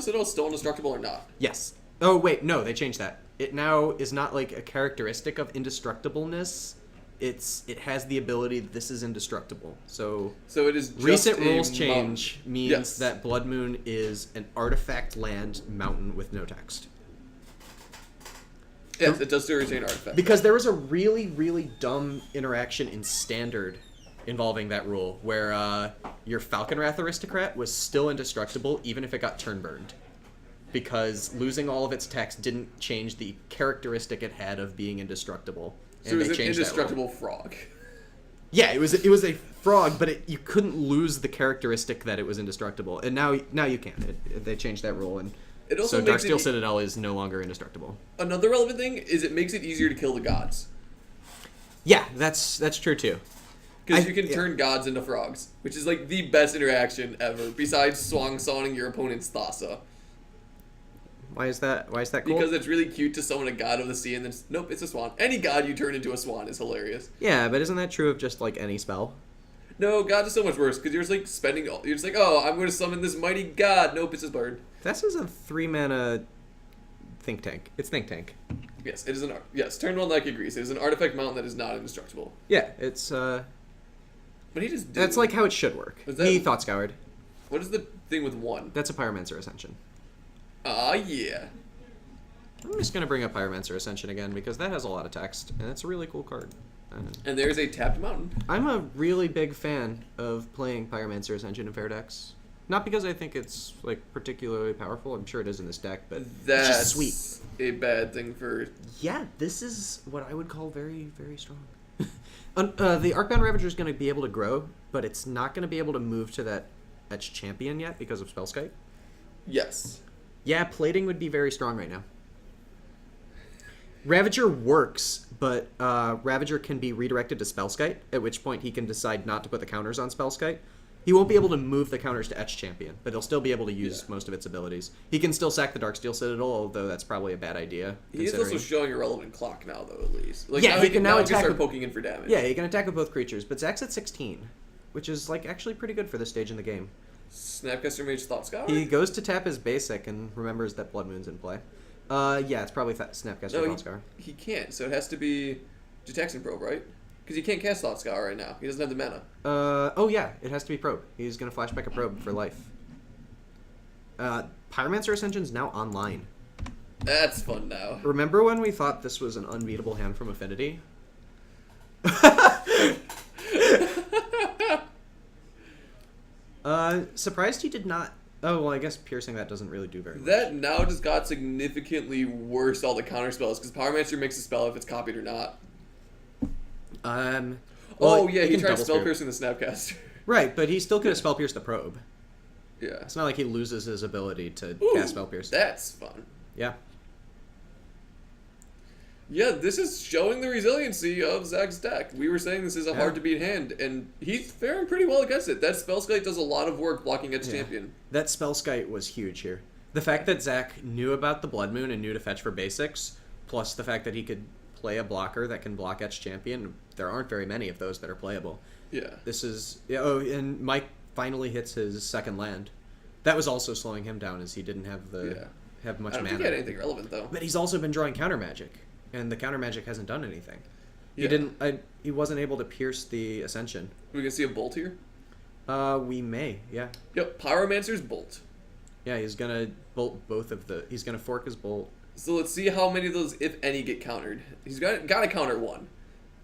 Citadel still indestructible or not? Yes. Oh wait, no, they changed that. It now is not like a characteristic of indestructibleness. it has the ability that this is indestructible. So it is just recent a rules mountain. change means Yes. that Blood Moon is an artifact land mountain with no text. Yes, it does still retain artifact. Because there was a really, really dumb interaction in Standard involving that rule, where your Falconwrath Aristocrat was still indestructible even if it got turn burned. Because losing all of its text didn't change the characteristic it had of being indestructible. So it was they an changed that rule. indestructible frog. Yeah, it was a frog, but you couldn't lose the characteristic that it was indestructible. And now you can. They changed that rule, and It also so makes Darksteel Citadel is no longer indestructible. Another relevant thing is it makes it easier to kill the gods. Yeah, that's true too. Because you can turn gods into frogs, which is like the best interaction ever, besides swong-sawing your opponent's Thassa. Why is that cool? Because it's really cute to summon a god of the sea and then, nope, it's a swan. Any god you turn into a swan is hilarious. Yeah, but isn't that true of just like any spell? No, gods is so much worse, because you're just like spending, you're just like, oh, I'm going to summon this mighty god. Nope, it's a bird. This is a 3-mana think tank. It's think tank. Yes, it is yes, turn one like agrees. It is an artifact mountain that is not indestructible. Yeah, it's But he just did. that's like how it should work. Is that- He Thought Scoured. What is the thing with one? That's a Pyromancer Ascension. Ah, yeah. I'm just gonna bring up Pyromancer Ascension again because that has a lot of text and it's a really cool card. And there's a tapped mountain. I'm a really big fan of playing Pyromancer Ascension in fair decks. Not because I think it's like particularly powerful. I'm sure it is in this deck, but That's it's just sweet. a bad thing for... Yeah, this is what I would call very, very strong. The Arcbound Ravager is going to be able to grow, but it's not going to be able to move to that Etched Champion yet because of Spellskite. Yes. Yeah, plating would be very strong right now. Ravager works, but Ravager can be redirected to Spellskite, at which point he can decide not to put the counters on Spellskite. He won't be able to move the counters to Etched Champion, but he'll still be able to use most of its abilities. He can still sack the Darksteel Citadel, although that's probably a bad idea. He is also showing a relevant clock now, though, at least. Like, Yeah, now he can now attack start with- poking in for damage. Yeah, he can attack with both creatures, but Zach's at 16, which is like actually pretty good for this stage in the game. Snapcaster Mage Thought Scour? He goes to tap his basic and remembers that Blood Moon's in play. Yeah, it's probably Snapcaster No, Thought Scour. he can't, so it has to be Detection Probe, right? Because he can't cast Thought Scour right now. He doesn't have the mana. Oh yeah, it has to be Probe. He's gonna flashback a Probe for life. Pyromancer Ascension's now online. That's fun now. Remember when we thought this was an unbeatable hand from Affinity? Surprised he did not... Oh, well, I guess piercing that doesn't really do very much. That now just got significantly worse, all the counter spells, because Pyromancer makes a spell if it's copied or not. Well, Oh, yeah, he can tried double spell spear. piercing the Snapcaster. Right, but he still could have spell pierced the Probe. Yeah. It's not like he loses his ability to Ooh, cast spell pierce. That's fun. Yeah. Yeah, this is showing the resiliency of Zach's deck. We were saying this is a Yeah. hard-to-beat hand, and he's faring pretty well against it. That Spellskite does a lot of work blocking its Yeah. champion. That Spellskite was huge here. The fact that Zach knew about the Blood Moon and knew to fetch for basics, plus the fact that he could play a blocker that can block Etched Champion, there aren't very many of those that are playable. Yeah. This is... Yeah, oh, and Mike finally hits his second land. That was also slowing him down as he didn't have have much I don't mana. think he had anything relevant, though. But he's also been drawing counter magic, and the counter magic hasn't done anything. Yeah. He wasn't able to pierce the Ascension. We can see a bolt here. We may, yeah. Yep, Pyromancer's bolt. Yeah, he's gonna bolt both of the... He's gonna fork his bolt. So let's see how many of those, if any, get countered. He's got to counter one.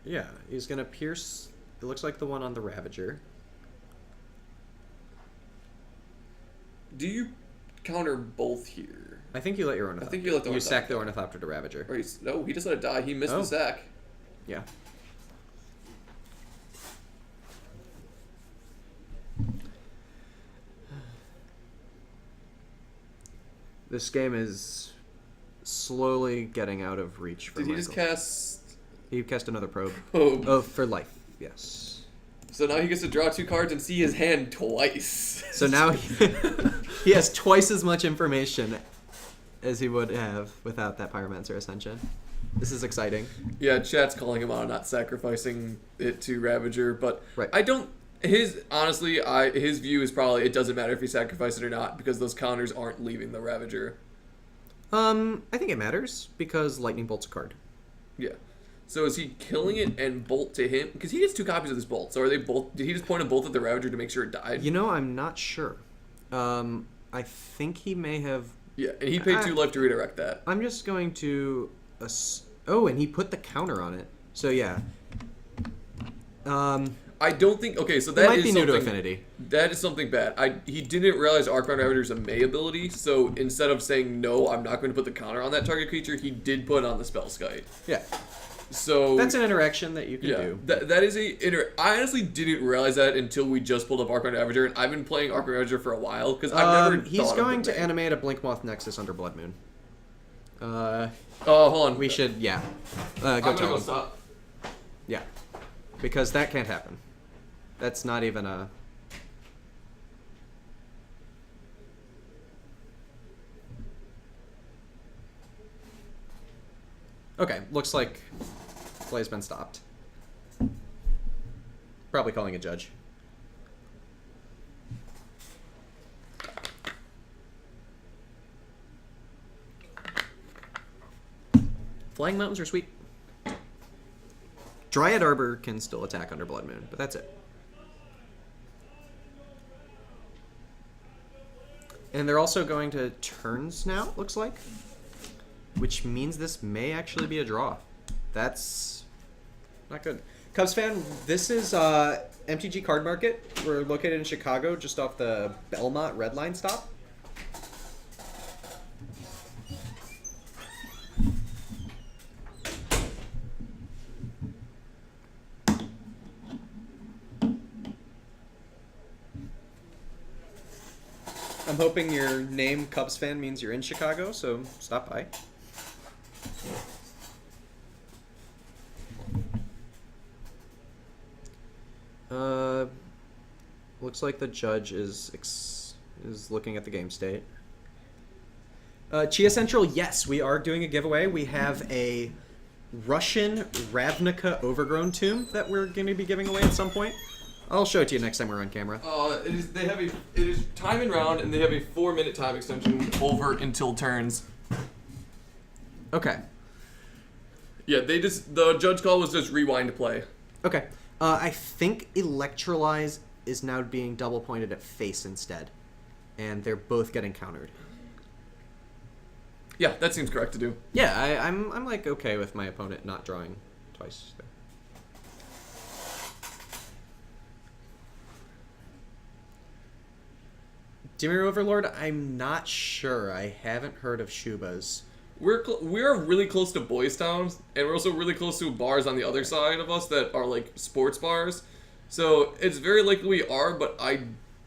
Yeah, he's gonna pierce... It looks like the one on the Ravager. Do you counter both here? I think you let your Ornithopter. I think you let the You sack the Ornithopter. Ornithopter to Ravager. Or no, he just let it die. He missed Oh. the sack. Yeah. This game is slowly getting out of reach for Did he Michael. just cast... He cast another probe. Oh. Oh, for life. Yes. So now he gets to draw 2 cards and see his hand twice. So now he has twice as much information as he would have without that Pyromancer Ascension. This is exciting. Yeah, chat's calling him out on not sacrificing it to Ravager, but Right. I don't... his view is probably it doesn't matter if he sacrifices it or not because those counters aren't leaving the Ravager. I think it matters because Lightning Bolt's a card. Yeah. So is he killing it and bolt to him? Because he gets 2 copies of this bolt. So are they both? Did he just point a bolt at the Ravager to make sure it died? You know, I'm not sure. I think he may have. Yeah, and he paid 2 life to redirect that. I'm just going to. Oh, and he put the counter on it. So yeah. I don't think. Okay, so that might is be new to something- Affinity. That is something bad. He didn't realize Archon Ravager's a May ability, so instead of saying no, I'm not going to put the counter on that target creature, he did put on the spell skite. Yeah. So That's an interaction that you can do. That is I honestly didn't realize that until we just pulled up Archon Ravager, and I've been playing Archon Ravager for a while because I've never. He's thought going of to animate a Blinkmoth Nexus under Blood Moon. Oh, hold on. We should, yeah. Go I'm gonna tell go him. stop. Yeah, because that can't happen. That's not even a. Okay, looks like play's been stopped. Probably calling a judge. Flying mountains are sweet. Dryad Arbor can still attack under Blood Moon, but that's it. And they're also going to turns now, it looks like. Which means this may actually be a draw. That's not good. Cubs fan, this is MTG Card Market. We're located in Chicago, just off the Belmont Red Line stop. I'm hoping your name, Cubs fan, means you're in Chicago, so stop by. Looks like the judge is looking at the game state. Chia Central, yes, we are doing a giveaway. We have a Russian Ravnica Overgrown Tomb that we're going to be giving away at some point. I'll show it to you next time we're on camera. It is time and round, and they have a 4-minute time extension over until turns. Okay. Yeah, the judge call was just rewind play. Okay. I think Electrolyze is now being double pointed at face instead. And they're both getting countered. Yeah, that seems correct to do. Yeah, I'm like okay with my opponent not drawing twice there. Dimir Overlord, I'm not sure. I haven't heard of Shuba's. We're really close to Boys Town, and we're also really close to bars on the other side of us that are like sports bars. So it's very likely we are, but I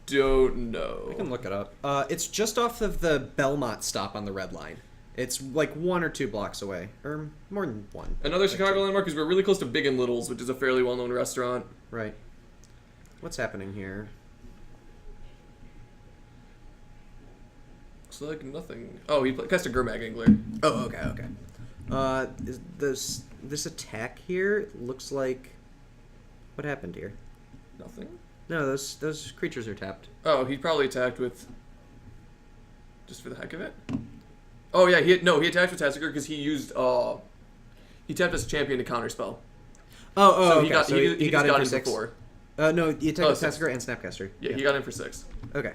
don't know. I can look it up. It's just off of the Belmont stop on the Red Line. It's like 1 or 2 blocks away, or more than 1. Another Chicago landmark is we're really close to Big and Little's, which is a fairly well-known restaurant. Right. What's happening here? Looks like nothing. Oh, he cast a Gurmag Angler. Oh, okay. Is this attack here? It looks like. What happened here? Nothing. No, those creatures are tapped. Oh, he probably attacked with. Just for the heck of it. Oh yeah, he attacked with Tasigur because he used he tapped as champion to counterspell. So he got he got in for in 6. before. No, he attacked with 6. Tasigur and Snapcaster. Yeah, he got in for 6. Okay.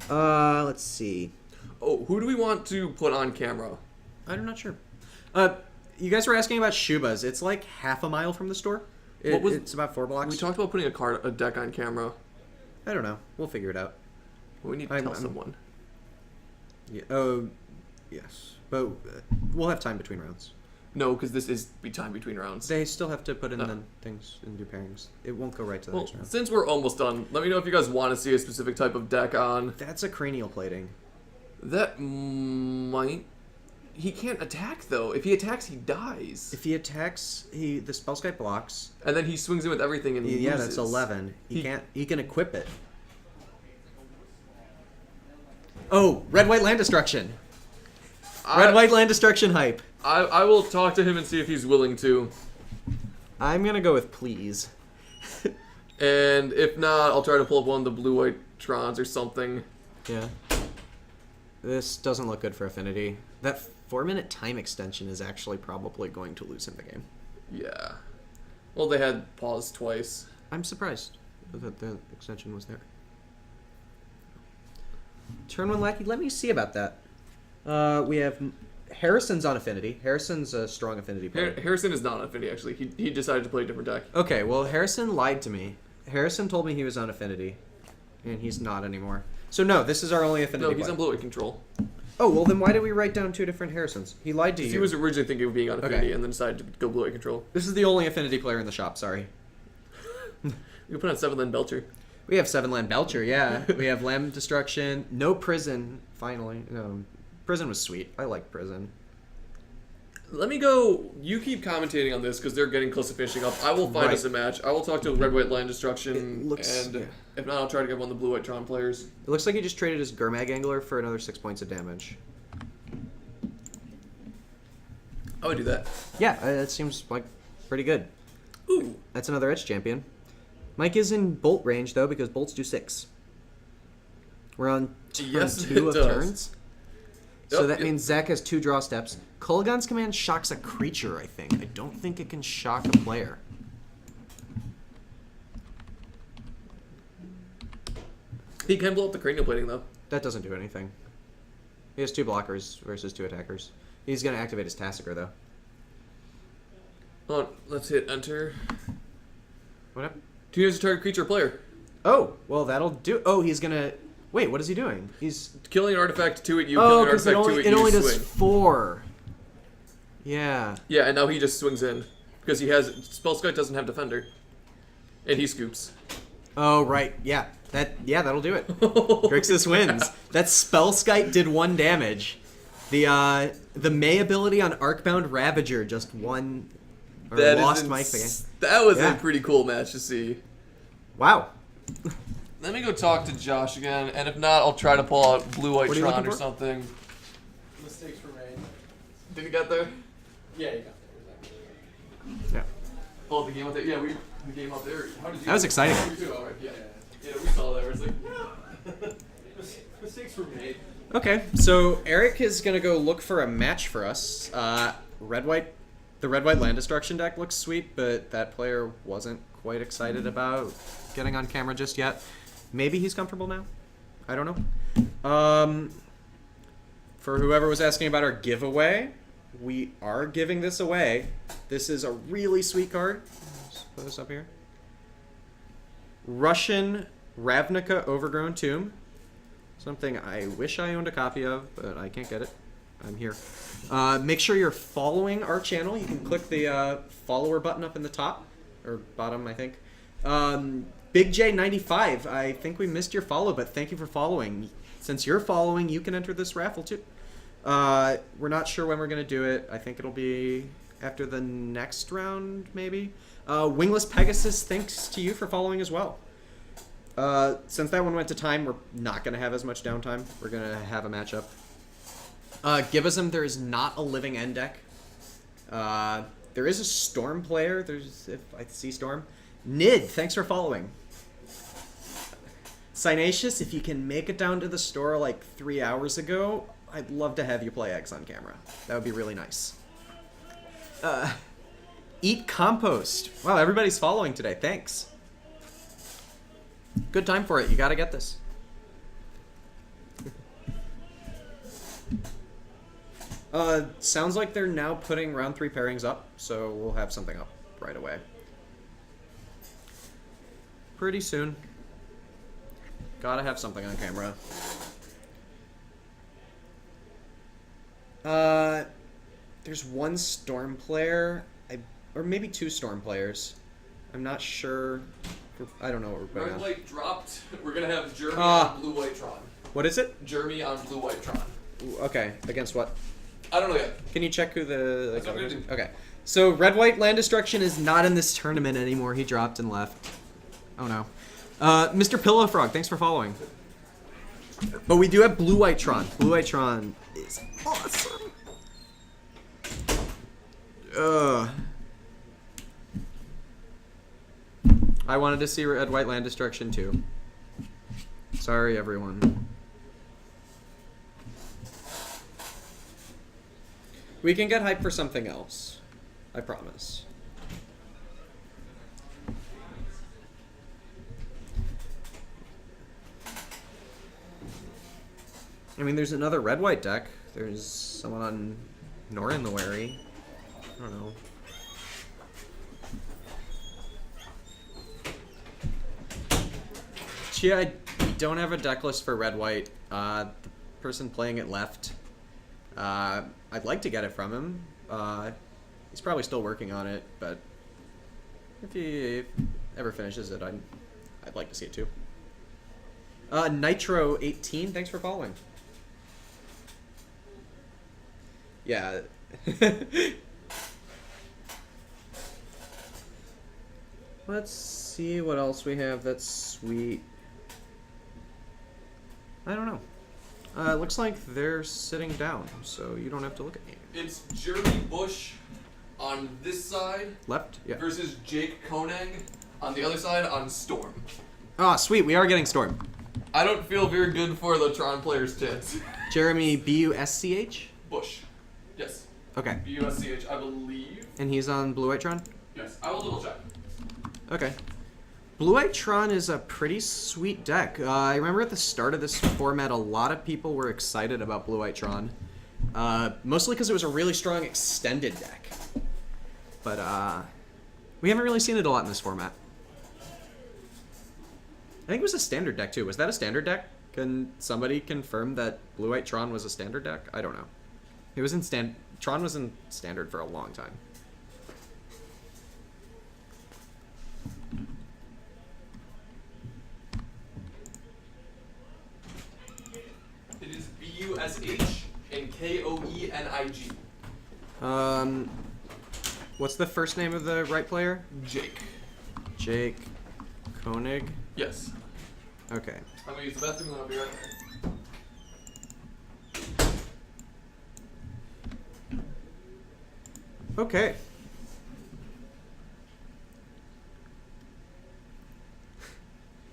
Let's see. Oh, who do we want to put on camera? I'm not sure. You guys were asking about Shuba's. It's like half a mile from the store. It's about 4 blocks. We talked about putting a deck on camera. I don't know. We'll figure it out. We need to tell someone. Yeah. Oh, yes. But we'll have time between rounds. No, because this is time between rounds. They still have to put in the things and do pairings. It won't go right to the next round. Since we're almost done, let me know if you guys want to see a specific type of deck on. That's a cranial plating. That might... He can't attack, though. If he attacks, he dies. If he attacks, the Spellskite blocks. And then he swings in with everything and yeah, loses. that's 11. He can equip it. Oh, red-white land destruction. Red-white land destruction hype. I will talk to him and see if he's willing to. I'm going to go with please. And if not, I'll try to pull up one of the blue-white Trons or something. Yeah. This doesn't look good for Affinity. That 4-minute time extension is actually probably going to lose him the game. Yeah. Well, they had pause twice. I'm surprised that the extension was there. Turn 1 Lackey, let me see about that. We have Harrison's on Affinity. Harrison's a strong Affinity player. Harrison is not on Affinity, actually. He decided to play a different deck. Okay, well, Harrison lied to me. Harrison told me he was on Affinity, and he's not anymore. So no, this is our only Affinity No, he's player. on Blue-White Control. Oh, well, then why did we write down 2 different Harrisons? He lied to you. He was originally thinking of being on Affinity Okay. and then decided to go Blue-White Control. This is the only Affinity player in the shop, sorry. You put on 7-Land Belcher. We have 7-land Belcher, yeah. We have Lamb Destruction. No Prison, finally. No, Prison was sweet. I like Prison. Let me go. You keep commentating on this because they're getting close to finishing up. I will find Right. us a match. I will talk to Red White Land Destruction, It looks- and yeah. if not, I'll try to get one of the Blue White Tron players. It looks like he just traded his Gurmag Angler for another 6 points of damage. I would do that. Yeah, that seems like pretty good. Ooh. That's another Edge champion. Mike is in Bolt range, though, because Bolts do 6. We're on turn Yes, 2 it of does. turns. So Yep, that yep. means Zach has 2 draw steps. Kolaghan's command shocks a creature, I think. I don't think it can shock a player. He can blow up the cranial plating, though. That doesn't do anything. He has 2 blockers versus 2 attackers. He's going to activate his Tassiger, though. Hold on, let's hit enter. What up? 2 units to target creature or player. Oh, well, that'll do. Oh, he's going to... Wait, what is he doing? He's... Killing an artifact to it, you Oh, killing an because artifact to it, you only swing. does 4. Yeah. Yeah, and now he just swings in. Because he has... Spellskite doesn't have Defender. And he scoops. Oh, right. Yeah. That'll do it. Grixis wins. That Spellskite did 1 damage. The May ability on Arcbound Ravager just won... Or That lost is Mike the game. That was Yeah. a pretty cool match to see. Wow. Let me go talk to Josh again, and if not, I'll try to pull out Blue White What are you Tron looking or for? something. Mistakes were made. Did you get there? Yeah, you got Yeah. Pull out the game out there. Yeah, the game out there. How did you? That was exciting. You too, all right. Yeah. Yeah, we saw that. It's like, that. Mistakes were made. Okay, so Eric is going to go look for a match for us. The Red-White Land Destruction deck looks sweet, but that player wasn't quite excited about getting on camera just yet. Maybe he's comfortable now. I don't know. For whoever was asking about our giveaway, we are giving this away. This is a really sweet card. Let's put this up here. Russian Ravnica Overgrown Tomb. Something I wish I owned a copy of, but I can't get it. I'm here. Make sure you're following our channel. You can click the follower button up in the top, or bottom, I think. Big J95, I think we missed your follow, but thank you for following. Since you're following, you can enter this raffle too. We're not sure when we're going to do it. I think it'll be after the next round, maybe. Wingless Pegasus, thanks to you for following as well. Since that one went to time, we're not going to have as much downtime. We're going to have a matchup. Givasm, there is not a living end deck. There is a Storm player. There's, if I see Storm. Nid, thanks for following. Cynacious, if you can make it down to the store like 3 hours ago, I'd love to have you play Eggs on camera. That would be really nice. Eat Compost. Wow, everybody's following today. Thanks. Good time for it. You gotta get this. Sounds like they're now putting round 3 pairings up, so we'll have something up right away. Pretty soon. Gotta have something on camera. There's one Storm player, or maybe 2 Storm players. I'm not sure. I don't know what we're putting Red on. White dropped. We're gonna have Jeremy Ah. on Blue White Tron. What is it? Jeremy on Blue White Tron. Ooh, okay, against what? I don't know yet. Can you check who the That's what other I'm gonna person? Okay. So Red White Land Destruction is not in this tournament anymore. He dropped and left. Oh no. Mr. Pillow Frog, thanks for following. But we do have Blue White Tron. Blue White Tron is awesome. I wanted to see Red White Land Destruction too. Sorry, everyone. We can get hype for something else. I promise. I mean, there's another red-white deck. There's someone on Norin the Wary. I don't know. Chia, I don't have a deck list for red-white. The person playing it left. I'd like to get it from him. He's probably still working on it, but if he ever finishes it, I'd like to see it too. Nitro18, thanks for following. Yeah. Let's see what else we have that's sweet. I don't know. It looks like they're sitting down, so you don't have to look at me. It's Jeremy Bush on this side Left? Yeah. versus Jake Koenig on the other side on Storm. Ah, sweet. We are getting Storm. I don't feel very good for the Tron players' chance. Jeremy B-U-S-C-H? Bush. Yes. Okay. B-U-S-C-H, I believe. And he's on Blue-White Tron? Yes. I will double check. Okay. Blue-White Tron is a pretty sweet deck. I remember at the start of this format, a lot of people were excited about Blue-White Tron. Mostly because it was a really strong extended deck. But we haven't really seen it a lot in this format. I think it was a standard deck too. Was that a standard deck? Can somebody confirm that Blue-White Tron was a standard deck? I don't know. It was in Tron was in standard for a long time. It is B-U-S-H and K-O-E-N-I-G. What's the first name of the right player? Jake. Jake Koenig. Yes. Okay. I'm gonna use the bathroom and I'll be right back. Okay.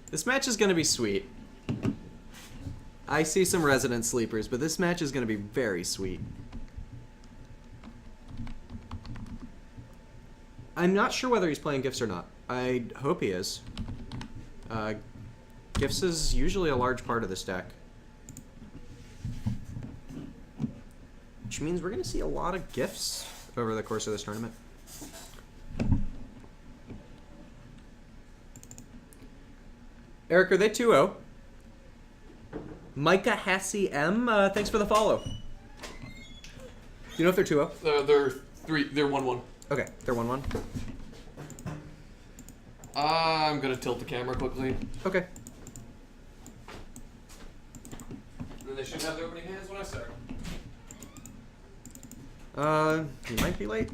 This match is going to be sweet. I see some resident sleepers, but this match is going to be very sweet. I'm not sure whether he's playing Gifts or not. I hope he is. Gifts is usually a large part of this deck. Which means we're going to see a lot of Gifts over the course of this tournament. Eric, are they 2-0? Micah Hassie M, thanks for the follow. Do you know if they're 2-0? They're 1-1. Okay, they're 1-1. I'm gonna tilt the camera quickly. Okay. And they should have their opening hands when I start. He might be late.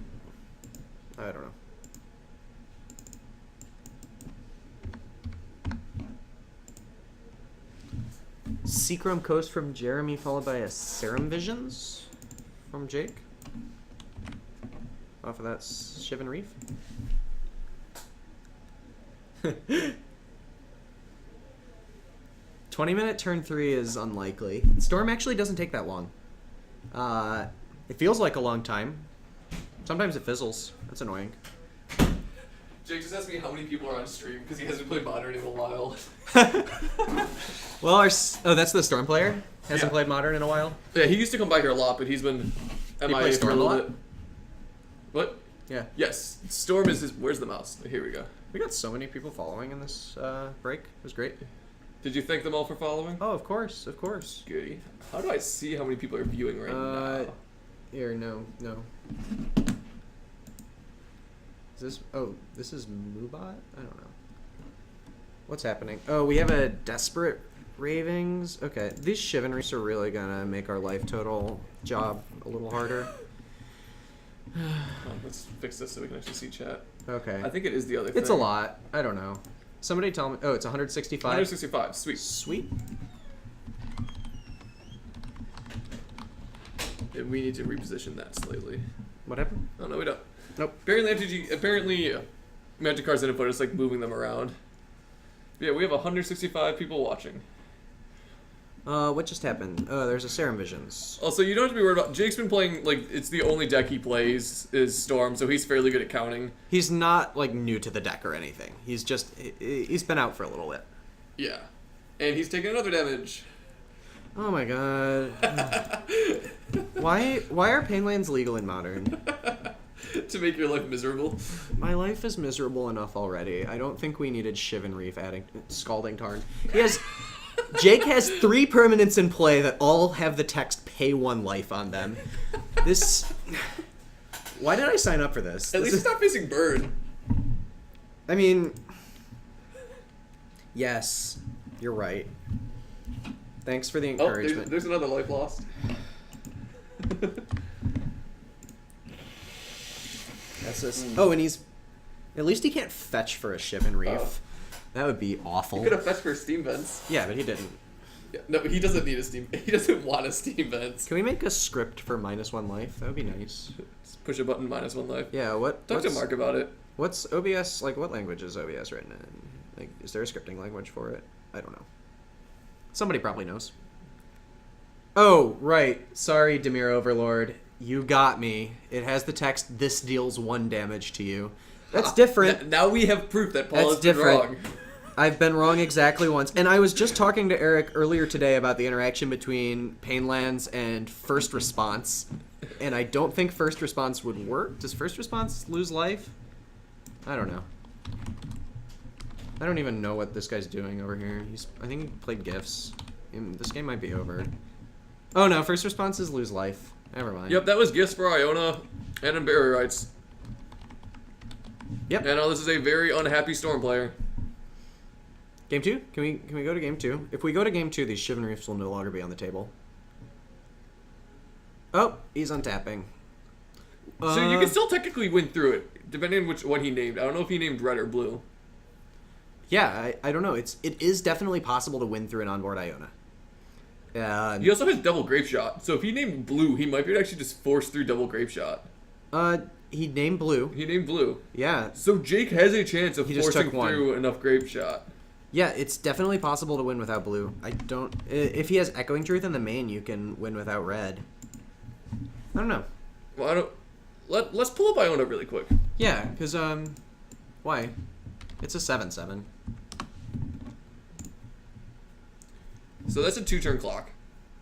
I don't know. Seachrome Coast from Jeremy, followed by a Serum Visions from Jake. Off of that Shivan Reef. 20-minute turn 3 is unlikely. Storm actually doesn't take that long. It feels like a long time. Sometimes it fizzles. That's annoying. Jake just asked me how many people are on stream because he hasn't played Modern in a while. Well, that's the Storm player. Hasn't played Modern in a while. Yeah, he used to come by here a lot, but he's been He MIA plays for a Storm a little lot? bit. What? Yeah. Yes, Storm is his. Where's the mouse? Here we go. We got so many people following in this break. It was great. Did you thank them all for following? Oh, of course, of course. Goody. How do I see how many people are viewing right now? Here, no. Is this? Oh, this is Moobot? I don't know. What's happening? Oh, we have a Desperate Ravings. Okay, these Shivan Reefs are really gonna make our life total job a little harder. Let's fix this so we can actually see chat. Okay. I think it is the other thing. It's a lot. I don't know. Somebody tell me. Oh, it's 165. 165. Sweet. Sweet. And we need to reposition that slightly. What happened? Oh no, we don't. Nope. Apparently, Magic Cards Info is like moving them around. But yeah, we have 165 people watching. What just happened? Oh, there's a Serum Visions. Also, you don't have to be worried about... Jake's been playing, like, it's the only deck he plays is Storm, so he's fairly good at counting. He's not, like, new to the deck or anything. He's been out for a little bit. Yeah. And he's taking another damage. Oh my god. Why are Painlands legal in Modern? To make your life miserable. My life is miserable enough already. I don't think we needed Shiv and Reef adding Scalding Tarn. Jake has 3 permanents in play that all have the text pay 1 life on them. Why did I sign up for this? At least it's not facing Bird. I mean, yes, you're right. Thanks for the encouragement. Oh, there's another life lost. That's this. Oh, and at least he can't fetch for a Shiv and Reef. Oh. That would be awful. He could have fetched for Steam Vents. Yeah, but he didn't. Yeah, no, he doesn't need a Steam... He doesn't want a Steam Vents. Can we make a script for -1 life? That would be nice. Just push a button, -1 life. Yeah, Talk to Mark about it. What's OBS, like, what language is OBS written in? Like, is there a scripting language for it? I don't know. Somebody probably knows. Oh, right. Sorry, Demir Overlord. You got me. It has the text, "This deals 1 damage to you." That's different. Now we have proof that Paul has been wrong. I've been wrong exactly once. And I was just talking to Eric earlier today about the interaction between Painlands and First Response. And I don't think First Response would work. Does First Response lose life? I don't know. I don't even know what this guy's doing over here. I think he played Gifts. This game might be over. Oh no, First Responses lose life. Never mind. Yep, that was Gifts for Iona and WUBRGxyz. Yep. And now this is a very unhappy Storm player. Game 2? Can we go to game 2? If we go to game 2, these Shivan Reefs will no longer be on the table. Oh, he's untapping. So you can still technically win through it, depending on what he named. I don't know if he named red or blue. Yeah, I don't know. It is definitely possible to win through an onboard Iona. He also has double grape shot, so if he named blue, he might be able to actually just force through double grape shot. He named blue. He named blue. Yeah. So Jake has a chance of He just forcing took 1. through enough grape shot. Yeah, it's definitely possible to win without blue. If he has Echoing Truth in the main, you can win without red. I don't know. Well, let's pull up Iona really quick. Yeah, because, why? It's a 7/7. So that's a 2-turn clock.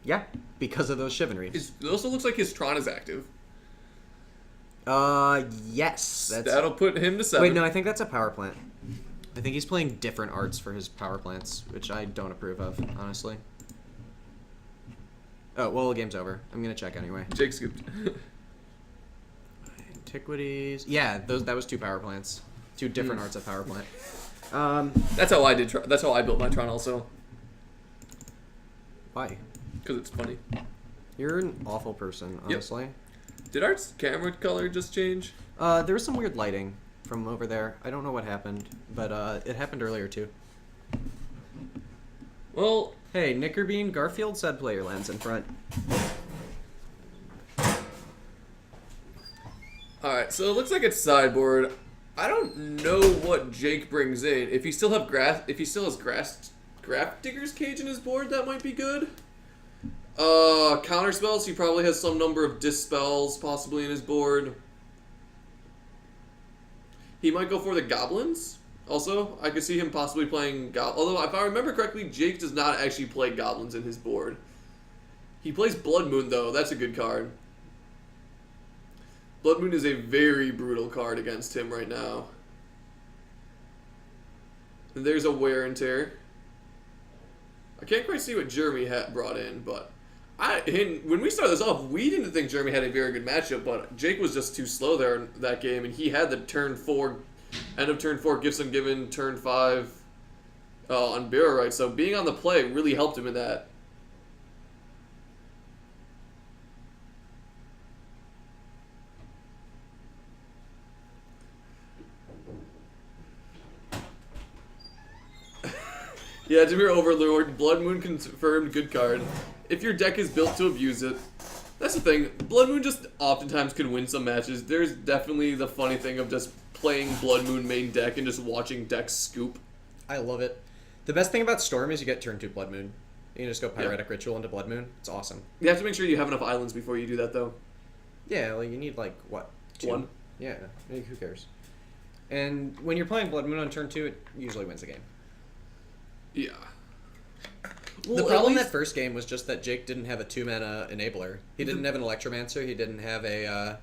Yeah, because of those Shivan Reefs. It also looks like his Tron is active. Yes. That'll put him to 7. Wait, no, I think that's a power plant. I think he's playing different arts for his power plants, which I don't approve of, honestly. Oh, well, the game's over. I'm gonna check anyway. Jake scooped. Antiquities. Yeah, that was 2 power plants. 2 different arts of power plant. That's how I did. That's how I built my Tron also. Why? Because it's funny. You're an awful person, honestly. Did our camera color just change? There was some weird lighting from over there. I don't know what happened, but it happened earlier too. Well, hey, Nickerbean Garfield said player lands in front. alright, so it looks like it's sideboard. I don't know what Jake brings in. If he still has Graph Digger's Cage in his board, that might be good. Counter spells, he probably has some number of dispels possibly in his board. He might go for the Goblins. Also, I could see him possibly playing although if I remember correctly, Jake does not actually play Goblins in his board. He plays Blood Moon though, that's a good card. Blood Moon is a very brutal card against him right now. And there's a Wear and Tear. I can't quite see what Jeremy had brought in, but when we started this off, we didn't think Jeremy had a very good matchup, but Jake was just too slow there in that game, and he had the turn 4, end of turn 4 Gifts Ungiven, turn 5 on WUBRGxyz, so being on the play really helped him in that. Yeah, Demir Overlord, Blood Moon confirmed, good card. If your deck is built to abuse it, that's the thing. Blood Moon just oftentimes can win some matches. There's definitely the funny thing of just playing Blood Moon main deck and just watching decks scoop. I love it. The best thing about Storm is you get turn 2 Blood Moon. You can just go Pyretic Ritual into Blood Moon. It's awesome. You have to make sure you have enough islands before you do that, though. Yeah, like you need like what? 2? 1. Yeah, like, who cares? And when you're playing Blood Moon on turn 2, it usually wins the game. Yeah. The Well, problem at least- that first game was just that Jake didn't have a 2-mana enabler. He didn't have an Electromancer. He didn't have an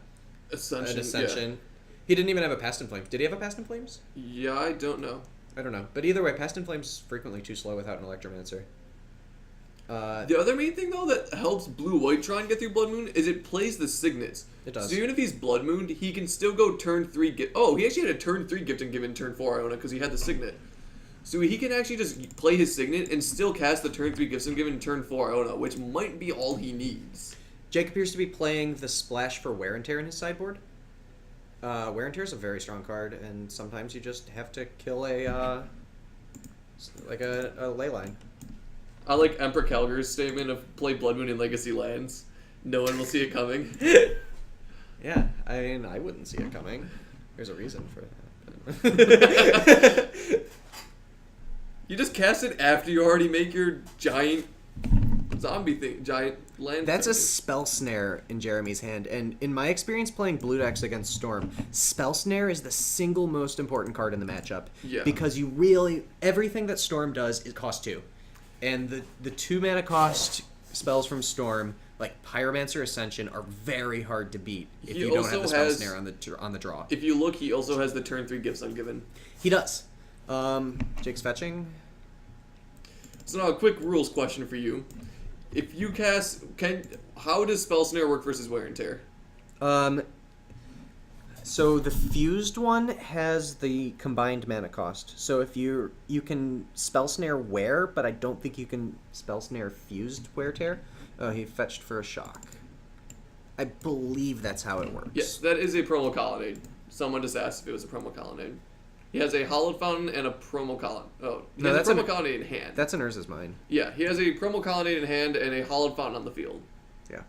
Ascension. He didn't even have a Past in Flames. Did he have a Past in Flames? Yeah, I don't know. I don't know. But either way, Past in Flames is frequently too slow without an Electromancer. The other main thing, though, that helps Blue-White try and get through Blood Moon is it plays the Signets. It does. So even if he's Blood Mooned, he can still go turn 3 gift. Oh, he actually had a turn 3 gift and given turn 4 Iona because he had the Signet. So he can actually just play his Signet and still cast the turn 3 gifts and given turn 4 Iona, which might be all he needs. Jake appears to be playing the Splash for Wear and Tear in his sideboard. Wear and Tear is a very strong card, and sometimes you just have to kill a ley line. I like Emperor Calgar's statement of play Blood Moon in Legacy lands. No one will see it coming. Yeah, I mean, I wouldn't see it coming. There's a reason for that. You just cast it after you already make your giant zombie thing, giant land. That's a thing. Spell Snare in Jeremy's hand, and in my experience playing Blue decks against Storm, Spell Snare is the single most important card in the matchup. Yeah. Because you really, everything that Storm does, it costs 2. And the 2-mana cost spells from Storm, like Pyromancer Ascension, are very hard to beat if He you don't also have the Spell has- Snare on the draw. If you look, he also has the turn 3 gifts ungiven. He does. Jake's fetching. So now a quick rules question for you. If you cast, how does Spell Snare work versus Wear and Tear? So the fused one has the combined mana cost. So if you can Spell Snare Wear, but I don't think you can Spell Snare Fused Wear Tear. Oh, he fetched for a shock. I believe that's how it works. Yes, that is a promo colonnade. Someone just asked if it was a promo colonnade. He has a Hallowed Fountain and a promo colonnade. Oh, he has a promo colonnade in hand. That's an Urza's Mine. Yeah, he has a promo colonnade in hand and a Hallowed Fountain on the field. Yeah.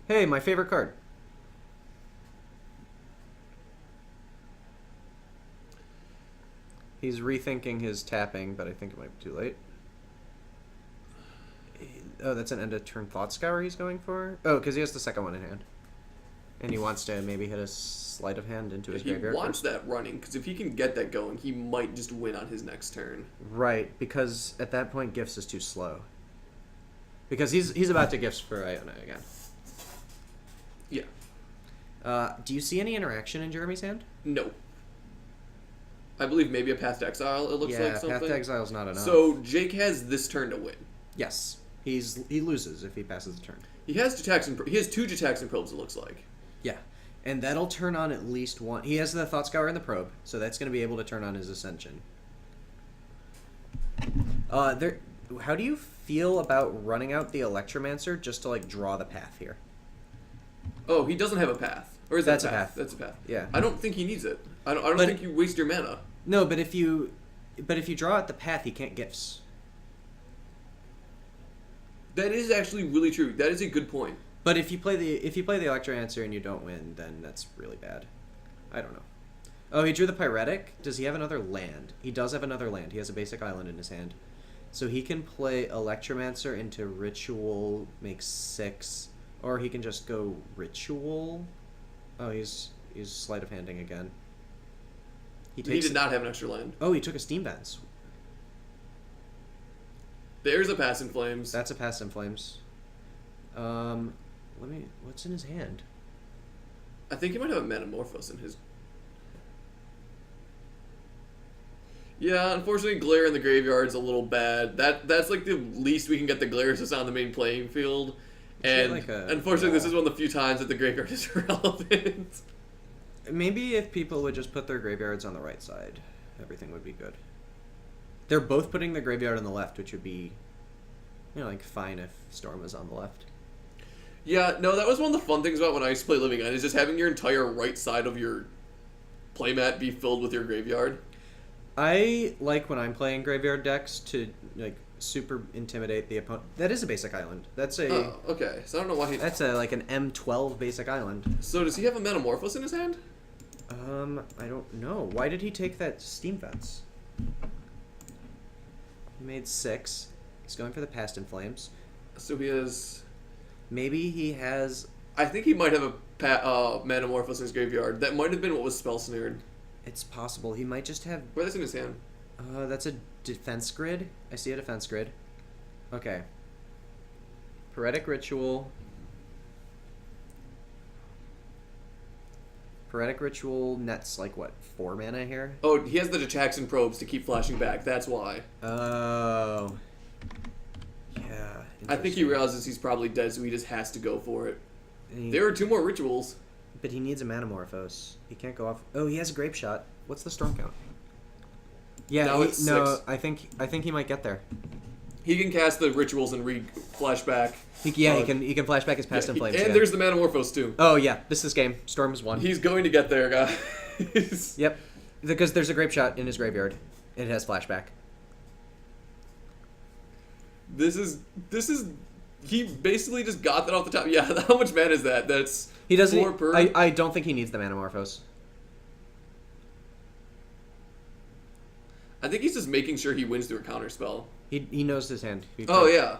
Hey, my favorite card. He's rethinking his tapping, but I think it might be too late. Oh, that's an end of turn Thought Scour he's going for? Oh, because he has the second one in hand. And he wants to maybe hit a sleight of hand into his He graveyard wants first. that running, because if he can get that going, he might just win on his next turn. Right, because at that point Gifts is too slow. Because he's about to Gifts for Iona again. Yeah. Do you see any interaction in Jeremy's hand? No. I believe maybe a Path to Exile, it looks like Yeah, something. Path to Exile's not enough. So Jake has this turn to win. Yes. He loses if he passes the turn. He has he has 2 Jetax and Probes, it looks like. Yeah. And that'll turn on at least one. He has the Thought Scour and the Probe, so that's going to be able to turn on his Ascension. How do you feel about running out the Electromancer just to like draw the path here? Oh, he doesn't have a path. Or is That's that a a path? path. That's a path. Yeah. I don't think he needs it. I don't But- think you waste your mana. No, but if you draw out the path, he can't Gifts. That is actually really true. That is a good point. But if you play the Electromancer and you don't win, then that's really bad. I don't know. Oh, he drew the Pyretic. Does he have another land? He does have another land. He has a basic island in his hand. So he can play Electromancer into Ritual, make 6, or he can just go Ritual. Oh, he's sleight of handing again. He did not have an extra land. Oh, he took a Steam Vents. There's a Pass in Flames. That's a Pass in Flames. What's in his hand? I think he might have a Metamorphose in his... Yeah, unfortunately, Glare in the graveyard's a little bad. That's like the least we can get the Glare just on the main playing field. And like a unfortunately, this wall. is one of the few times that the graveyard is relevant. Maybe if people would just put their graveyards on the right side, everything would be good. They're both putting their graveyard on the left, which would be, like fine if Storm was on the left. Yeah, no, that was one of the fun things about when I used to play Living End, is just having your entire right side of your playmat be filled with your graveyard. I like when I'm playing graveyard decks to super intimidate the opponent. That is a basic island. That's a Oh, okay. So I don't know why he... that's like an M12 basic island. So does he have a Metamorphose in his hand? I don't know. Why did he take that Steam Vents? He made 6. He's going for the Past in Flames. So he has... Maybe he has... I think he might have a Manamorphose in his graveyard. That might have been what was spell snared. It's possible. He might just have... Where that's in his hand. That's a defense grid. I see a defense grid. Okay. Poetic Ritual. Poetic Ritual nets, like, what, 4 mana here? Oh, he has the Detraction Probes to keep flashing back. That's why. Oh. Yeah. I think he realizes he's probably dead, so he just has to go for it. He, There are 2 more rituals. but he needs a Manamorphose. He can't go off... Oh, he has a Grape Shot. What's the Storm count? Yeah, Now it's 6. I think he might get there. He can cast the rituals and flashback. He can flash back his Past in Flames. And yeah. there's the Manamorphose too. Oh yeah, this is game. Storm is 1. He's going to get there, guys. Yep, because there's a Grape Shot in his graveyard. It has flashback. This is. He basically just got that off the top. Yeah, how much mana is that? That's He doesn't. 4 per. I don't think he needs the Manamorphose. I think he's just making sure he wins through a counter spell. He knows his hand. Oh yeah.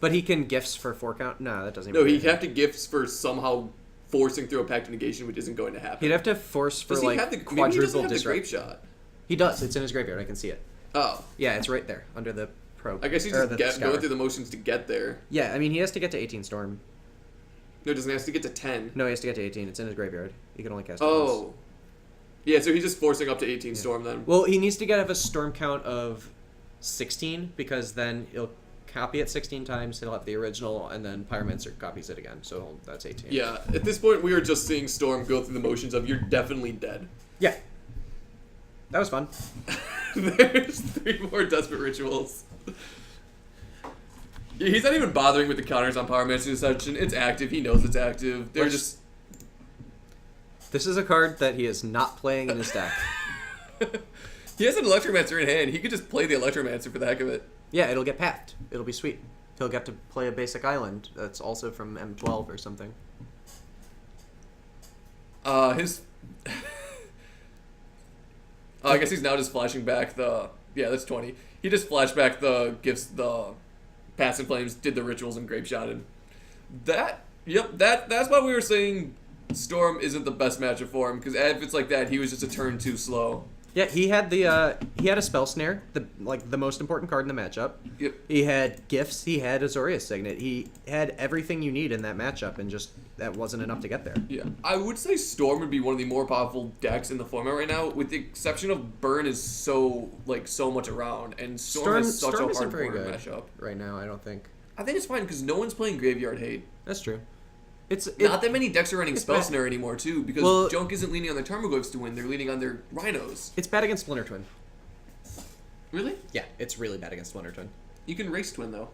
But he can gifts for 4 count. No, that doesn't. No, even he'd have to gifts for somehow forcing through a Pact of Negation, which isn't going to happen. He'd have to force for Does like he have the, maybe he quadruple doesn't have the disrupt. Grape Shot. He does. It's in his graveyard. I can see it. Oh. Yeah, it's right there under the probe. I guess he's or just the going scour. through the motions to get there. Yeah, I mean he has to get to 18 Storm. No, doesn't he have to get to 10? No, he has to get to 18. It's in his graveyard. He can only cast it once. Oh. Yeah, so he's just forcing up to 18 Storm then. Well, he needs to have a Storm count of 16 because then he'll copy it 16 times. He'll have the original, and then Pyromancer copies it again. So that's 18. Yeah, at this point we are just seeing Storm go through the motions of you're definitely dead. Yeah. That was fun. There's 3 more Desperate Rituals. Yeah, he's not even bothering with the counters on Pyromancer Deception. It's active. He knows it's active. They're just... This is a card that he is not playing in his deck. He has an Electromancer in hand. He could just play the Electromancer for the heck of it. Yeah, it'll get pathed. It'll be sweet. He'll get to play a basic island that's also from M12 or something. His... I guess he's now just flashing back the... Yeah, that's 20. He just flashed back the gifts, the Past in Flames, did the rituals, and Grape Shot. And that... Yep, that's why we were saying Storm isn't the best matchup for him, because if it's like that, he was just a turn too slow. Yeah, he had a Spell Snare, the most important card in the matchup. Yep. He had gifts. He had Azorius Signet. He had everything you need in that matchup, and just that wasn't enough to get there. Yeah, I would say Storm would be one of the more powerful decks in the format right now, with the exception of Burn is so much around, and Storm has such a isn't hard very corner good matchup. right now. I don't think I think it's fine because no one's playing Graveyard Hate. that's true. Not that many decks are running Spell bad. Snare anymore too, because Well- Junk isn't leaning on their Tarmogoyfs to win; they're leaning on their Rhinos. It's bad against Splinter Twin. Really? Yeah, it's really bad against Splinter Twin. You can race Twin though.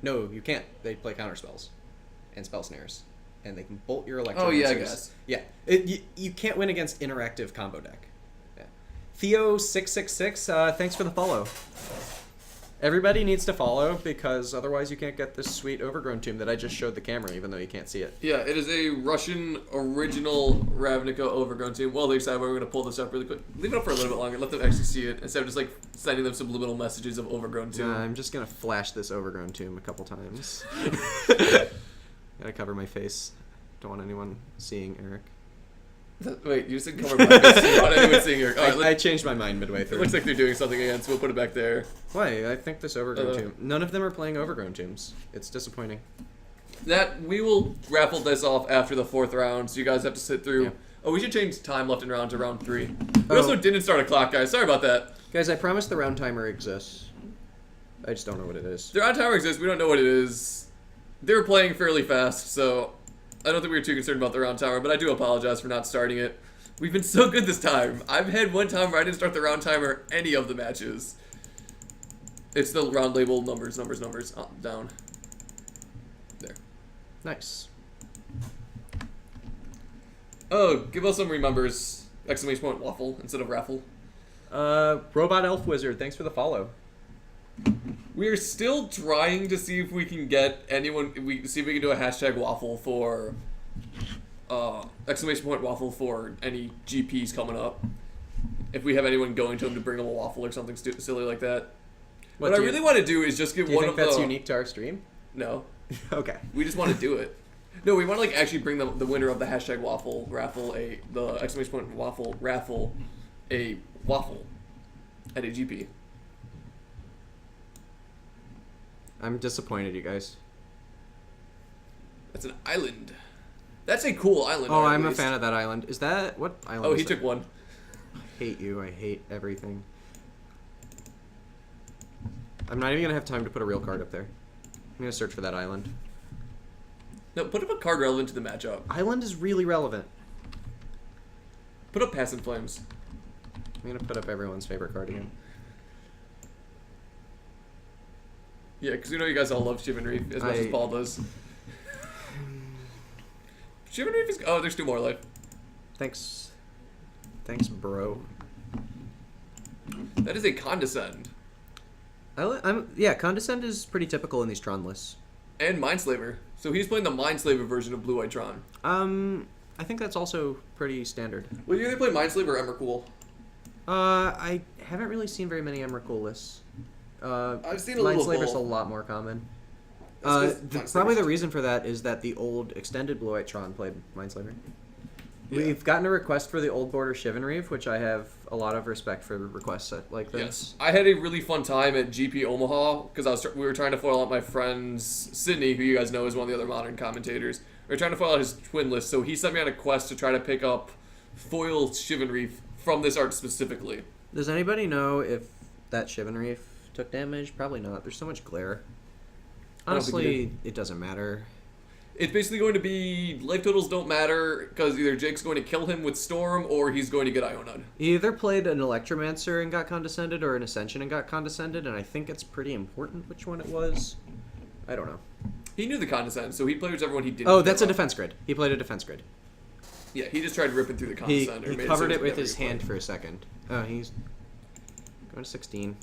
No, you can't. They play counter spells and spell snares, and they can bolt your Electromancers. Oh yeah, I guess. Yeah, you can't win against interactive combo deck. Yeah. Theo666, thanks for the follow. Everybody needs to follow because otherwise you can't get this sweet Overgrown Tomb that I just showed the camera, even though you can't see it. Yeah, it is a Russian original Ravnica Overgrown Tomb. Well, they decided we're going to pull this up really quick. Leave it up for a little bit longer. Let them actually see it instead of just like sending them subliminal messages of Overgrown Tomb. I'm just gonna flash this Overgrown Tomb a couple times. Gotta cover my face. Don't want anyone seeing Eric. Wait, you said cover my face. You want anyone seeing your... Alright, I changed my mind midway it through. looks like they're doing something again, so we'll put it back there. Why? I think this Overgrown Tomb. None of them are playing Overgrown Tombs. It's disappointing. That we will raffle this off after the 4th round, so you guys have to sit through. Yeah. Oh, we should change time left in round to round 3. We Oh. also didn't start a clock, guys. Sorry about that. Guys, I promise the round timer exists. I just don't know what it is. The round timer exists. We don't know what it is. They were playing fairly fast, so I don't think we were too concerned about the round timer, but I do apologize for not starting it. We've been so good this time. I've had one time where I didn't start the round timer any of the matches. It's the round label numbers, down. There. Nice. Oh, give us some remembers! Exclamation point waffle instead of raffle. Robot Elf Wizard, thanks for the follow. We're still trying to see if we can get anyone. See if we can do a hashtag waffle for exclamation point waffle for any GPs coming up. If we have anyone going to them to bring them a waffle or something silly like that. What I really want to do is just get Do you one think of that's the... unique to our stream? No. Okay. We just want to do it. No, we want to like actually bring the winner of the hashtag waffle raffle the exclamation point waffle raffle a waffle at a GP. I'm disappointed, you guys. That's an island. That's a cool island. Oh, art, I'm at a least. fan of that island. Is that what island? Oh, is he that? took one. I hate you. I hate everything. I'm not even gonna have time to put a real card up there. I'm gonna search for that island. No, put up a card relevant to the matchup. Island is really relevant. Put up Passing Flames. I'm gonna put up everyone's favorite card again. Yeah, because you know you guys all love Shivan Reef as much as Paul does. Shivan Reef is... Oh, there's 2 more life. Thanks. Thanks, bro. That is a Condescend. Yeah, Condescend is pretty typical in these Tron lists. And Mindslaver. So he's playing the Mindslaver version of Blue Eye Tron. I think that's also pretty standard. Well, you either play Mindslaver or Emrakul. I haven't really seen very many Emrakul lists. I've seen a little Mindslaver's of a both. lot more common. That's 'cause Mindslaver's Probably the just- reason for that is that the old extended Blue White Tron played Mindslaver. Yeah. We've gotten a request for the old border Shivan Reef, which I have a lot of respect for requests like this. Yes, I had a really fun time at GP Omaha because we were trying to foil out my friend Sydney, who you guys know is one of the other modern commentators. We were trying to foil out his twin list, so he sent me on a quest to try to pick up foil Shivan Reef from this art specifically. Does anybody know if that Shivan Reef took damage? Probably not. There's so much glare. I don't think he Honestly, it doesn't matter. It's basically going to be life totals don't matter because either Jake's going to kill him with Storm or he's going to get Iona'd. He either played an Electromancer and got condescended or an Ascension and got condescended, and I think it's pretty important which one it was. I don't know. He knew the Condescend, so he played whichever one he didn't. Oh, that's a give up. defense grid. He played a defense grid. Yeah, he just tried ripping through the He Condescend. covered it with his hand for a second. Oh, he's going to 16.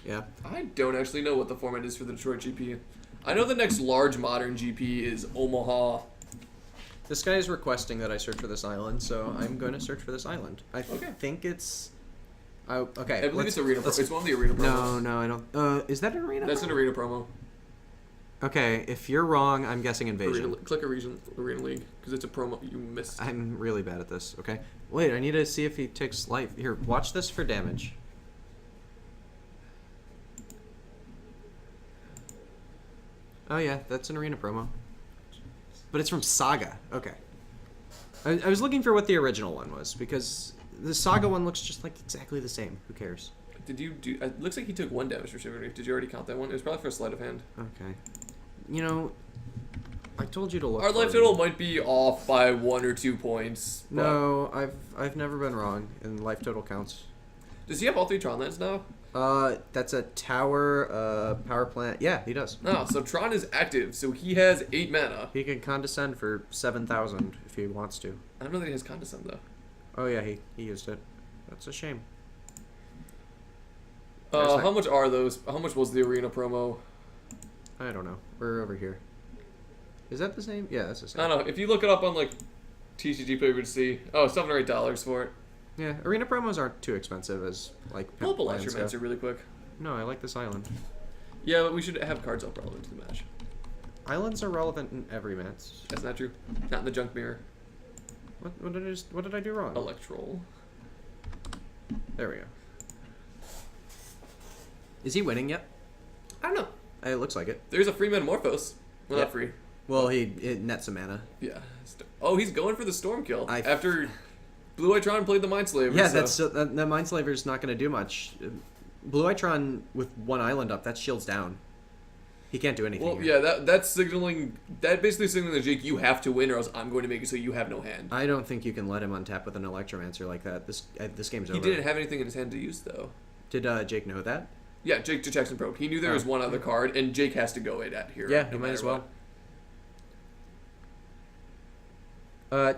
Yeah. I don't actually know what the format is for the Detroit GP. I know the next large modern GP is Omaha. This guy is requesting that I search for this island, so I'm going to search for this island. I Okay. think it's... Oh, okay. I believe it's Arena. It's one of the Arena promos. No, I don't... is that an arena? That's an Arena promo. Okay, if you're wrong, I'm guessing Invasion. Click Arena League because it's a promo you missed. I'm really bad at this, okay? Wait, I need to see if he takes life. Here, watch this for damage. Oh yeah, that's an arena promo. But it's from Saga. Okay. I was looking for what the original one was, because the Saga one looks just like exactly the same. Who cares? Did you do... It looks like he took 1 damage for Shivan Reef. Did you already count that one? It was probably for a sleight of hand. Okay. You know, I told you to look Our for life it. total might be off by 1 or 2 points. but- No, I've never been wrong, and life total counts. Does he have all 3 Tron lands now? That's a tower, power plant. Yeah, he does. No, so Tron is active, so he has 8 mana. He can condescend for 7,000 if he wants to. I don't know that he has Condescend, though. Oh yeah, he used it. That's a shame. There's that. How much are those? How much was the Arena promo? I don't know. We're over here. Is that the same? Yeah, that's the same. I don't know. If you look it up on, like, TCG paper to see... Oh, $7 or $8 for it. Yeah, arena promos aren't too expensive as, like, Pull up lands go. Electromancer really quick. No, I like this island. Yeah, but we should have cards up relevant to the match. Islands are relevant in every match. That's not true. Not in the junk mirror. What did I do wrong? Electrol. There we go. Is he winning yet? I don't know. It looks like it. There's a free Metamorphose. Well, Yeah. not free. Well, it nets a mana. Yeah. Oh, he's going for the Storm kill. I- After Blue Eye Tron played the Mindslaver. Yeah, so. that Mindslaver's not going to do much. Blue Eyetron with 1 island up, that shields down. He can't do anything. Well, here. yeah, that's signaling... That basically signaling to Jake, you have to win or else I'm going to make it so you have no hand. I don't think you can let him untap with an Electromancer like that. This game's over. He didn't have anything in his hand to use, though. Did Jake know that? Yeah, Jake checks and probed. He knew there was one other card, and Jake has to go at here. Yeah, no he might matter as well.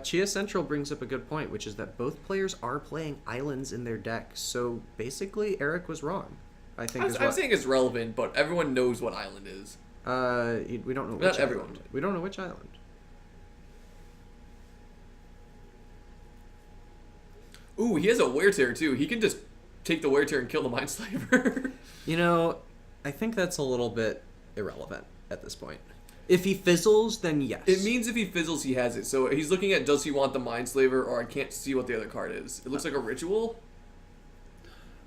Chia Central brings up a good point, which is that both players are playing islands in their deck. So basically, Eric was wrong. I think. I'm saying it's relevant, but everyone knows what island is. We don't know. Not Which everyone. Island. We don't know which island. Ooh, he has a wear tear too. He can just take the wear tear and kill the Mindslaver. You know, I think that's a little bit irrelevant at this point. If he fizzles, then yes. It means if he fizzles, he has it. So he's looking at does he want the Mindslaver, or I can't see what the other card is. It looks like a ritual.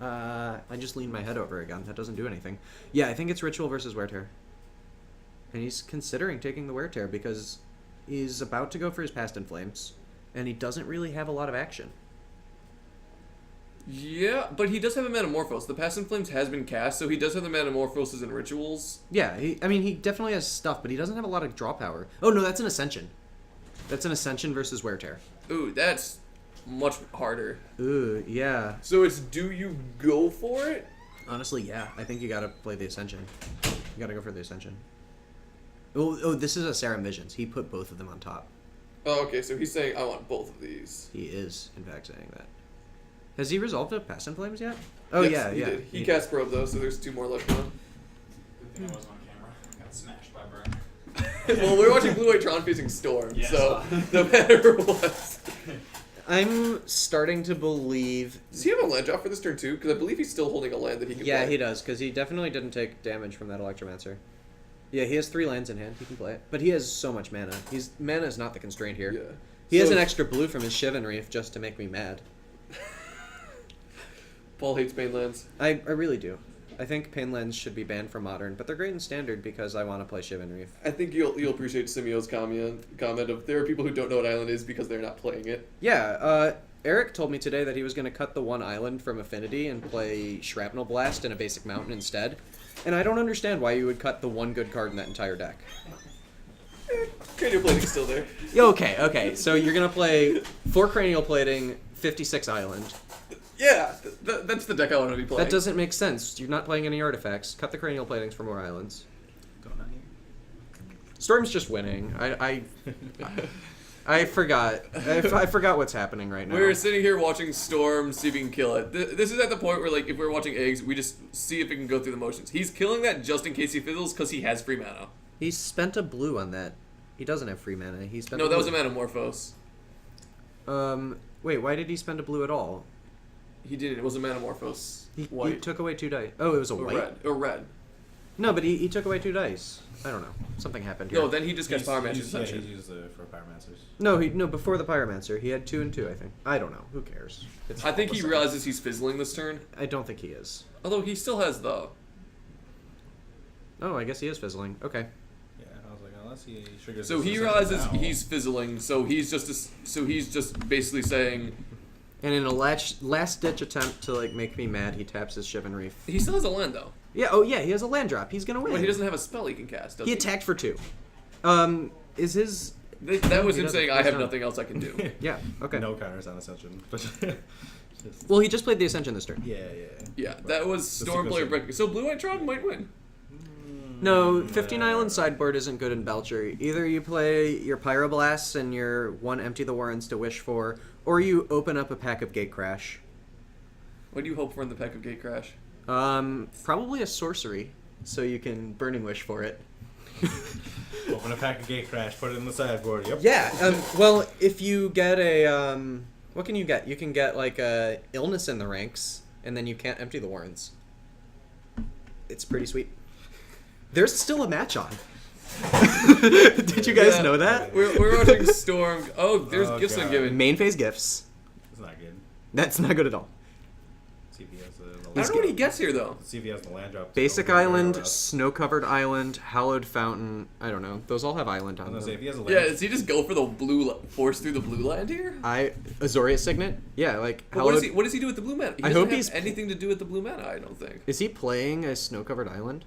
I just leaned my head over again. That doesn't do anything. Yeah, I think it's Ritual versus Wear Tear. And he's considering taking the Wear Tear because he's about to go for his Past in Flames, and he doesn't really have a lot of action. Yeah, but he does have a Metamorphose. The Past in Flames has been cast, so he does have the Metamorphoses and Rituals. Yeah, I mean, he definitely has stuff, but he doesn't have a lot of draw power. Oh, no, that's an Ascension. That's an Ascension versus Wear Tear. Ooh, that's much harder. Ooh, yeah. So it's do you go for it? Honestly, yeah. I think you gotta play the Ascension. You gotta go for the Ascension. Oh, this is a Serum Visions. He put both of them on top. Oh, okay, so he's saying I want both of these. He is, in fact, saying that. Has he resolved a Past in Flames yet? Oh, Yes, yeah, he yeah. did. He cast Probe, though, so there's 2 more left on. Good thing I wasn't on camera. I got smashed by Burn. Well, we're watching Blue White Tron facing Storm, Yes. so no matter what. I'm starting to believe... Does he have a land drop for this turn, too? Because I believe he's still holding a land that he can Yeah, play. he does, because he definitely didn't take damage from that Electromancer. Yeah, he has 3 lands in hand. He can play it. But he has so much mana. Mana is not the constraint here. Yeah. He has So- an extra blue from his Shivan Reef just to make me mad. Paul hates Pain lands. I really do. I think Painlands should be banned from Modern, but they're great in Standard because I want to play Shivan Reef. I think you'll appreciate Simio's comment of there are people who don't know what island is because they're not playing it. Yeah, Eric told me today that he was going to cut the 1 island from Affinity and play Shrapnel Blast in a basic mountain instead. And I don't understand why you would cut the 1 good card in that entire deck. Cranial plating's still there. Okay, so you're going to play 4 Cranial Plating, 56 Island. Yeah, that's the deck I want to be playing. That doesn't make sense. You're not playing any artifacts. Cut the Cranial Platings for more islands. Going on here. Storm's just winning. I forgot. I forgot what's happening right now. We're sitting here watching Storm see if he can kill it. This is at the point where, like, if we're watching Eggs, we just see if it can go through the motions. He's killing that just in case he fizzles because he has free mana. He spent a blue on that. He doesn't have free mana. He spent. No, a that blue. was a Metamorphose. Wait, why did he spend a blue at all? He didn't. It was a Metamorphose. He White. took away 2 dice. Oh, it was a or white? red. Or red. No, but he took away 2 dice. I don't know. Something happened here. No, then he just gets Power Matches. Yeah, he's used for Pyromancers. No, before the Pyromancer. He had 2 and 2, I think. I don't know. Who cares? It's I think he almost- realizes he's fizzling this turn. I don't think he is. Although he still has the... Oh, I guess he is fizzling. Okay. Yeah, I was like, unless he triggers. So this he as realizes now. he's fizzling, so he's just basically saying... And in a last-ditch attempt to, like, make me mad, he taps his Shivan Reef. He still has a land, though. Yeah, oh yeah, he has a land drop. He's gonna win. But he doesn't have a spell he can cast, does He he? attacked for 2. Is his... That was He him doesn't. saying, I He's have not. nothing else I can do. Yeah, okay. No counters on Ascension. But just, Well, he just played the Ascension this turn. yeah. Yeah, that was Storm player breaking. So Blue White Tron might win. No, 15 Island sideboard isn't good in Belcher. Either you play your Pyroblasts and your 1 Empty the Warrens to wish for, or you open up a pack of Gatecrash. What do you hope for in the pack of Gatecrash? Probably a sorcery, so you can Burning Wish for it. Open a pack of Gatecrash, put it in the sideboard. Yep. Yeah, well, if you get a, what can you get? You can get, like, a Illness in the ranks, and then you can't empty the Warrens. It's pretty sweet. There's still a match on. Did you guys Yeah. know that? We're watching Storm. Oh, there's Oh, gifts God. ungiven. Main phase gifts. It's not good. That's not good at all. See if he has the I don't know what he gets here, though. See if he has the land drop. Basic Over Island, or else. Snow-Covered Island, Hallowed Fountain. I don't know. Those all have island I'm on gonna say if them. he has a land. Yeah, does he just go for the blue, force through the blue land here? Azorius Signet? Yeah, like, But Hallowed... what does he do with the blue mana? He I doesn't hope have he's- anything to do with the blue mana, I don't think. Is he playing a Snow-Covered Island?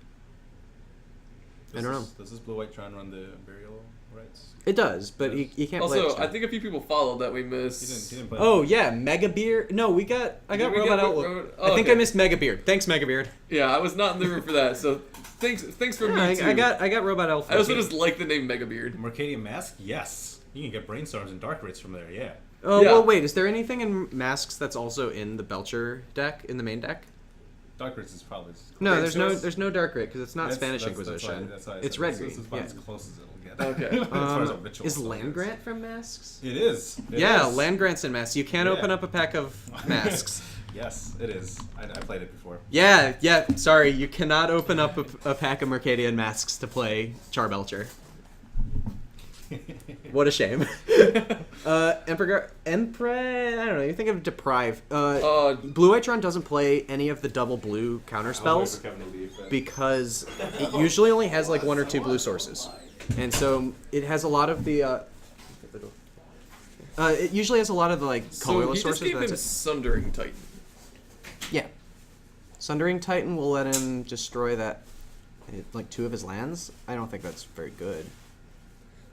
I don't know. Does this Blue White Tron run the burial rights? It does, but he can't play Also, it. I think a few people followed that we missed. He didn't play. Oh, yeah, Mega Beard. No, I got Did we Robot get Outlook. Oh, I think okay. I missed Mega Beard. Thanks, Mega Beard. Yeah, I was not in the room for that, so thanks for Yeah, me too. I got Robot Elf. I also just like the name Megabeard. Mercadian Mask? Yes. You can get Brainstorms and Dark Rates from there, yeah. Oh, Yeah. well, wait. Is there anything in Masks that's also in the Belcher deck, in the main deck? Dark Ritz is probably. No, Okay, there's no Dark Rit because it's not Spanish That's Inquisition. That's why I It's said red this green. is about Yeah. as close as it'll get. Okay. As far as a ritual Is stuff Land Grant from Masks? It is. It Yeah, is. Land Grant's in Masks. You can't Yeah. open up a pack of masks. Yes, it is. I played it before. Yeah. Sorry, you cannot open up a pack of Mercadian masks to play Charbelcher. What a shame. Emperor, I don't know. You think of Deprive. Blue Eitron doesn't play any of the double blue counter spells because it usually only has like 1 or 2 blue sources, and so it has a lot of the. It usually has a lot of the like So colorless he just sources. gave But him that's it. Sundering Titan. Yeah. Sundering Titan will let him destroy that, like 2 of his lands. I don't think that's very good.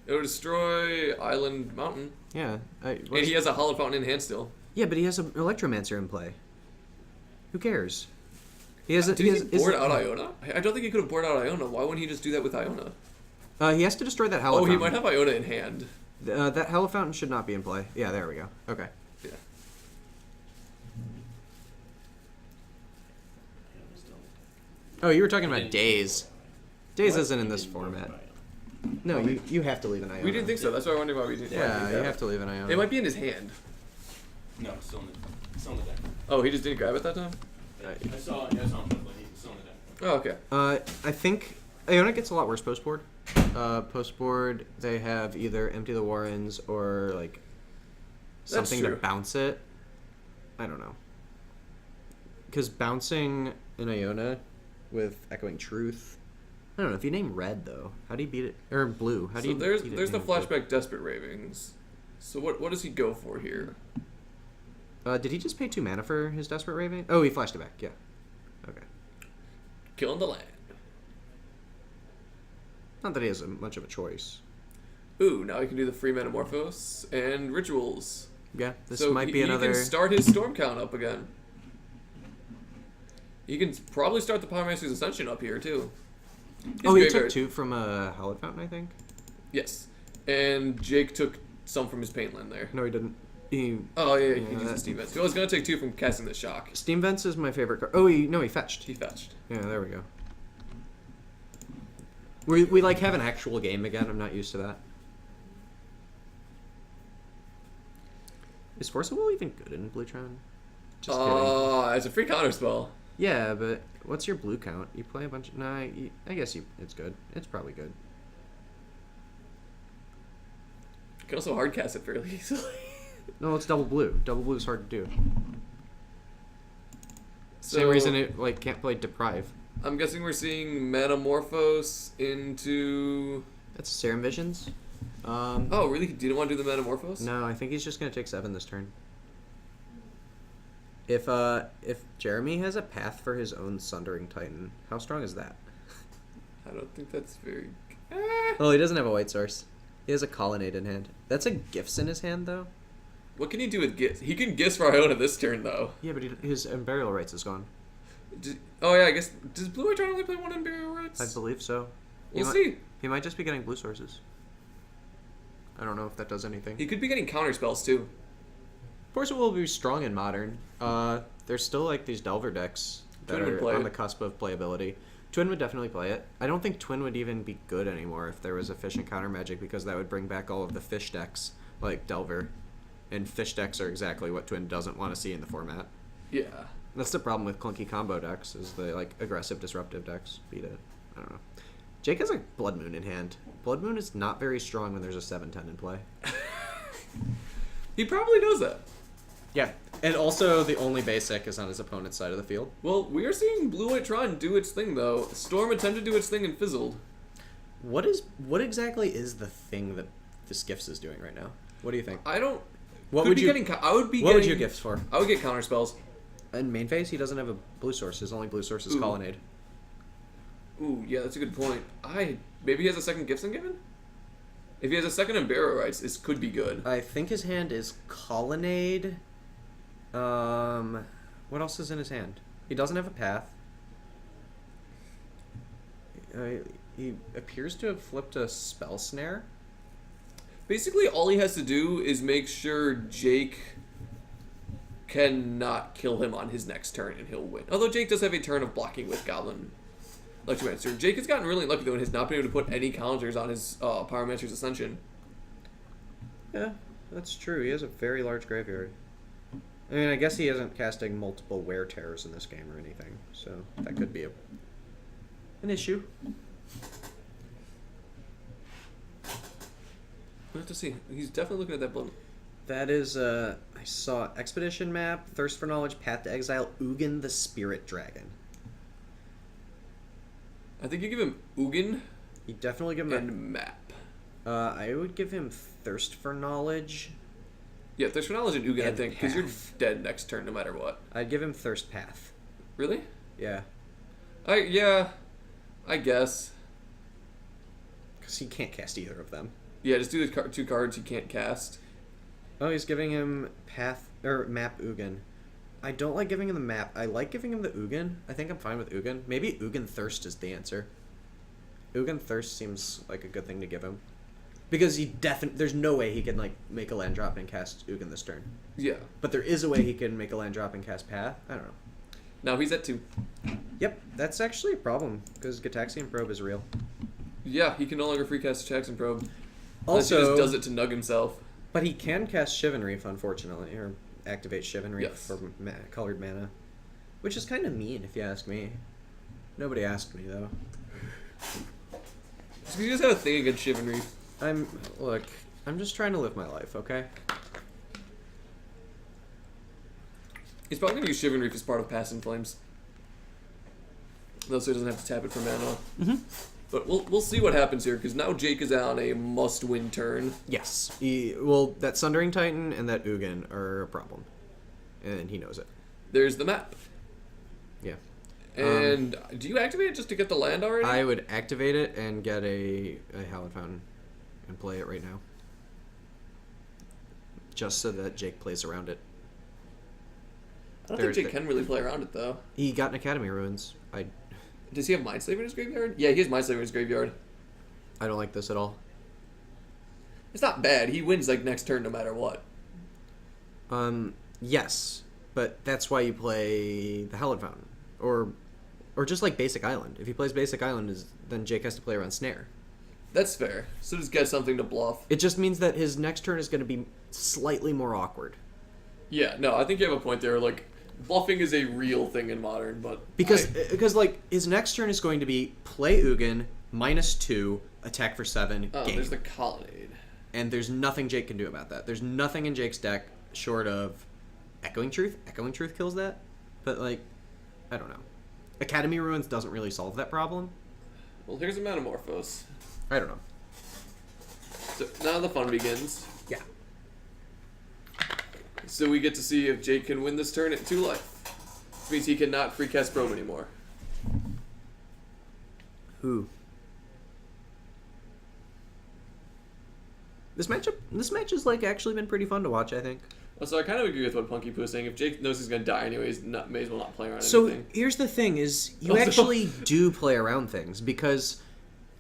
It'll destroy Island Mountain. Yeah. And he has a Hollow Fountain in hand still. Yeah, but he has an Electromancer in play. Who cares? He has. Did he board out Iona? I don't think he could have boarded out Iona. Why wouldn't he just do that with Iona? He has to destroy that Hollow Oh, Fountain. he might have Iona in hand. That Hollow Fountain should not be in play. Yeah, there we go. Okay. Yeah. Oh, you were talking about Days. Days isn't in this format. No, you have to leave an Iona. We didn't think so. That's why I wondered why we didn't. Yeah, you have to leave an Iona. It might be in his hand. No, it's still in the deck. Oh, he just didn't grab it that time? I saw him play, he's still in the deck. Oh, okay. I think Iona gets a lot worse post board. Post board, they have either Empty the Warrens or like That's something to true. bounce it. I don't know. Because bouncing an Iona with Echoing Truth, I don't know. If you name red though, how do you beat it? Or blue, how do So you? there's beat it the named blue? flashback Desperate Ravings. So what does he go for here? Did he just pay 2 mana for his Desperate Raving? Oh, he flashed it back. Yeah. Okay. Killing the land. Not that he has much of a choice. Ooh, now he can do the free Metamorphose and Rituals. Yeah, this so might be another. He can start his Storm count up again. He can probably start the Pyromancer's Ascension up here too. His Oh, he took graveyard- 2 from a Hallowed Fountain, I think. Yes, and Jake took some from his Paintland there. No, he didn't. He Oh yeah, he Yeah, used the that- Steam Vents. He was gonna take 2 from casting the Shock. Steam Vents is my favorite card. Oh, he fetched. He fetched. Yeah, there we go. We like have an actual game again. I'm not used to that. Is Force of Will even good in Bluetron? Just kidding. It's a free counter spell. Yeah, but what's your blue count? You play a bunch. Nah, I guess it's good. It's probably good. You can also hard cast it fairly easily. No, it's double blue. Double blue is hard to do. So, Same reason it like can't play Deprive. I'm guessing we're seeing Metamorphose into. That's Serum Visions. Oh, really? You didn't want to do the Metamorphose? No, I think he's just gonna take 7 this turn. If Jeremy has a path for his own Sundering Titan, how strong is that? I don't think that's very. Oh, he doesn't have a white source. He has a Colonnade in hand. That's a Gifts in his hand, though. What can he do with Gifts? He can Gifts for Iona this turn, though. Yeah, but his Burial Rites is gone. Oh, yeah, I guess. Does Blue Eye only play 1 in Burial Rites? I believe so. We'll see. He might just be getting blue sources. I don't know if that does anything. He could be getting counter spells, too. Force will be strong in Modern. There's still like these Delver decks that Twin would are play on it. the cusp of playability. Twin would definitely play it. I don't think Twin would even be good anymore if there was efficient counter magic because that would bring back all of the fish decks like Delver. And fish decks are exactly what Twin doesn't want to see in the format. Yeah. That's the problem with clunky combo decks is the like aggressive disruptive decks beat it. I don't know. Jake has a Blood Moon in hand. Blood Moon is not very strong when there's a 7/10 in play. He probably knows that. Yeah. And also the only basic is on his opponent's side of the field. Well, we are seeing Blue White Tron do its thing, though. Storm attempted to do its thing and fizzled. What exactly is the thing that the Skiffs is doing right now? What do you think? I don't. What could would be you? Getting, I would be. What getting, would you gift for? I would get counter spells. In main phase, he doesn't have a blue source. His only blue source is Ooh. Colonnade. Ooh, yeah, that's a good point. Maybe he has a second Gifts Given? If he has a second in Barrow Rights, this could be good. I think his hand is Colonnade. What else is in his hand? He doesn't have a path. He appears to have flipped a Spell Snare. Basically, all he has to do is make sure Jake cannot kill him on his next turn and he'll win. Although Jake does have a turn of blocking with Goblin Electromancer. Jake has gotten really lucky though and has not been able to put any counters on his Pyromancer's Ascension. Yeah, that's true. He has a very large graveyard. I mean, I guess he isn't casting multiple wear terrors in this game or anything, so that could be an issue. We'll have to see. He's definitely looking at that blood. That is, I saw Expedition map, Thirst for Knowledge, Path to Exile, Ugin the Spirit Dragon. I think you give him Ugin You definitely give him and Map. I would give him Thirst for Knowledge. Yeah, Thirst for Knowledge and Ugin, I And think, because you're Path. dead next turn no matter what. I'd give him Thirst Path. Really? Yeah. Yeah, I guess. Because he can't cast either of them. Yeah, just do the two cards you can't cast. Oh, he's giving him Path, or Map Ugin. I don't like giving him the map. I like giving him the Ugin. I think I'm fine with Ugin. Maybe Ugin Thirst is the answer. Ugin Thirst seems like a good thing to give him. Because there's no way he can like make a land drop and cast Ugin this turn. Yeah. But there is a way he can make a land drop and cast Path. I don't know. Now he's at 2. Yep, that's actually a problem because Gataxian Probe is real. Yeah, he can no longer free cast Jackson Probe. Unless he Also, just does it to nug himself. but he can cast Shivan Reef, unfortunately, or activate Shivan Reef Yes. for colored mana, which is kind of mean if you ask me. Nobody asked me though. Just 'cause he just had a thing against Shivan Reef. I'm just trying to live my life, okay? He's probably going to use Shivan Reef as part of Past in Flames. Though so he doesn't have to tap it for mana. Mm-hmm. But we'll see what happens here, because now Jake is on a must-win turn. Yes. That Sundering Titan and that Ugin are a problem, and he knows it. There's the map. Yeah. And do you activate it just to get the land already? I would activate it and get a Hallowed Fountain and play it right now. Just so that Jake plays around it. I don't think Jake can really play around it, though. He got an Academy Ruins. Does he have Mindslaver in his graveyard? Yeah, he has Mindslaver in his graveyard. I don't like this at all. It's not bad. He wins like next turn no matter what. Yes, but that's why you play the Hallowed Fountain. Or just like Basic Island. If he plays Basic Island, then Jake has to play around Snare. That's fair. So just get something to bluff. It just means that his next turn is going to be slightly more awkward. Yeah, no, I think you have a point there. Like, bluffing is a real thing in Modern, but... Because like, his next turn is going to be play Ugin, -2, attack for 7, Oh, game. there's the Colonnade. And there's nothing Jake can do about that. There's nothing in Jake's deck short of Echoing Truth. Echoing Truth kills that. But, like, I don't know. Academy Ruins doesn't really solve that problem. Well, here's a Metamorphose. I don't know. So now the fun begins. Yeah. So we get to see if Jake can win this turn at 2 life. Which means he cannot free cast Probe anymore. Who? This match has like actually been pretty fun to watch, I think. So I kind of agree with what Punky Poo is saying. If Jake knows he's going to die anyways, may as well not play around So anything. here's the thing: is you Also- actually do play around things because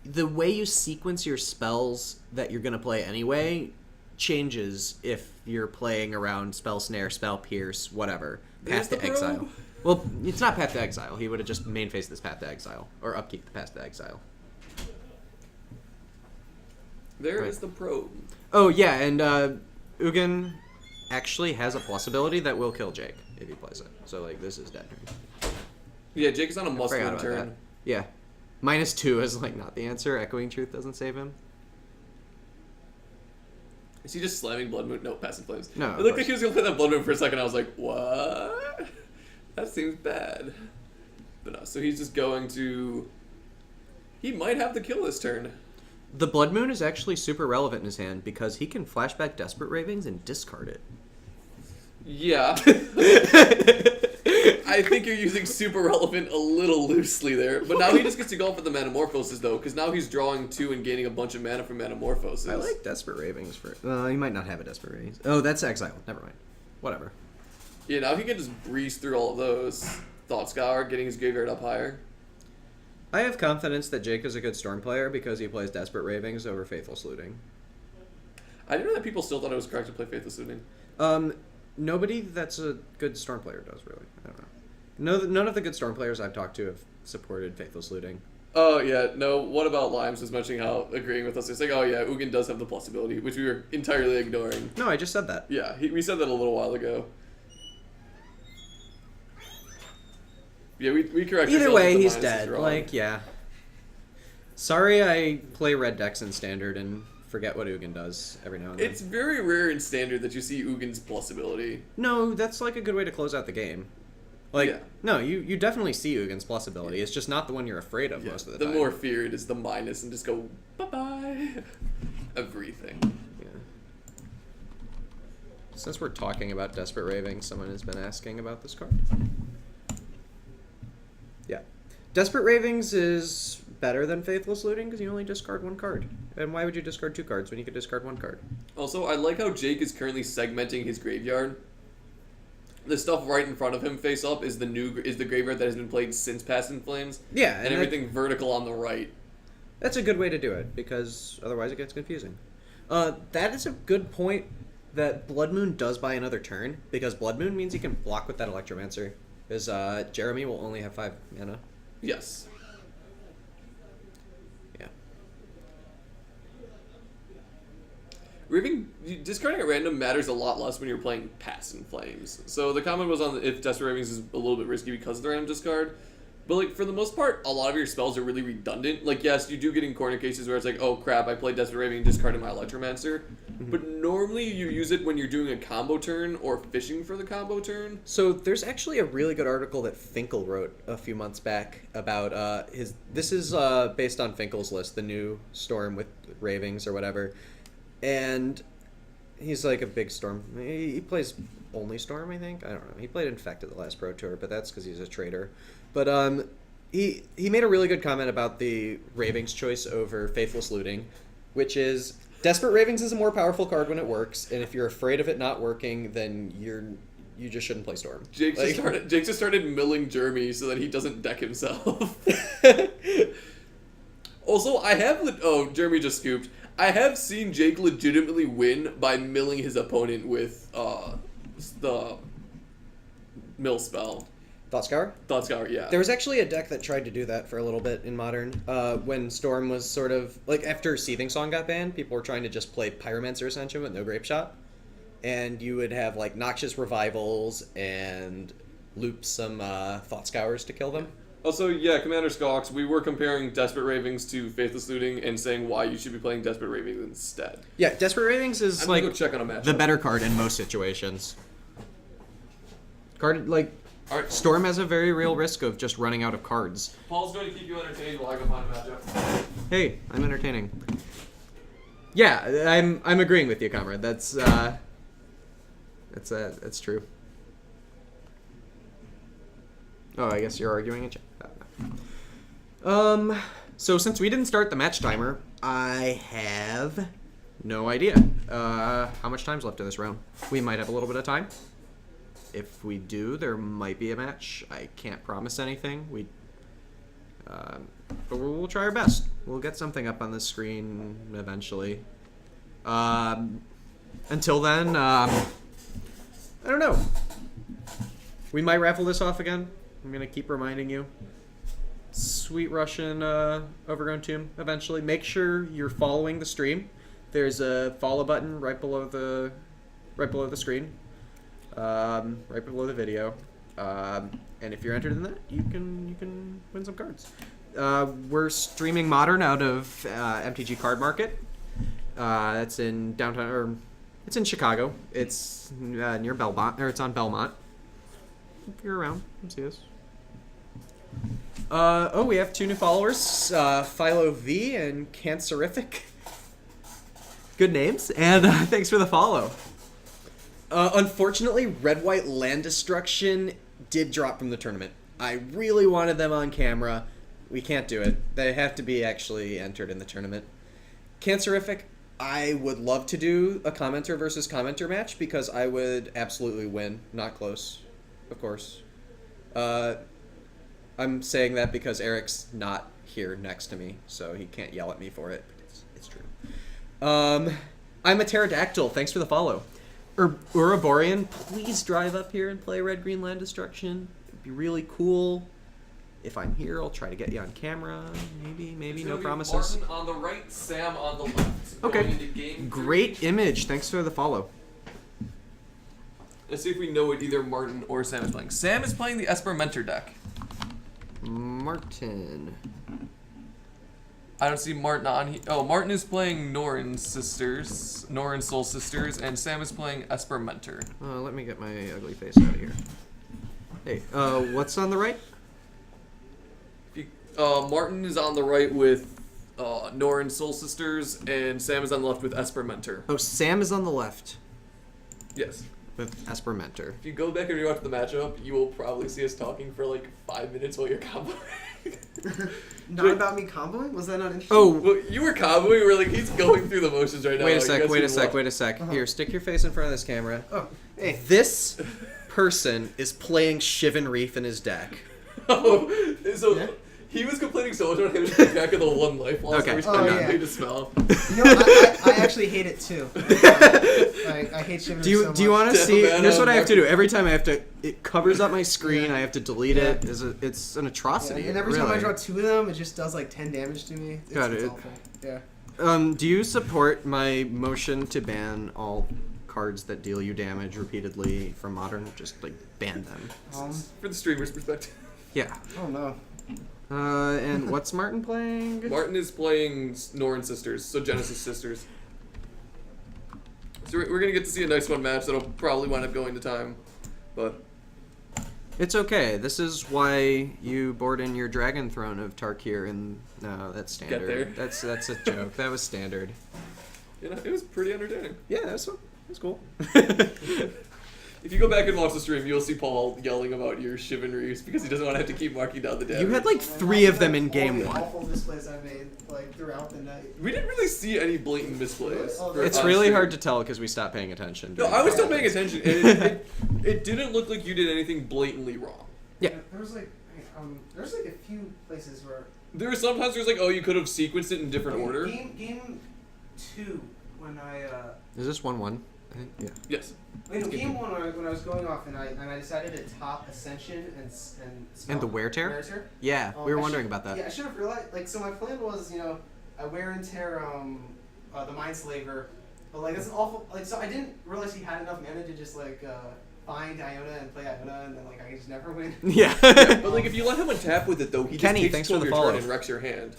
the way you sequence your spells that you're gonna play anyway changes if you're playing around Spell Snare, Spell Pierce, whatever. There's Path to the Exile. probe. Well, it's not Path to Exile. He would have just main faced this Path to Exile or upkeep the Path to Exile. There Right. is the Probe. Oh yeah, and Ugin actually has a plus ability that will kill Jake if he plays it. So like this is dead. Yeah, Jake is on a I forgot must-win about turn. that. Yeah. -2 is like not the answer. Echoing Truth doesn't save him. Is he just slamming Blood Moon? No, Passing Flames. No, It of looked like course. he was going to play that Blood Moon for a second. I was like, what? That seems bad. But no, so he's just going to... He might have the kill this turn. The Blood Moon is actually super relevant in his hand because he can flashback Desperate Ravings and discard it. Yeah. I think you're using super relevant a little loosely there. But now he just gets to go for the Metamorphoses, though, because now he's drawing 2 and gaining a bunch of mana from Metamorphoses. I like Desperate Ravings for... he might not have a Desperate Ravings. Oh, that's Exile. Never mind. Whatever. Yeah, now he can just breeze through all of those. Thought Scour, getting his graveyard up higher. I have confidence that Jake is a good Storm player because he plays Desperate Ravings over Faithless Looting. I didn't know that people still thought it was correct to play Faithless Looting. Nobody that's a good Storm player does, really. I don't know. None of the good Storm players I've talked to have supported Faithless Looting. Oh, yeah, no, what about Limes was mentioning how agreeing with us. It's like, oh, yeah, Ugin does have the plus ability, which we were entirely ignoring. No, I just said that. Yeah, we said that a little while ago. Yeah, we correct Either ourselves way, if the he's minus is dead. wrong. Like, yeah. Sorry I play red decks in Standard and forget what Ugin does every now and then. It's very rare in Standard that you see Ugin's plus ability. No, that's like a good way to close out the game. Like, Yeah. no, you definitely see Ugin's plus ability. It's just not the one you're afraid of most of the The time. more feared is the minus and just go, bye-bye. Everything. Yeah. Since we're talking about Desperate Raving, someone has been asking about this card. Yeah. Desperate Ravings is better than Faithless Looting because you only discard one card. And why would you discard two cards when you could discard one card? Also, I like how Jake is currently segmenting his graveyard. The stuff right in front of him, face up, is the graveyard that has been played since Past in Flames. Yeah, and everything vertical on the right. That's a good way to do it, because otherwise it gets confusing. That is a good point that Blood Moon does buy another turn, because Blood Moon means he can block with that Electromancer. Because Jeremy will only have 5 mana. Yes. Yeah. Discarding at random matters a lot less when you're playing Past in Flames. So the comment was on if Desperate Ravings is a little bit risky because of the random discard. But, like, for the most part, a lot of your spells are really redundant. Like, yes, you do get in corner cases where it's like, oh, crap, I played Desperate Raving and discarded my Electromancer. Mm-hmm. But normally you use it when you're doing a combo turn or fishing for the combo turn. So there's actually a really good article that Finkel wrote a few months back about his... This is based on Finkel's list, the new Storm with Ravings or whatever. And he's like a big Storm. He plays only Storm, I think. I don't know. He played Infect at the last Pro Tour, but that's because he's a trader. But he made a really good comment about the Ravings choice over Faithless Looting, which is Desperate Ravings is a more powerful card when it works, and if you're afraid of it not working, then you just shouldn't play Storm. Jake just started milling Jeremy so that he doesn't deck himself. Also, Jeremy just scooped. I have seen Jake legitimately win by milling his opponent with the mill spell. Thoughtscour, yeah. There was actually a deck that tried to do that for a little bit in Modern. When Storm was sort of... Like, after Seething Song got banned, people were trying to just play Pyromancer Ascension with no Grape Shot. And you would have, like, Noxious Revivals and loop some Thought Scours to kill them. Also, yeah, Commander Scox, we were comparing Desperate Ravings to Faithless Looting and saying why you should be playing Desperate Ravings instead. Yeah, Desperate Ravings is, I'm like, gonna go check on a matchup. the better card in most situations. Card, like... Alright. Storm has a very real risk of just running out of cards. Paul's going to keep you entertained while I go find a matchup. Hey, I'm entertaining. Yeah, I'm agreeing with you, comrade. That's true. Oh, I guess you're arguing in chat. So since we didn't start the match timer, I have no idea how much time's left in this round. We might have a little bit of time. If we do, there might be a match. I can't promise anything. But we'll try our best. We'll get something up on the screen eventually. Until then, I don't know. We might raffle this off again. I'm gonna keep reminding you. Sweet Russian Overgrown Tomb eventually. Make sure you're following the stream. There's a follow button right below the screen. Right below the video, and if you're entered in that, you can win some cards. We're streaming Modern out of MTG Card Market. That's in downtown, or it's in Chicago. It's near Belmont, or it's on Belmont. If you're around, come see us. We have 2 new followers, Philo V and Cancerific. Good names, and thanks for the follow. Unfortunately, Red-White Land Destruction did drop from the tournament. I really wanted them on camera. We can't do it. They have to be actually entered in the tournament. Cancerific, I would love to do a commenter versus commenter match because I would absolutely win. Not close, of course. I'm saying that because Eric's not here next to me, so he can't yell at me for it. But it's true. I'm a pterodactyl. Thanks for the follow. Ouroborean, please drive up here and play Red Green Land Destruction. It'd be really cool. If I'm here, I'll try to get you on camera. Maybe, It's no gonna be promises. Martin on the right, Sam on the left. Okay. Going into game Great image. Thanks for the follow. Let's see if we know what either Martin or Sam is playing. Sam is playing the Esper Mentor deck. Martin. I don't see Martin on here. Oh, Martin is playing Norin Soul Sisters, and Sam is playing Esper Mentor. Let me get my ugly face out of here. Hey, what's on the right? Martin is on the right with Norin Soul Sisters, and Sam is on the left with Esper Mentor. Oh, Sam is on the left Yes. with Esper Mentor. If you go back and rewatch the matchup, you will probably see us talking for like 5 minutes while you're comboing. Not about me comboing? Was that not interesting? Oh, Well, you were comboing, we're like, he's going through the motions right now. wait a You sec, guys wait a can sec, watch. wait a sec. Here, stick your face in front of this camera. Oh, hey. This person is playing Shivan Reef in his deck. Oh, so Yeah? he was complaining so much about him to back of the one life loss Okay. every Oh, time yeah. he made a spell. You know, I actually hate it too. I hate Shivan Do you so much. do you want to Damn, see? man, Here's what I have Martin. to do. Every time I have to, it covers up my screen. Yeah. I have to delete Yeah. it. It's an atrocity. Yeah, and every time I really. draw 2 of them, it just does like 10 damage to me. God, It's it- awful. Yeah. Do you support my motion to ban all cards that deal you damage repeatedly from Modern? Just like ban them. For the streamer's perspective. Yeah. Oh no. And what's Martin playing? Martin is playing Norin Sisters, so Genesis Sisters. So we're gonna get to see a nice one match that'll probably wind up going to time, but It's okay. This is why you board in your Dragon Throne of Tarkir, and no, that's standard. there. That's a joke. That was standard. you know, it was pretty entertaining. Yeah, that's cool. If you go back and watch the stream, you'll see Paul yelling about your Shivan Reefs because he doesn't want to have to keep marking down the damage. You had like 3 of them in game All the 1. awful displays I made like throughout the night. We didn't really see any blatant misplays. Oh, for It's on really stream. hard to tell because we stopped paying attention. No, I was still paying attention. And it didn't look like you did anything blatantly wrong. Yeah. There was like a few places where There were sometimes there's like, oh, you could have sequenced it in different order. Game 2 when I Is this 1-1? I think. Yeah. Yes. wait, no, game 1 when I was going off and I decided to top Ascension and And the wear tear? Wear tear. Yeah, we were wondering about that. Yeah, I should have realized. Like, so my plan was, I wear and tear the Mind Slaver, but like that's an awful. Like, so I didn't realize he had enough mana to just like find Iona and play Iona, and then like I could just never win. Yeah. But like if you let him untap with it though, he Kenny, just thanks takes for the your turn follow. and wrecks your hand.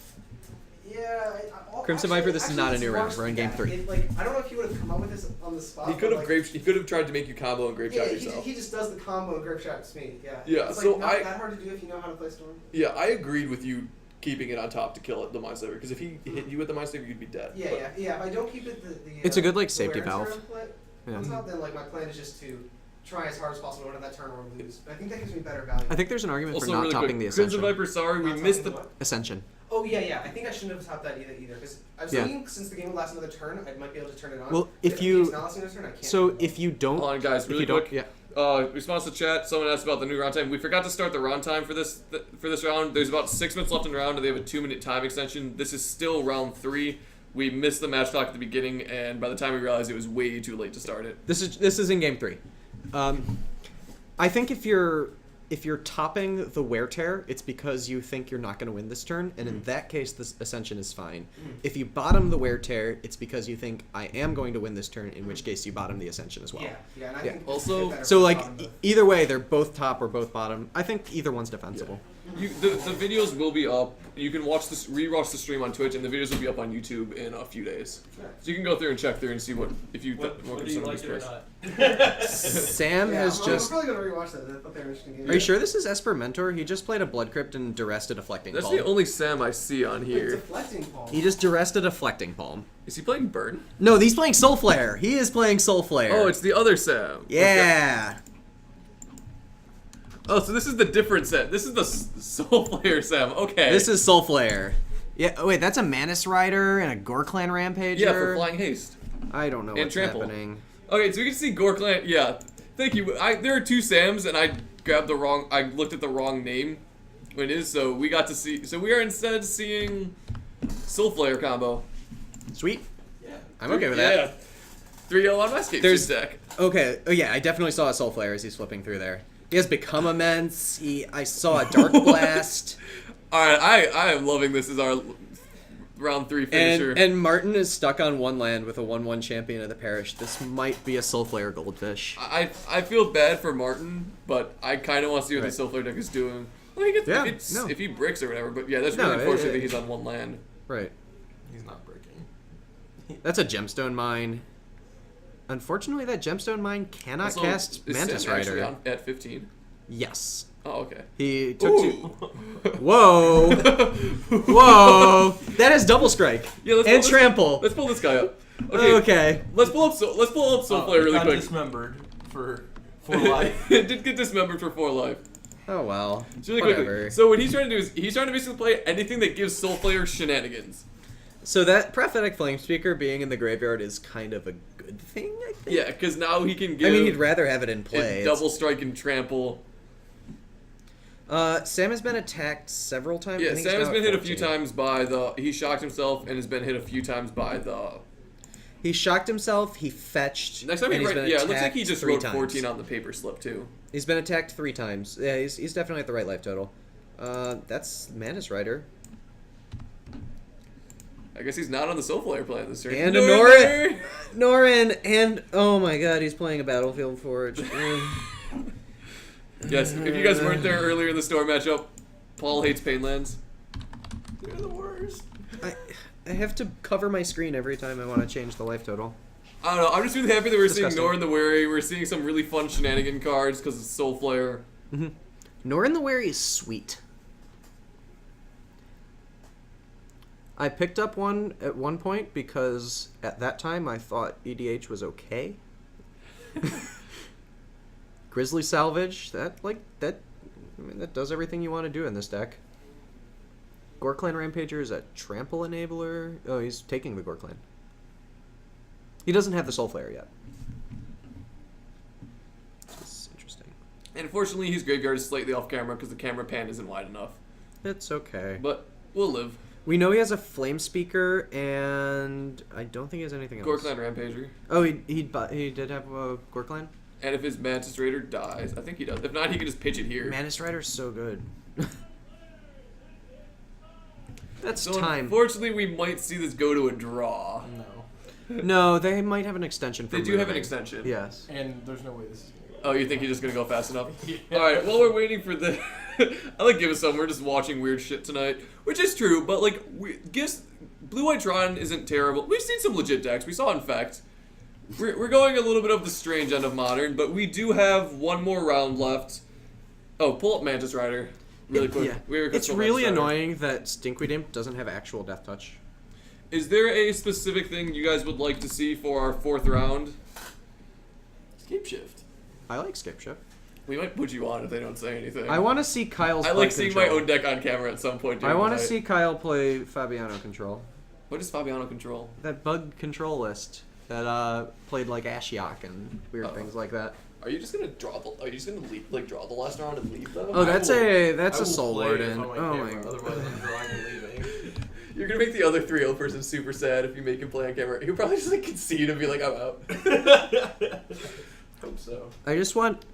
Yeah. Crimson Viper, this is not a new round. worse We're in than game that. 3. I don't know if he would have come up with this on the spot. He could but, have like, he could have tried to make you combo and grape Yeah, shot he yourself. just does the combo and grip shot me. Yeah. Yeah, It's so like not I- that hard to do if you know how to play Storm. Yeah, I agreed with you keeping it on top to kill it, the Mind Slaver, because if he hit you with the Mind Slaver, you'd be dead. Yeah, But- yeah. If I don't keep it the It's a good, like, the safety wear and tear valve. input Yeah. on top, then like my plan is just to try as hard as possible to win that turn or lose. But I think that gives me better value. I think there's an argument Also, for not really topping quick, the Crimson Ascension. Viper, sorry, we Not missed topping the. what? Ascension. Oh yeah. I think I shouldn't have topped that either because I was Yeah. thinking since the game will last another turn, I might be able to turn it on. Well, But if the you- game's not lasting another turn, I can't. So if you don't, Hold on, guys, if really you don't, quick. yeah. Response to chat. Someone asked about the new round time. We forgot to start the round time for this round. There's about 6 minutes left in the round, and they have a 2-minute time extension. This is still round 3. We missed the match clock at the beginning, and by the time we realized it was way too late to start it. This is in game 3. I think if you're topping the wear tear, it's because you think you're not going to win this turn, and in that case, this Ascension is fine. If you bottom the wear tear, it's because you think I am going to win this turn, in which case you bottom the Ascension as well. Yeah, and I Yeah. think Also- it's better So for like bottom both. either way, they're both top or both bottom. I think either one's defensible. The videos will be up. You can watch this, rewatch the stream on Twitch, and the videos will be up on YouTube in a few days. Yeah. So you can go through and check through and see what if you What do you consider like it or misplaced. not? Sam Yeah, has I'm just. probably gonna rewatch that. I thought they were interesting games. Are you sure this is Esper Mentor? He just played a Blood Crypt and duressed a Deflecting That's Palm. the only Sam I see on Wait, here. deflecting ball. He just duressed a Deflecting Palm. Is he playing Burn? No, he's playing Soul Flare. He is playing Soul Flare. Oh, it's the other Sam. Yeah. Oh, so this is the different set. This is the Soul Flare Sam. Okay. This is Soul Flare. Yeah. Oh, wait, that's a Manus Rider and a Gorklan Rampager. yeah for flying haste. I don't know And what's trample. happening. Okay, so we can see Gorklan. Yeah, thank you. There are 2 Sams, and I grabbed the wrong. I looked at the wrong name when it is. So we got to see. So we are instead seeing Soul Flare combo. Sweet. Yeah. I'm okay with that. 3-0 on my Scape There's- deck. Okay. Oh yeah, I definitely saw a Soul Flare as he's flipping through there. He has become immense. I saw a Dark Blast. Alright, I am loving this as our round 3 finisher. And Martin is stuck on one land with a 1/1 champion of the parish. This might be a Soul Flare Goldfish. I feel bad for Martin, but I kind of want to see what Right. the Soulflare deck is doing. Well, he gets, Yeah, if he bricks or whatever, but yeah, that's No, really unfortunate it- that he's on one land. Right. He's not breaking. That's a Gemstone Mine. Unfortunately, that Gemstone Mine cannot Also, cast is Mantis Sam actually Rider. on at 15? Yes. Oh, okay. He took Ooh. Whoa! Whoa! That is double strike. Yeah, And trample. Let's pull this guy up. Okay. Okay. Let's pull up Soulflare really got quick. dismembered for life. It did get dismembered for 4 life. Oh well. Just really Whatever. quickly. So what he's trying to do is he's trying to basically play anything that gives Soulflare shenanigans. So that prophetic flame speaker being in the graveyard is kind of a good thing, I think. Yeah, because now he can give I mean, he'd rather have it in play. it double strike and trample. Sam has been attacked several times. I Yeah, think Sam he's has now been at hit a few 14. times by the. He shocked himself and has been hit a few times by the. He shocked himself. He fetched. Next time he and he's wrote, been yeah, it looks like he attacked just 3 wrote times. 14 on the paper slip too. He's been attacked 3 times. Yeah, he's definitely at the right life total. That's Mantis Rider. I guess he's not on the Soulflare plan this turn. And a Norin! Norin! And, oh my god, he's playing a Battlefield Forge. Yes, if you guys weren't there earlier in the Storm matchup, Paul hates Painlands. They're the worst. I have to cover my screen every time I want to change the life total. I don't know, I'm just really happy that we're Disgusting. seeing Norin the Wary, we're seeing some really fun shenanigan cards because it's Soulflare. Norin the Wary is sweet. I picked up one at one point because at that time I thought EDH was okay. Grizzly Salvage, that does everything you want to do in this deck. Gorklan Rampager is a trample enabler. Oh, he's taking the Gorklan. He doesn't have the Soulflare yet. It's interesting. And unfortunately, his graveyard is slightly off camera because the camera pan isn't wide enough. It's okay. But we'll live. We know he has a Flame Speaker, and I don't think he has anything else. Gorklan Rampager. Oh, he did have a Gorklan? And if his Mantis Raider dies, I think he does. If not, he can just pitch it here. Mantis Rider's so good. That's So time. unfortunately, we might see this go to a draw. No. No, they might have an extension for They do have an moving. extension. Yes. And there's no way this is gonna go. Oh, you think he's just gonna go fast enough? Yeah. Alright, while we're waiting for the... I like Give Us Some, we're just watching weird shit tonight. Which is true, but like, Blue White Tron isn't terrible. We've seen some legit decks, we saw Infect. We're going a little bit of the strange end of Modern, but we do have one more round left. Oh, pull up Mantis Rider. Really quick. Yeah. It's Mantis really Rider. annoying that Stinkweed Imp doesn't have actual Death Touch. Is there a specific thing you guys would like to see for our 4th round? Escape shift. I like Scape Shift. We might put you on if they don't say anything. I want to see Kyle's I play like seeing control. my own deck on camera at some point. I during want the to night. see Kyle play Fabiano Control. What does Fabiano control? That bug control list that played like Ashiok and weird Uh-oh. things like that. Are you just gonna draw the? Are you just gonna leave, like draw the last round and leave though? Oh, that's I a will Soul play it Warden. on my Oh camera, my god. Otherwise, I'm drawing and leaving. You're gonna make the other 3-0 person super sad if you make him play on camera. He'll probably just like concede and be like, I'm out. Hope so. I just want,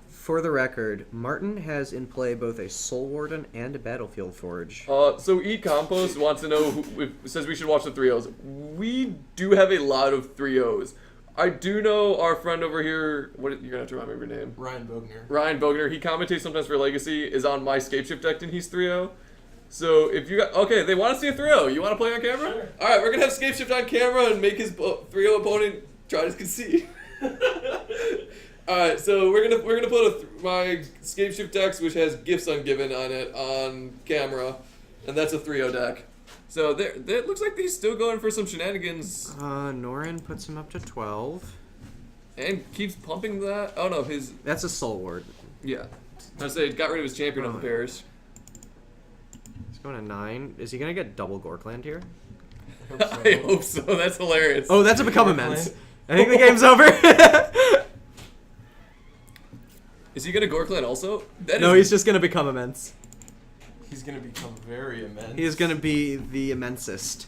for the record, Martin has in play both a Soul Warden and a Battlefield Forge. So Eat Compost wants to know says we should watch the 3-0s. We do have a lot of 3-0s. I do know our friend over here. What you're gonna have to remind me of your name? Ryan Bogner. Ryan Bogner. He commentates sometimes for Legacy. Is on my Scape Shift deck and he's 3-0. So if you got they want to see a 3-0. You want to play on camera? Sure. All right, we're gonna have Scape Shift on camera and make his 3-0 opponent try to concede. All right, so we're gonna put my Scape Shift decks, which has Gifts Ungiven on it, on camera, and that's a 3-0 deck. So there, it looks like he's still going for some shenanigans Norin puts him up to 12. and keeps pumping that. Oh no, his That's a Soul Ward. yeah. I was saying, got rid of his champion of the pairs. He's going to 9. Is he going to get double Gorkland here? I hope so. That's hilarious. Oh, that's a Become Immense. I think the game's over. Is he gonna Gorkland also? That No, is- he's just going to Become Immense. He's gonna become very immense. He is going to be the immensest.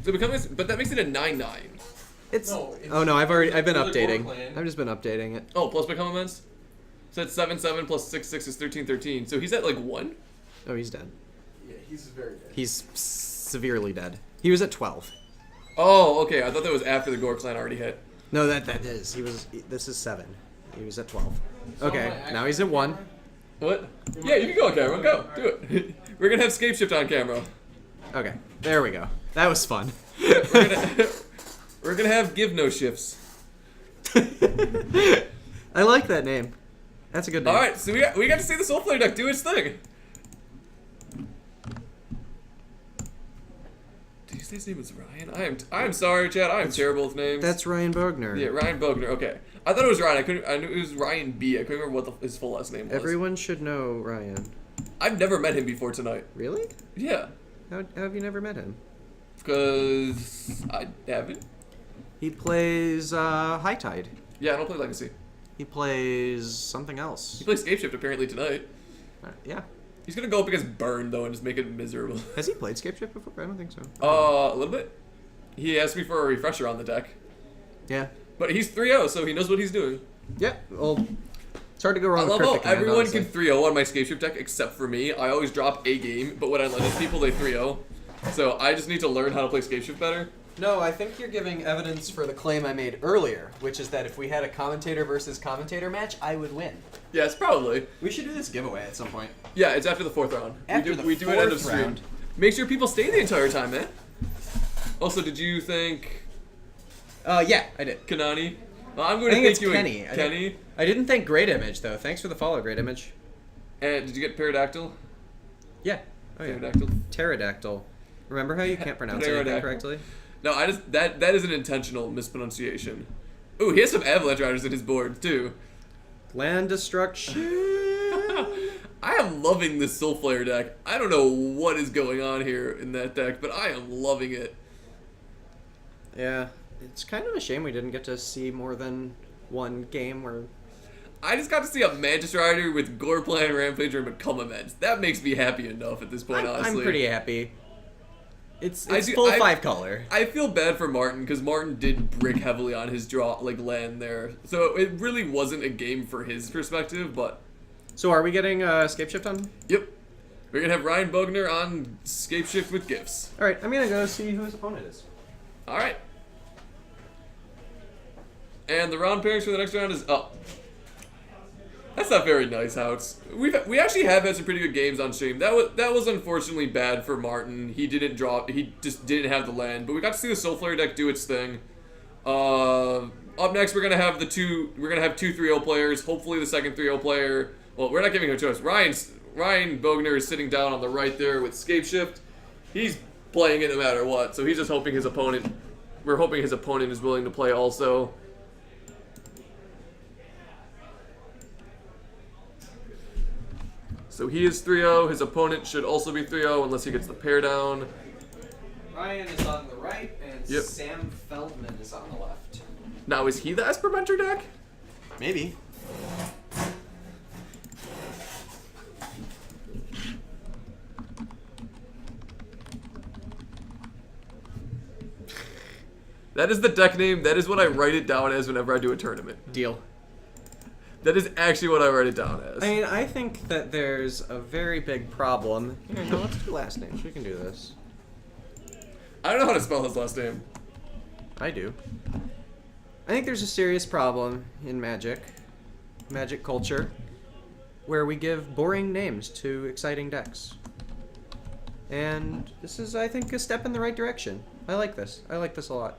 So but that makes it a 9-9. It's No, it's- oh no, I've been for the updating. Gore clan. I've just been updating it. Oh, plus become immense. So it's 7/7 plus 6/6 is 13/13. So he's at like 1. Oh, he's dead. Yeah, he's very dead. He's severely dead. He was at 12. Oh, okay. I thought that was after the Gore clan already hit. No, that is. He was. This is 7. He was at 12. So Okay, am I now he's at actually 1. What? Yeah, you can go on camera. Go. Do it. We're gonna have scape shift on camera. Okay, there we go. That was fun. We're gonna have give no shifts. I like that name. That's a good name. All right, so we got to see the Soul Flare deck do its thing. Did you say his name was Ryan? I am sorry, Chad. I am terrible with names. That's Ryan Bogner. Yeah, Ryan Bogner. Okay, I thought it was Ryan. I knew it was Ryan B. I couldn't remember what his full last name was. Everyone should know Ryan. I've never met him before tonight. Really? Yeah, How have you never met him? because I haven't. He plays High Tide. Yeah, I don't play Legacy. He plays something else. He plays Scape Shift apparently tonight. Yeah. He's gonna go up against Burn though and just make it miserable. Has he played Scapeshift before? I don't think so. A little bit. He asked me for a refresher on the deck, Yeah. but he's 3-0, so he knows what he's doing. Yeah. Well, it's hard to go I wrong love with how Cryptic Command, everyone honestly. can 3-0 on my Scape Shift deck except for me. I always drop a game, but when I let people, they 3-0. So I just need to learn how to play Scape Shift better. No, I think you're giving evidence for the claim I made earlier, which is that if we had a commentator versus commentator match, I would win. Yes, probably. We should do this giveaway at some point. Yeah, it's after the 4th round. After we do it end of fourth stream. round. Make sure people stay the entire time, man. Also, did you think Yeah, I did. Kanani? Well, I'm going I to think it's thank you, Kenny. Kenny. I didn't think Great Image, though. Thanks for the follow, Great Image. And did you get Pterodactyl? Yeah. Oh, yeah. Pterodactyl. Pterodactyl. Remember how you can't pronounce anything Pterodactyl. correctly? No, I just that is an intentional mispronunciation. Ooh, he has some Avalanche Riders in his board too. Land Destruction. I am loving this Soul Flare deck. I don't know what is going on here in that deck, but I am loving it. Yeah. It's kind of a shame we didn't get to see more than one game where... I just got to see a Mantis Rider with Goreplan, Rampager, and Become Immense. That makes me happy enough at this point, honestly. I'm pretty happy. It's I full do- 5 color. I feel bad for Martin because Martin did brick heavily on his draw, like land there. So it really wasn't a game for his perspective, but So are we getting Scapeshift on? yep. We're going to have Ryan Bogner on Scape Shift with gifts. Alright, I'm gonna go see who his opponent is. All right. And the round pairings for the next round is up. That's not very nice, Houts. We actually have had some pretty good games on stream. That was unfortunately bad for Martin. He didn't draw. He just didn't have the land. But we got to see the Soul Flare deck do its thing. Up next, we're gonna have two 3-0 players. Hopefully, the second 3-0 player. Well, we're not giving him a choice. Ryan Bogner is sitting down on the right there with Scape Shift. He's playing it no matter what. So he's just hoping his opponent. We're hoping his opponent is willing to play also. So he is 3-0. His opponent should also be 3-0 unless he gets the pair down. Ryan is on the right, and Yep. Sam Feldman is on the left. Now, is he the Esper Mentor deck? Maybe. That is the deck name. That is what I write it down as whenever I do a tournament. Deal. That is actually what I write it down as. I mean, I think that there's a very big problem. Here, no, let's do last names. We can do this. I don't know how to spell his last name. I do. I think there's a serious problem in Magic culture, where we give boring names to exciting decks. And this is, I think, a step in the right direction. I like this. I like this a lot.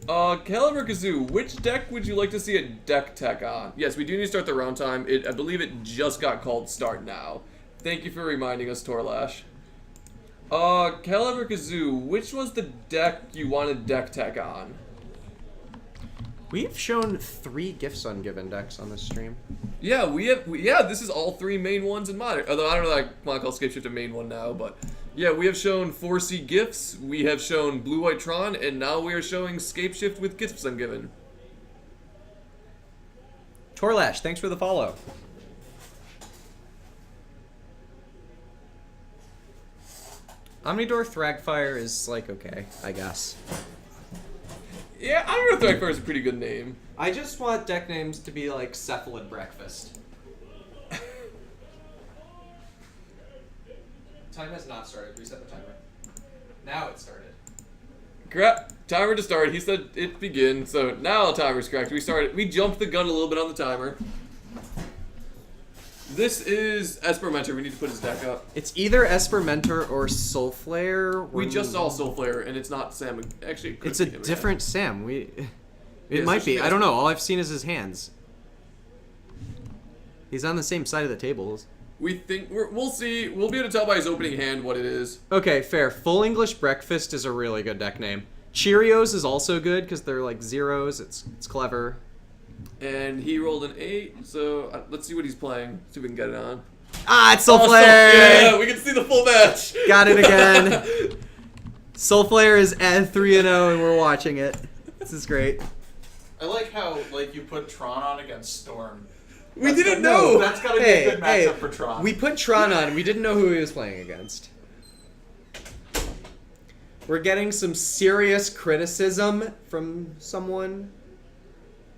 Caliber Kazoo, which deck would you like to see a deck tech on? Yes, we do need to start the round time. I believe it just got called Start Now. Thank you for reminding us, Torlash. Caliber Kazoo, which was the deck you wanted deck tech on? We've shown 3 Gifts Ungiven decks on this stream. Yeah, yeah, this is all 3 main ones in Modern. Although I don't know that I want to call Scape Shift a main one now, but yeah, we have shown 4C Gifts, we have shown Blue White Tron, and now we are showing Scape Shift with Gifts Ungiven. Torlash, thanks for the follow. Omnidor Thragfire is like okay, I guess. Yeah, I don't know if Thryfire is a pretty good name. I just want deck names to be like cephalid breakfast. Time has not started. Reset the timer. Now it started. Correct. Timer to start. He said it begin. So now the timer's correct. We started. We jumped the gun a little bit on the timer. This is Esper Mentor. We need to put his deck up. It's either Esper Mentor or Soul Flare. We just saw Soul Flare, and it's not Sam. Actually, it could It's a be him different Sam. It Yeah, might especially be. I don't know. All I've seen is his hands. He's on the same side of the tables. We think we'll see. We'll be able to tell by his opening hand what it is. Okay, fair. Full English Breakfast is a really good deck name. Cheerios is also good because they're like zeros. It's clever. And he rolled an 8, so let's see what he's playing. See if we can get it on. Ah, it's Soul Oh, Flare! yeah, we can see the full match. Got it again. Soul Flare is at 3-0 and we're watching it. This is great. I like how you put Tron on against Storm. We didn't know. That's gotta be a good matchup for Tron. We put Tron on. We didn't know who he was playing against. We're getting some serious criticism from someone.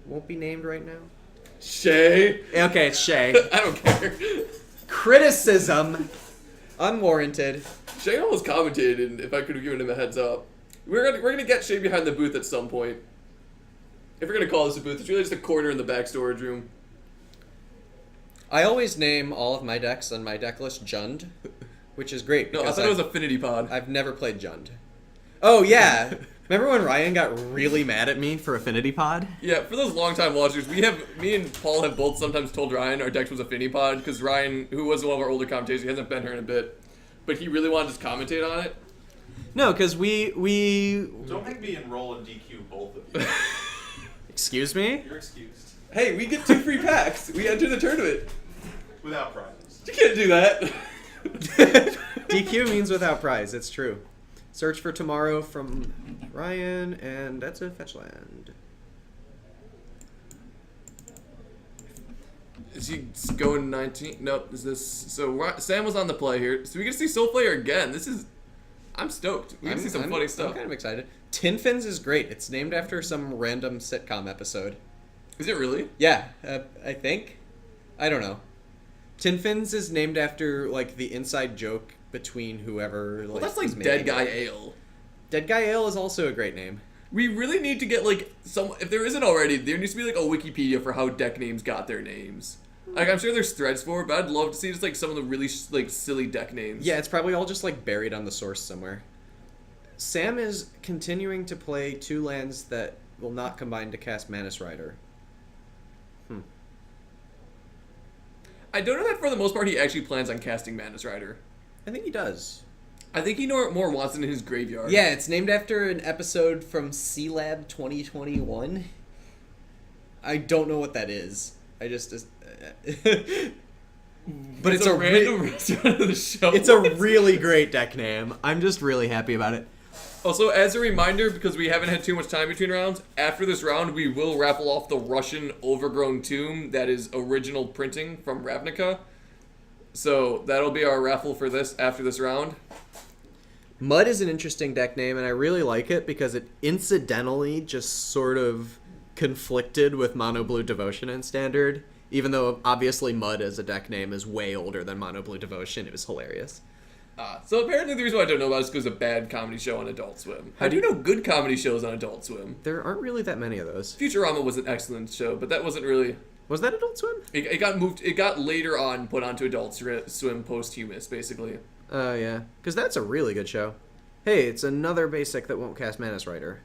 Won't be named right now. Shay. Okay, it's Shay. I don't care. Criticism. Unwarranted. Shay almost commentated if I could have given him a heads up. We're gonna get Shay behind the booth at some point. If we're gonna call this a booth, it's really just a corner in the back storage room. I always name all of my decks on my deck list Jund, which is great. No, I because thought it was Affinity Pod. I've never played Jund. Oh, yeah. Remember when Ryan got really mad at me for Affinity Pod? Yeah, for those longtime watchers, me and Paul have both sometimes told Ryan our deck was Affinity Pod because Ryan, who was one of our older commentators, he hasn't been here in a bit, but he really wanted to just commentate on it. No, because we... Don't make me enroll in DQ both of you. Excuse me? You're excused. Hey, we get 2 free packs. We enter the tournament. Without prizes. You can't do that. DQ means without prize. It's true. Search for Tomorrow from Ryan, and that's a fetch land. Is he going 19? Nope. Is this... So Sam was on the play here. So we get to see Soul Player again. This is... I'm stoked. We get to see some funny stuff. I'm kind of excited. Tin Fins is great. It's named after some random sitcom episode. Is it really? Yeah, I think. I don't know. Tin Fins is named after, like, the inside joke between whoever, like... Well, that's is like Dead making Guy it. Ale. Dead Guy Ale is also a great name. We really need to get, like, some... If there isn't already, there needs to be, like, a Wikipedia for how deck names got their names. Like, I'm sure there's threads for it, but I'd love to see just, like, some of the really, like, silly deck names. Yeah, it's probably all just, like, buried on the source somewhere. Sam is continuing to play 2 lands that will not combine to cast Manus Rider. I don't know that for the most part he actually plans on casting Manus Rider. I think he does. I think he more wants it in his graveyard. Yeah, it's named after an episode from C-Lab 2021. I don't know what that is. I just... but it's a random restaurant of the show. It's a really great deck name. I'm just really happy about it. Also, as a reminder, because we haven't had too much time between rounds, after this round we will raffle off the Russian Overgrown Tomb that is original printing from Ravnica. So that'll be our raffle for this after this round. Mud is an interesting deck name, and I really like it because it incidentally just sort of conflicted with Mono Blue Devotion in Standard. Even though, obviously, Mud as a deck name is way older than Mono Blue Devotion. It was hilarious. So apparently the reason why I don't know about it is because of a bad comedy show on Adult Swim. I do know good comedy shows on Adult Swim. There aren't really that many of those. Futurama was an excellent show, but that wasn't really... Was that Adult Swim? It got moved... It got later on put onto Adult Swim posthumous, basically. Yeah. Because that's a really good show. Hey, it's another basic that won't cast Manus Rider.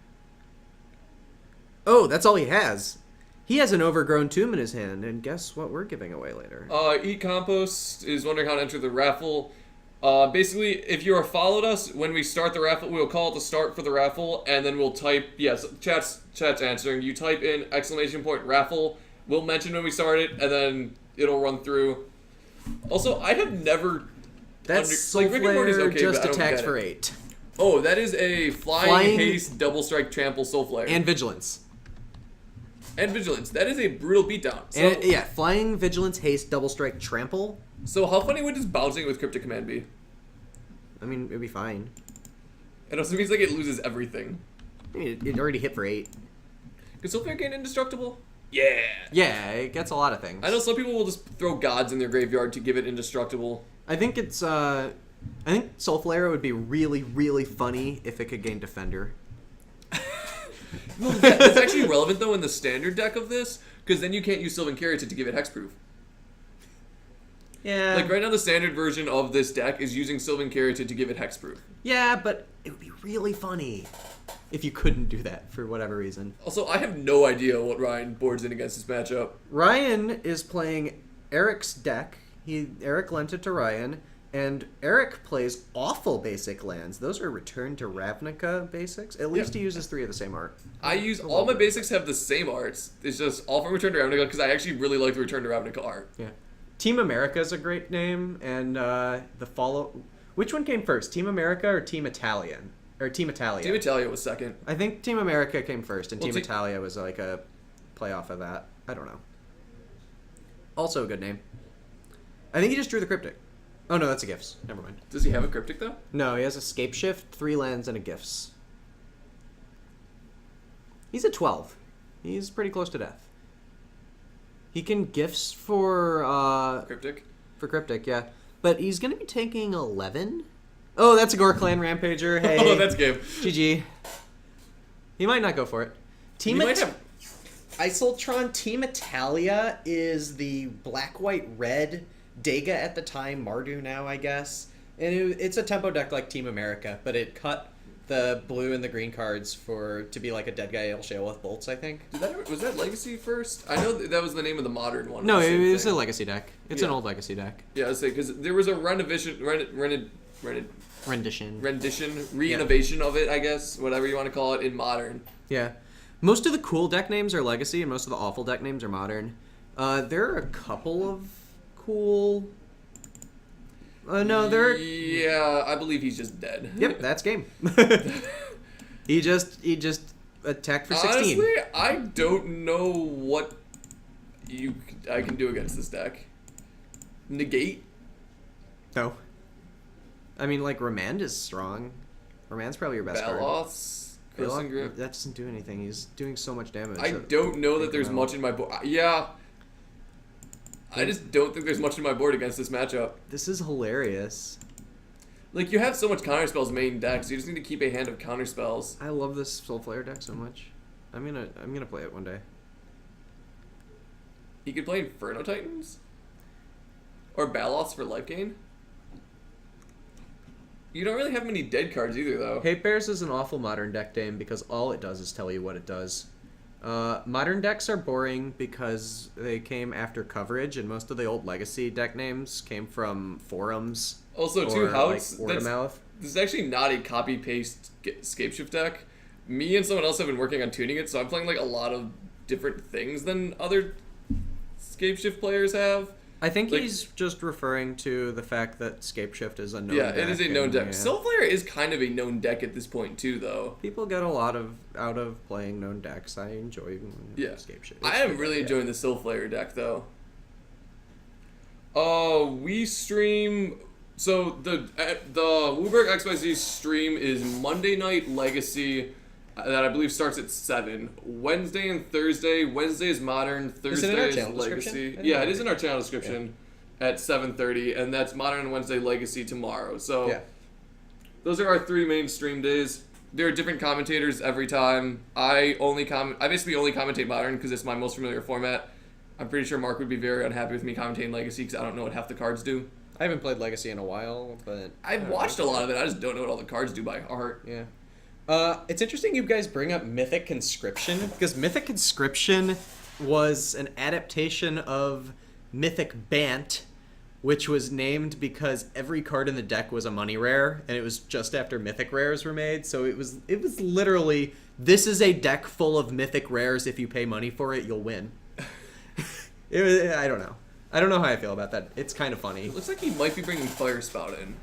Oh, that's all he has. He has an Overgrown Tomb in his hand, and guess what we're giving away later? Eat Compost is wondering how to enter the raffle. Basically, if you are followed us, when we start the raffle, we'll call it the start for the raffle, and then we'll type, yes, chat's answering. You type in ! raffle. We'll mention when we start it, and then it'll run through. Also, I have never... That's Soul Flare just attacks for 8. Oh, that is a flying haste, double strike, trample, Soul Flare. And Vigilance. And Vigilance. That is a brutal beatdown. So, And yeah, Flying, Vigilance, Haste, Double Strike, Trample. So how funny would just bouncing with Cryptic Command be? I mean, it'd be fine. It also means like it loses everything. I mean, it already hit for 8. Can Soulflare gain indestructible? Yeah. Yeah, it gets a lot of things. I know some people will just throw gods in their graveyard to give it indestructible. I think it's I think Soulflare would be really, really funny if it could gain Defender. No, that's actually relevant though in the standard deck of this, because then you can't use Sylvan Caryatid to give it hexproof. Yeah. Like right now, the standard version of this deck is using Sylvan Caryatid to give it hexproof. Yeah, but it would be really funny if you couldn't do that for whatever reason. Also, I have no idea what Ryan boards in against this matchup. Ryan is playing Eric's deck. Eric lent it to Ryan, and Eric plays awful basic lands. Those are Return to Ravnica basics. At least he uses 3 of the same art. I use all my basics have the same arts. It's just all from Return to Ravnica because I actually really like the Return to Ravnica art. Yeah. Team America is a great name, and which one came first, Team America or Team Italian? Or Team Italia? Team Italia was second. I think Team America came first, and Well, Team Italia was like a playoff of that. I don't know. Also a good name. I think he just drew the Cryptic. Oh no, that's a Gifts. Never mind. Does he have a Cryptic though? No, he has a Scape Shift, 3 lands, and a Gifts. He's at 12. He's pretty close to death. He can Gifts for Cryptic? For Cryptic, yeah. But he's going to be taking 11? Oh, that's a Gore Clan Rampager. Hey. Oh, that's game. GG. He might not go for it. He might have... Isoltron Team Italia is the black-white-red Dega at the time, Mardu now, I guess. And it's a tempo deck like Team America, but it cut the blue and the green cards to be like a dead guy Shale with bolts, I think. Was that Legacy first? I know that was the name of the modern one. No, it was a Legacy deck. It's an old Legacy deck. Yeah, I say because there was a rendition re-innovation of it, I guess, whatever you want to call it, in modern. Yeah. Most of the cool deck names are Legacy, and most of the awful deck names are Modern. There are a couple of cool... no, there. Yeah, I believe he's just dead. Yep, that's game. he just attacked for 16. Honestly, I don't know what I can do against this deck. Negate? No. I mean, like, Remand is strong. Remand's probably your best card. Baloths, Crimson Grip. That doesn't do anything. He's doing so much damage. I don't know that there's much in my board. Yeah. I just don't think there's much in my board against this matchup. This is hilarious. Like, you have so much counterspells main decks, you just need to keep a hand of counterspells. I love this Soul Flare deck so much. I'm gonna play it one day. He could play Inferno Titans? Or Baloths for life gain? You don't really have many dead cards either, though. Hate Bears is an awful Modern deck name because all it does is tell you what it does. Modern decks are boring because they came after coverage, and most of the old Legacy deck names came from forums. Also, or, too, House, like, word of mouth. This is actually not a copy-paste Scapeshift deck. Me and someone else have been working on tuning it, so I'm playing like a lot of different things than other Scapeshift players have. I think like, he's just referring to the fact that Scapeshift is a known deck. Yeah, it is a known deck. Yeah. Soulflare is kind of a known deck at this point, too, though. People get a lot out of playing known decks. I enjoy Scapeshift. I am really enjoying the Soulflare deck, though. We stream... So, the WUBRGxyz stream is Monday Night Legacy... that I believe starts at 7. Wednesday and Thursday. Wednesday is Modern. Thursday is Legacy. Yeah, it is in our channel description at 7:30, and that's Modern and Wednesday, Legacy tomorrow. So those are our 3 main stream days. There are different commentators every time. I basically only commentate Modern because it's my most familiar format. I'm pretty sure Mark would be very unhappy with me commentating Legacy because I don't know what half the cards do. I haven't played Legacy in a while, but I've watched a lot of it. I just don't know what all the cards do by heart. Yeah. It's interesting you guys bring up Mythic Conscription, because Mythic Conscription was an adaptation of Mythic Bant, which was named because every card in the deck was a money rare, and it was just after Mythic rares were made, so it was literally, this is a deck full of Mythic rares. If you pay money for it, you'll win. I don't know. I don't know how I feel about that. It's kind of funny. It looks like he might be bringing Fire Spout in.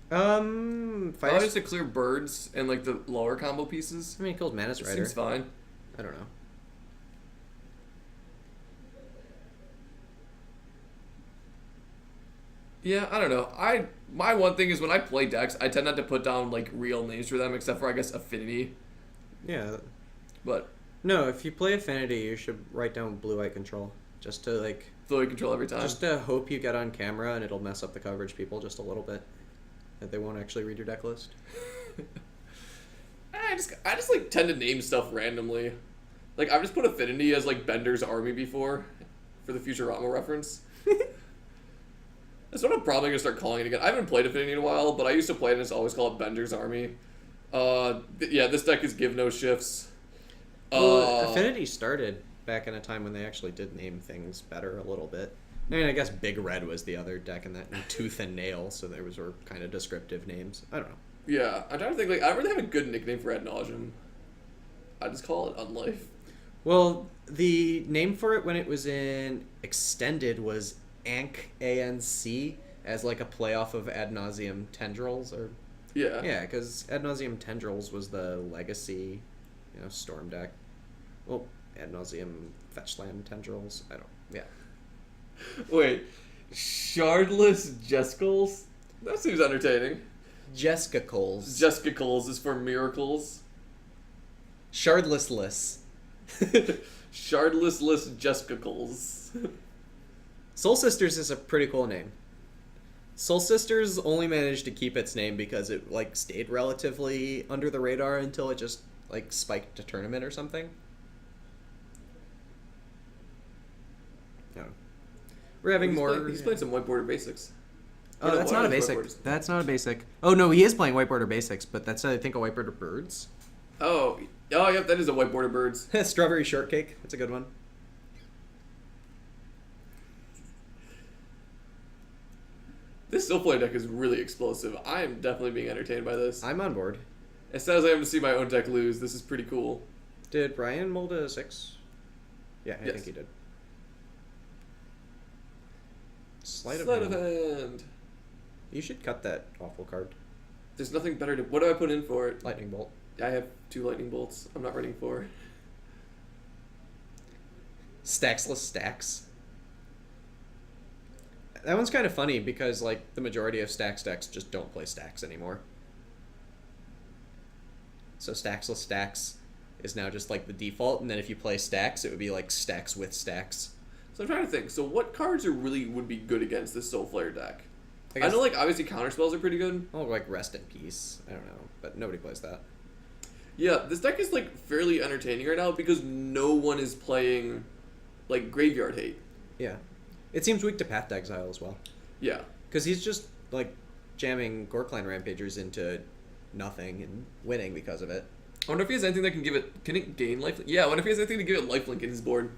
Fire just to clear birds and like the lower combo pieces. I mean, he kills Manus Rider. Seems fine. I don't know. Yeah, I don't know. My one thing is when I play decks, I tend not to put down like real names for them, except for I guess Affinity. Yeah. But No, if you play Affinity, you should write down blue-eye control. Just to, like... Fluid control every time. Just to hope you get on camera and it'll mess up the coverage people just a little bit. That they won't actually read your deck list. I just like tend to name stuff randomly. Like I've just put Affinity as like Bender's Army before, for the Futurama reference. That's what I'm probably gonna start calling it again. I haven't played Affinity in a while, but I used to play it and just always call it Bender's Army. Yeah, this deck is Give No Shifts. Well, Affinity started back in a time when they actually did name things better a little bit. I mean, I guess Big Red was the other deck in that, and Tooth and Nail, so there were kind of descriptive names. I don't know. Yeah, I'm trying to think. Like, I don't really have a good nickname for Ad Nauseam. I just call it Unlife. Well, the name for it when it was in Extended was ANC, A-N-C, as like a playoff of Ad Nauseam Tendrils, or... Yeah. Yeah, because Ad Nauseam Tendrils was the Legacy, Storm deck. Well, Ad Nauseam Fetchland Tendrils, I don't... Yeah. Wait, Shardless Jeskals? That seems entertaining. Jessica Coles. Jessica Coles is for miracles. Shardless. Shardless Jessica Coles. Soul Sisters is a pretty cool name. Soul Sisters only managed to keep its name because it like stayed relatively under the radar until it just like spiked to tournament or something. No. We're having more. He's playing some White Border Basics. Oh, that's not a basic. That's not a basic. Oh no, he is playing White Border Basics, but that's I think a White Border Birds. Oh, yep, that is a White Border Birds. Strawberry Shortcake. That's a good one. This Soulflare deck is really explosive. I am definitely being entertained by this. I'm on board. As sad as I am to see my own deck lose, this is pretty cool. Did Brian mold a 6? Yeah, I Yes. think he did. Sleight Sleight of of hand. hand. You should cut that awful card. There's nothing better to... What do I put in for it? Lightning Bolt. I have 2 lightning bolts. I'm not running 4. Stacksless Stacks. That one's kind of funny because like the majority of Stacks decks just don't play Stacks anymore. So Stacksless Stacks is now just like the default, and then if you play Stacks, it would be like Stacks with Stacks. So I'm trying to think. So what cards are really would be good against this Soulflare deck? I I guess, know, like, obviously counterspells are pretty good. oh, like Rest in Peace. I don't know, but nobody plays that. Yeah, this deck is, like, fairly entertaining right now because no one is playing, like, Graveyard Hate. Yeah, it seems weak to Path to Exile as well, Yeah. because he's just like jamming Gorkline Rampagers into nothing and winning because of it. I wonder if he has anything that can give it... Can it gain life? Yeah, I wonder if he has anything to give it lifelink in his board.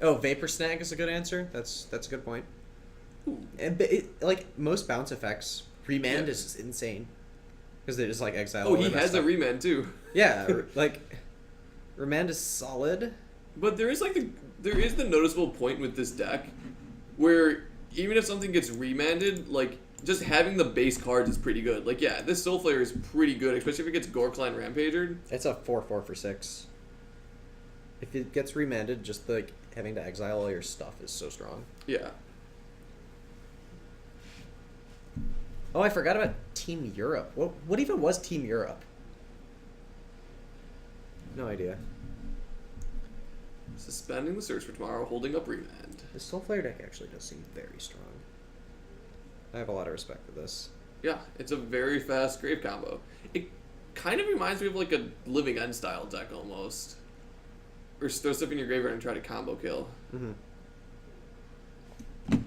Oh, Vapor Snag is a good answer. That's a good point. Ooh. And like most bounce effects, Remand is insane because they just like exile. Oh, all he their best has a stuff. remand, too. Yeah, like Remand is solid. But there is, like, there is the noticeable point with this deck where even if something gets remanded, like, just having the base cards is pretty good. Like, yeah, this Soulflare is pretty good, especially if it gets Gorkline Rampagered. It's a 4/4 for 6. If it gets remanded, just like having to exile all your stuff is so strong. Yeah. Oh, I forgot about Team Europe. What even was Team Europe? No idea. Suspending the search for tomorrow, holding up remand. The Soulflare deck actually does seem very strong. I have a lot of respect for this. Yeah, it's a very fast grave combo. It kind of reminds me of like a Living End style deck almost. Or throw stuff in your graveyard and try to combo kill. Mm-hmm.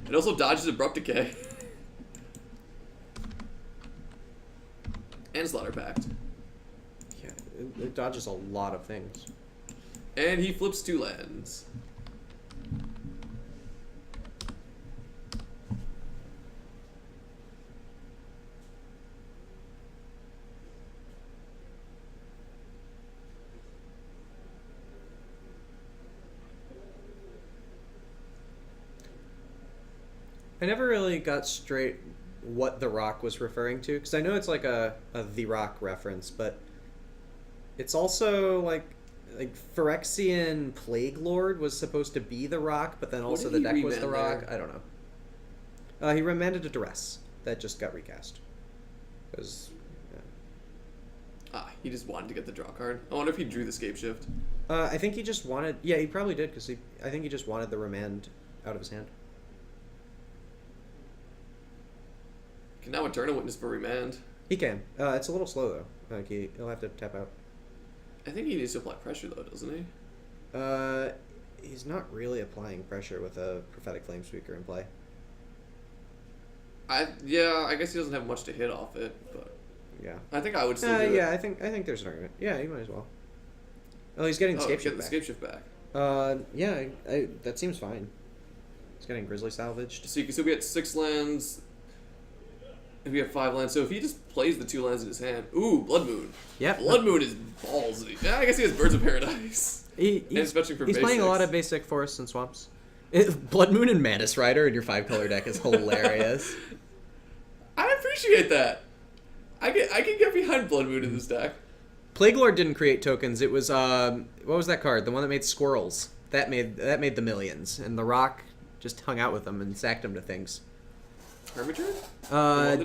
It also dodges Abrupt Decay. And Slaughter Pact. Yeah, it dodges a lot of things. And he flips 2 lands. I never really got straight what The Rock was referring to, because I know it's like a The Rock reference, but it's also like Phyrexian Plague Lord was supposed to be The Rock, but then also did the he deck was The remand Rock. there? I don't know. He remanded a Duress that just got recast. Because Ah, he just wanted to get the draw card. I wonder if he drew the scape shift. I think he just wanted. Yeah, he probably did because I think he just wanted the remand out of his hand. Can now return a witness for remand. He can. It's a little slow though. Like he'll have to tap out. I think he needs to apply pressure though, doesn't he? He's not really applying pressure with a prophetic flame speaker in play. Yeah, I guess he doesn't have much to hit off it, but Yeah. I think I would still do yeah, it. I think there's an argument. Yeah, you might as well. Oh, he's getting the scape get shift the back. scape shift back. Yeah, that seems fine. He's getting grizzly salvaged. So you can still get 6 lands. If we have 5 lands, so if he just plays the 2 lands in his hand, ooh, Blood Moon. Yep. Blood Moon is ballsy. Yeah, I guess he has Birds of Paradise. He's fetching for playing a basics. lot of basic forests and swamps. Blood Moon and Mantis Rider in your 5-color deck is hilarious. I appreciate that. I can get behind Blood Moon in this deck. Plague Lord didn't create tokens. It was what was that card? The one that made squirrels. That made the millions, and the Rock just hung out with them and sacked them to things. Hermitage?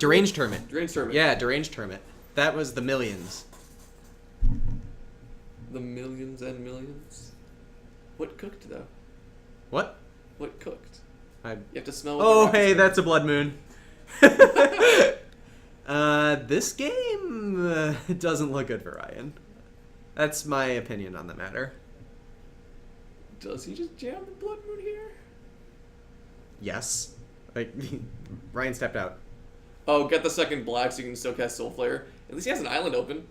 Deranged Hermit. Deranged Hermit. Yeah, Deranged Hermit. That was the millions. The millions and millions. What cooked though? What? What cooked? I... You have to smell. What Oh, the rock hey, is that's a Blood Moon. This game doesn't look good for Ryan. That's my opinion on the matter. Does he just jam the Blood Moon here? Yes. Like, Ryan stepped out. Oh, get the second black so you can still cast Soul Flare. At least he has an island open.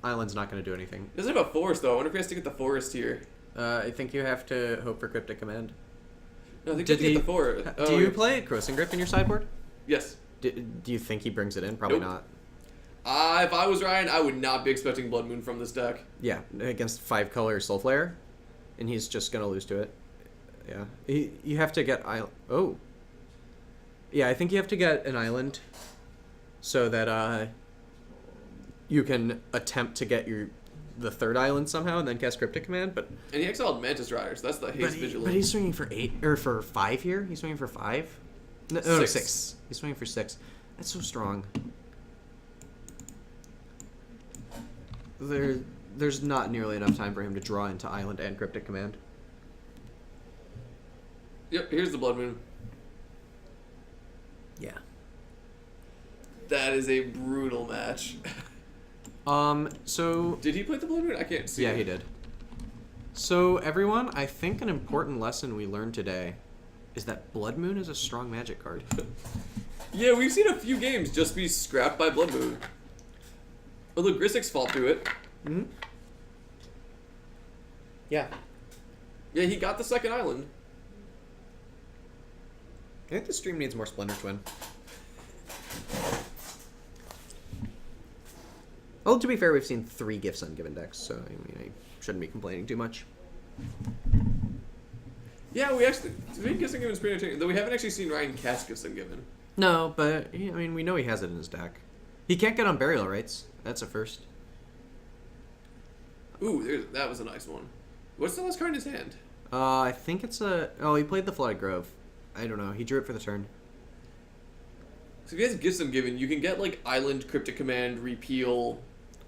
Island's not going to do anything. He doesn't have a forest though. I wonder if he has to get the forest here. I think you have to hope for Cryptic Command. No, I think Did he has to he- get the forest. Do you play Crossing Grip in your sideboard? Yes. Do you think he brings it in? Probably Nope. not. If I was Ryan, I would not be expecting Blood Moon from this deck. Yeah, against 5-color Soul Flare, and he's just going to lose to it. Yeah. You have to get... Oh. Yeah, I think you have to get an island so that you can attempt to get the third island somehow and then cast Cryptic Command, but... And he exiled Mantis Riders. That's the haste vigilance. But he's swinging for 8, or for 5 here? He's swinging for 5? No, 6. He's swinging for 6. That's so strong. There's not nearly enough time for him to draw into Island and Cryptic Command. Yep, here's the Blood Moon. Yeah. That is a brutal match. So... Did he play the Blood Moon? I can't see. Yeah, he did. So, everyone, I think an important lesson we learned today is that Blood Moon is a strong Magic card. Yeah, we've seen a few games just be scrapped by Blood Moon. Although Grissix fought through it. Mm-hmm. Yeah. Yeah, he got the second island. I think the stream needs more Splendor Twin. Well, to be fair, we've seen 3 gifts on given decks, so I mean, I shouldn't be complaining too much. Yeah, we actually... Gifts Ungiven is pretty entertaining. Though we haven't actually seen Ryan cast Gifts Ungiven. No, but, I mean, we know he has it in his deck. He can't get on Burial Rites. That's a first. Ooh, that was a nice one. What's the last card in his hand? I think it's a... Oh, he played the Flooded Grove. I don't know. He drew it for the turn. So if he has Gifts Ungiven, you can get, like, Island, Cryptic Command, Repeal...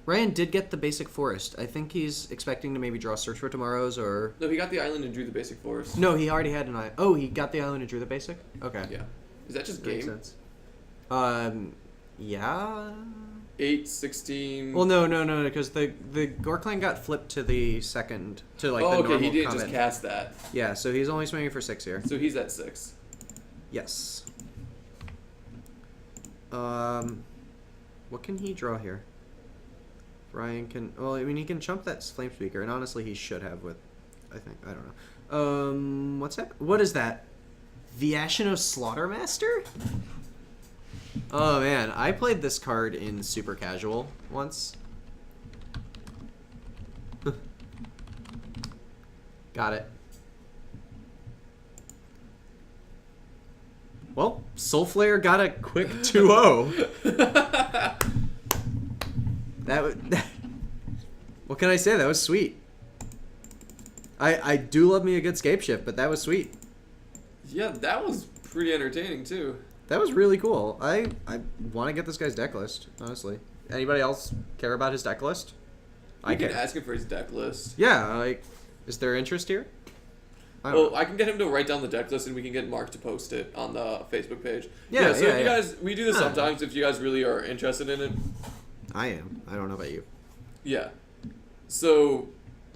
Ryan did get the basic forest. I think he's expecting to maybe draw Search for Tomorrows or... No, he got the island and drew the basic forest. No, he already had an island. Oh, he got the island and drew the basic? Okay. Yeah. Is that just That makes game? sense. Yeah... 8, 16... Well, no, because the Gorklang got flipped to the second, to like the okay, normal he didn't comment. just cast that. Yeah, so he's only swinging for 6 here. So he's at 6. Yes. What can he draw here? Ryan can... Well, I mean, he can chump that Flame Speaker, and honestly, he should have with... I think... I don't know. What's that? What is that? The Ashinos Slaughtermaster? Oh, man. I played this card in Super Casual once. Got it. Well, Soul Flare got a quick 2-0. What can I say? That was sweet. I do love me a good scape shift, but that was sweet. Yeah, that was pretty entertaining, too. That was really cool. I want to get this guy's deck list, honestly. Anybody else care about his deck list? I can ask him for his deck list. Yeah, like, is there interest here? I can get him to write down the deck list, and we can get Mark to post it on the Facebook page. Yeah, So if you guys, we do this sometimes. If you guys really are interested in it, I am. I don't know about you. yeah. So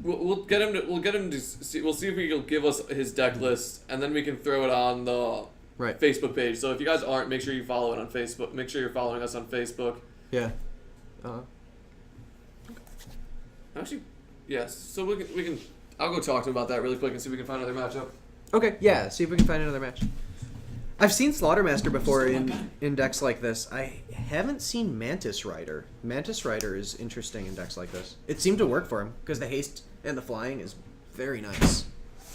we'll get him to see. We'll see if he'll give us his deck list, and then we can throw it on the Facebook page. So if you guys aren't, make sure you follow it on Facebook. Make sure you're following us on Facebook. Yeah. Actually, yes. So we can. I'll go talk to him about that really quick and see if we can find another matchup. Okay, yeah, see if we can find another match. I've seen Slaughtermaster before in decks like this. I haven't seen Mantis Rider. Mantis Rider is interesting in decks like this. It seemed to work for him, because the haste and the flying is very nice.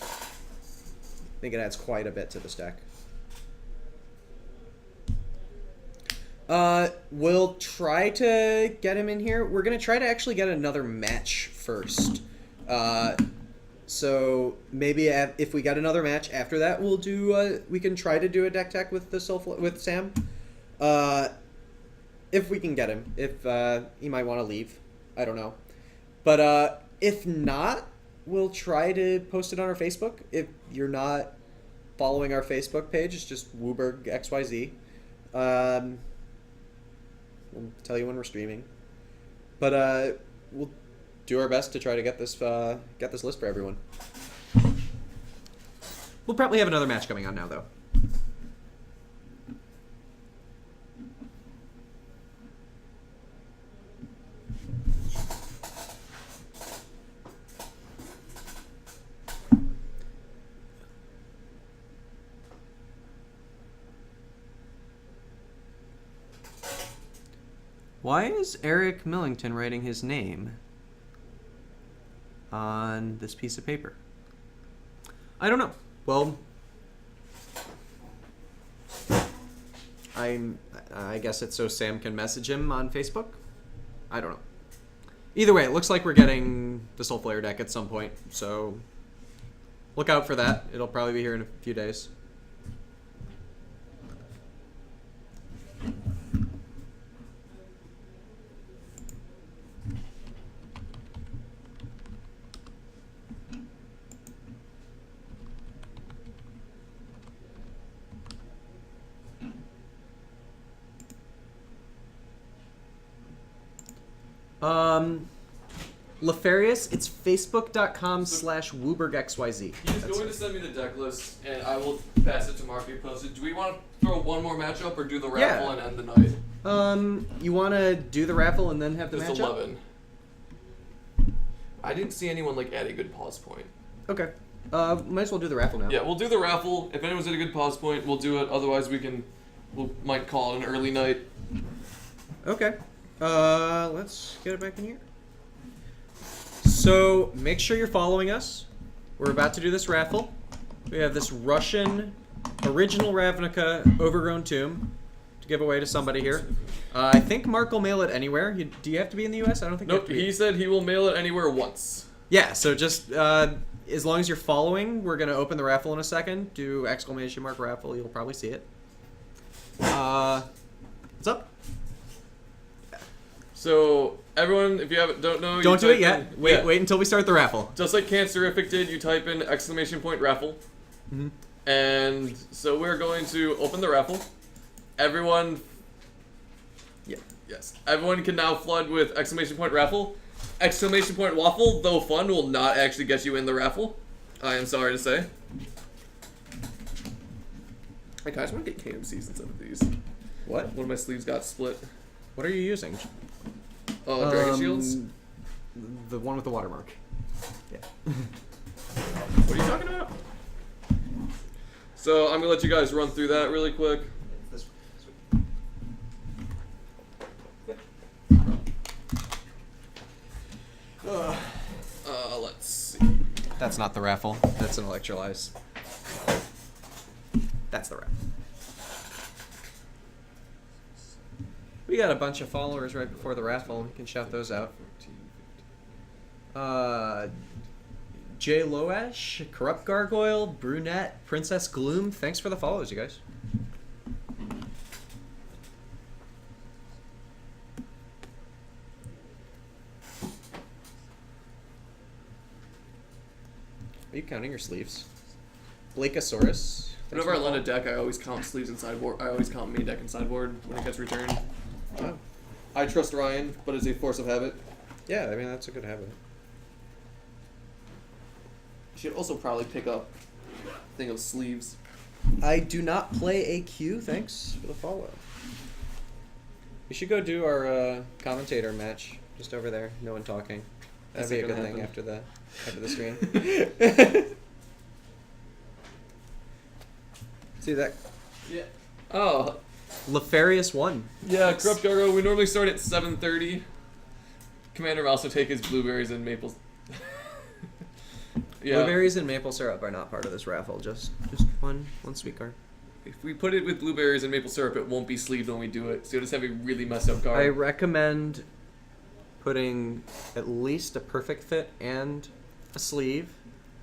I think it adds quite a bit to this deck. We'll try to get him in here. We're going to try to actually get another match first. So maybe if we get another match after that, we'll do. We can try to do a deck tech with with Sam, if we can get him. If he might want to leave, I don't know. But if not, we'll try to post it on our Facebook. If you're not following our Facebook page, it's just WUBRGxyz. We'll tell you when we're streaming. But we'll do our best to try to get this list for everyone. We'll probably have another match coming on now, though. Why is Eric Millington writing his name on this piece of paper? I don't know. Well, I guess it's so Sam can message him on Facebook. I don't know. Either way, it looks like we're getting the Soul Flare deck at some point, so look out for that. It'll probably be here in a few days. Lefarius, it's facebook.com/WUBRGxyz. He's going to send me the deck list, and I will pass it to Mark to post it. Do we want to throw one more matchup, or do the raffle and end the night? You want to do the raffle and then have the Just matchup? 11. I didn't see anyone at a good pause point. Okay. Might as well do the raffle now. Yeah, we'll do the raffle. If anyone's at a good pause point, we'll do it. Otherwise, we might call it an early night. Okay. Let's get it back in here. So, make sure you're following us. We're about to do this raffle. We have this Russian original Ravnica Overgrown Tomb to give away to somebody here. I think Mark will mail it anywhere. Do you have to be in the U.S.? I don't think you have Nope, to be. he said he will mail it anywhere once. Yeah, so just as long as you're following, we're going to open the raffle in a second. Do ! Raffle. You'll probably see it. What's up? So, everyone, if you don't know... Don't do it yet. Wait until we start the raffle. Just like Cancerific did, you type in ! Raffle. Mm-hmm. And so we're going to open the raffle. Everyone... Yeah. Yes. Everyone can now flood with ! Raffle. ! Waffle, though fun, will not actually get you in the raffle. I am sorry to say. I just want to get KMCs instead of these. What? One of my sleeves got split. What are you using? Dragon Shields? The one with the watermark. Yeah. What are you talking about? So I'm gonna let you guys run through that really quick. Let's see. That's not the raffle. That's an electrolyze. That's the raffle. We got a bunch of followers right before the raffle. We can shout those out. J. Loash, Corrupt Gargoyle, Brunette, Princess Gloom. Thanks for the follows, you guys. Are you counting your sleeves? Blakeosaurus. Whenever I land a deck, I always count sleeves and sideboard. I always count main deck and sideboard when it gets returned. Oh. I trust Ryan, but it's a force of habit. Yeah, I mean, that's a good habit. You should also probably pick up a thing of sleeves. I do not play AQ, thanks for the follow. We should go do our commentator match just over there. No one talking. That'd That's be a not good gonna thing happen. after the stream. See that? Yeah. Oh. Lefarius won. Yeah, Corrupt Gargo, we normally start at 7:30. Commander will also take his blueberries and maples. Yeah. Blueberries and maple syrup are not part of this raffle. Just one sweet card. If we put it with blueberries and maple syrup, it won't be sleeved when we do it. So you'll just have a really messed up card. I recommend putting at least a perfect fit and a sleeve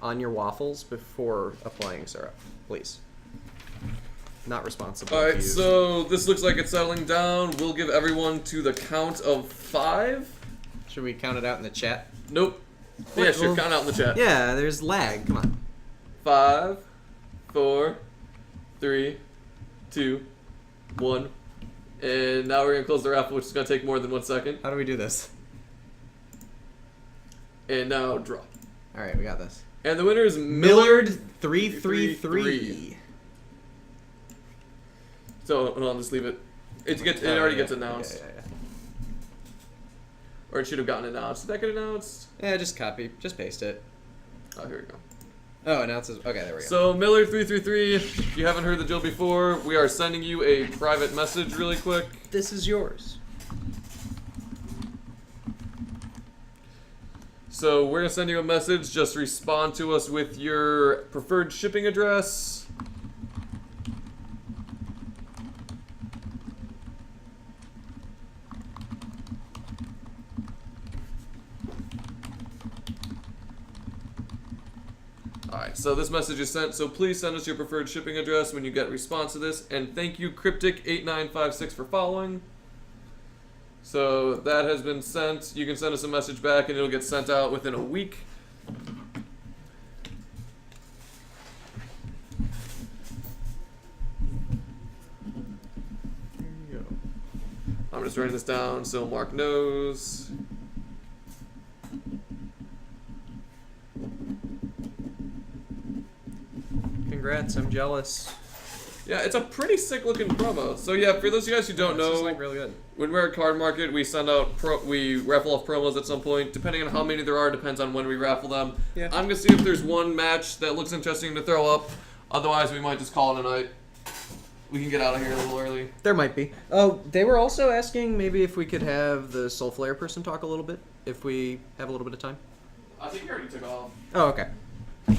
on your waffles before applying syrup, please. Not responsible. Alright, if you- so this looks like it's settling down. We'll give everyone to the count of 5. Should we count it out in the chat? Nope. Yeah, Wait, sure. well- Count out in the chat. Yeah, there's lag. Come on. 5, 4, 3, 2, 1. And now we're going to close the raffle, which is going to take more than 1 second. How do we do this? And now draw. All right, we got this. And the winner is Millard 333. So, hold on, just leave it. It already gets announced. Yeah. Or it should have gotten announced. Did that get announced? Yeah, just copy. Just paste it. Oh, here we go. Oh, announces. Okay, there we go. So, Miller333, if you haven't heard the drill before, we are sending you a private message really quick. This is yours. So, we're going to send you a message. Just respond to us with your preferred shipping address. Alright, so this message is sent, so please send us your preferred shipping address when you get a response to this, and thank you Cryptic8956 for following. So that has been sent. You can send us a message back and it'll get sent out within a week. There you go. I'm just writing this down so Mark knows. Congrats, I'm jealous. Yeah, it's a pretty sick looking promo. So yeah, for those of you guys who don't This is know, like really good. when we're at Card Market, we send out we raffle off promos at some point. Depending on how many there are, depends on when we raffle them. Yeah. I'm gonna see if there's one match that looks interesting to throw up. Otherwise, we might just call it a night. We can get out of here a little early. There might be. Oh, they were also asking maybe if we could have the Soul Flare person talk a little bit, if we have a little bit of time. I think you already took off. Oh, okay.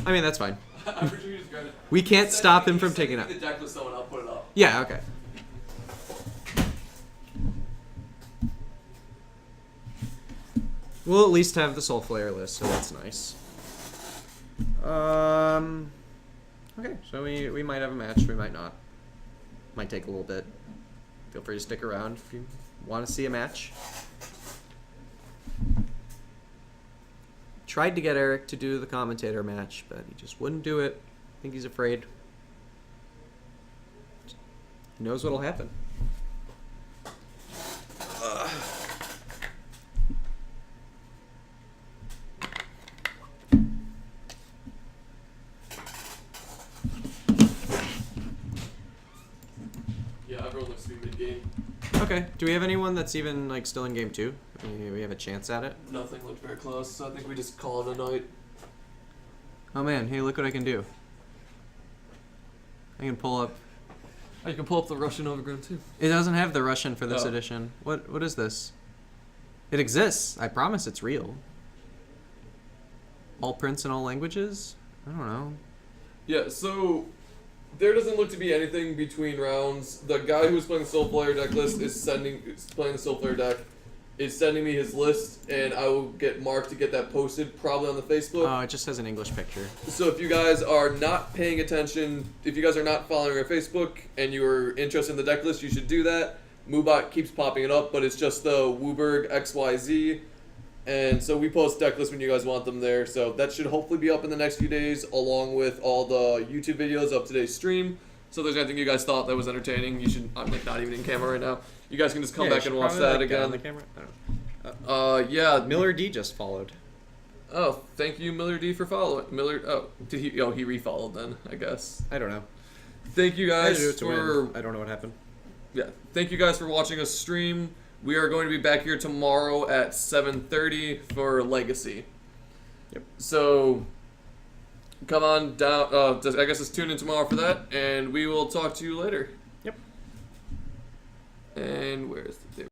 I mean, that's fine. I'm pretty sure you just grabbed it. We can't Send stop me- him from send taking me it. the deck list, someone, I'll put it up. Yeah, okay. We'll at least have the Soul Flare list, so that's nice. Okay, so we might have a match, we might not. Might take a little bit. Feel free to stick around if you want to see a match. Tried to get Eric to do the commentator match, but he just wouldn't do it. I think he's afraid. He knows what'll happen. Yeah, everyone looks to be mid-game. Okay. Do we have anyone that's even like still in game 2? We have a chance at it. Nothing looked very close, so I think we just call it a night. Oh man, hey, look what I can do. I can pull up. Oh, you can pull up the Russian Overgrown too. It doesn't have the Russian for this Oh. edition. What is this? It exists. I promise it's real. All prints in all languages? I don't know. Yeah, so there doesn't look to be anything between rounds. The guy who was playing the Soul Flare deck list is playing the Soul Flare deck, is sending me his list, and I will get Mark to get that posted probably on the Facebook. Oh, it just has an English picture. So if you guys are not paying attention, if you guys are not following our Facebook and you are interested in the deck list, you should do that. Moobot keeps popping it up, but it's just the WUBRGxyz. And so we post deck lists when you guys want them there. So that should hopefully be up in the next few days, along with all the YouTube videos of today's stream. So if there's anything you guys thought that was entertaining, you should. I'm like not even in camera right now. You guys can just come back and watch that again. On the camera. I don't know. Yeah. Miller D just followed. Oh, thank you, Miller D, for following. Miller. Oh, did he? Oh, he refollowed then, I guess. I don't know. Thank you I had guys to do it to for. win. I don't know what happened. Yeah. Thank you guys for watching us stream. We are going to be back here tomorrow at 7:30 for Legacy. Yep. So come on down. I guess just tune in tomorrow for that, and we will talk to you later. Yep. And where's the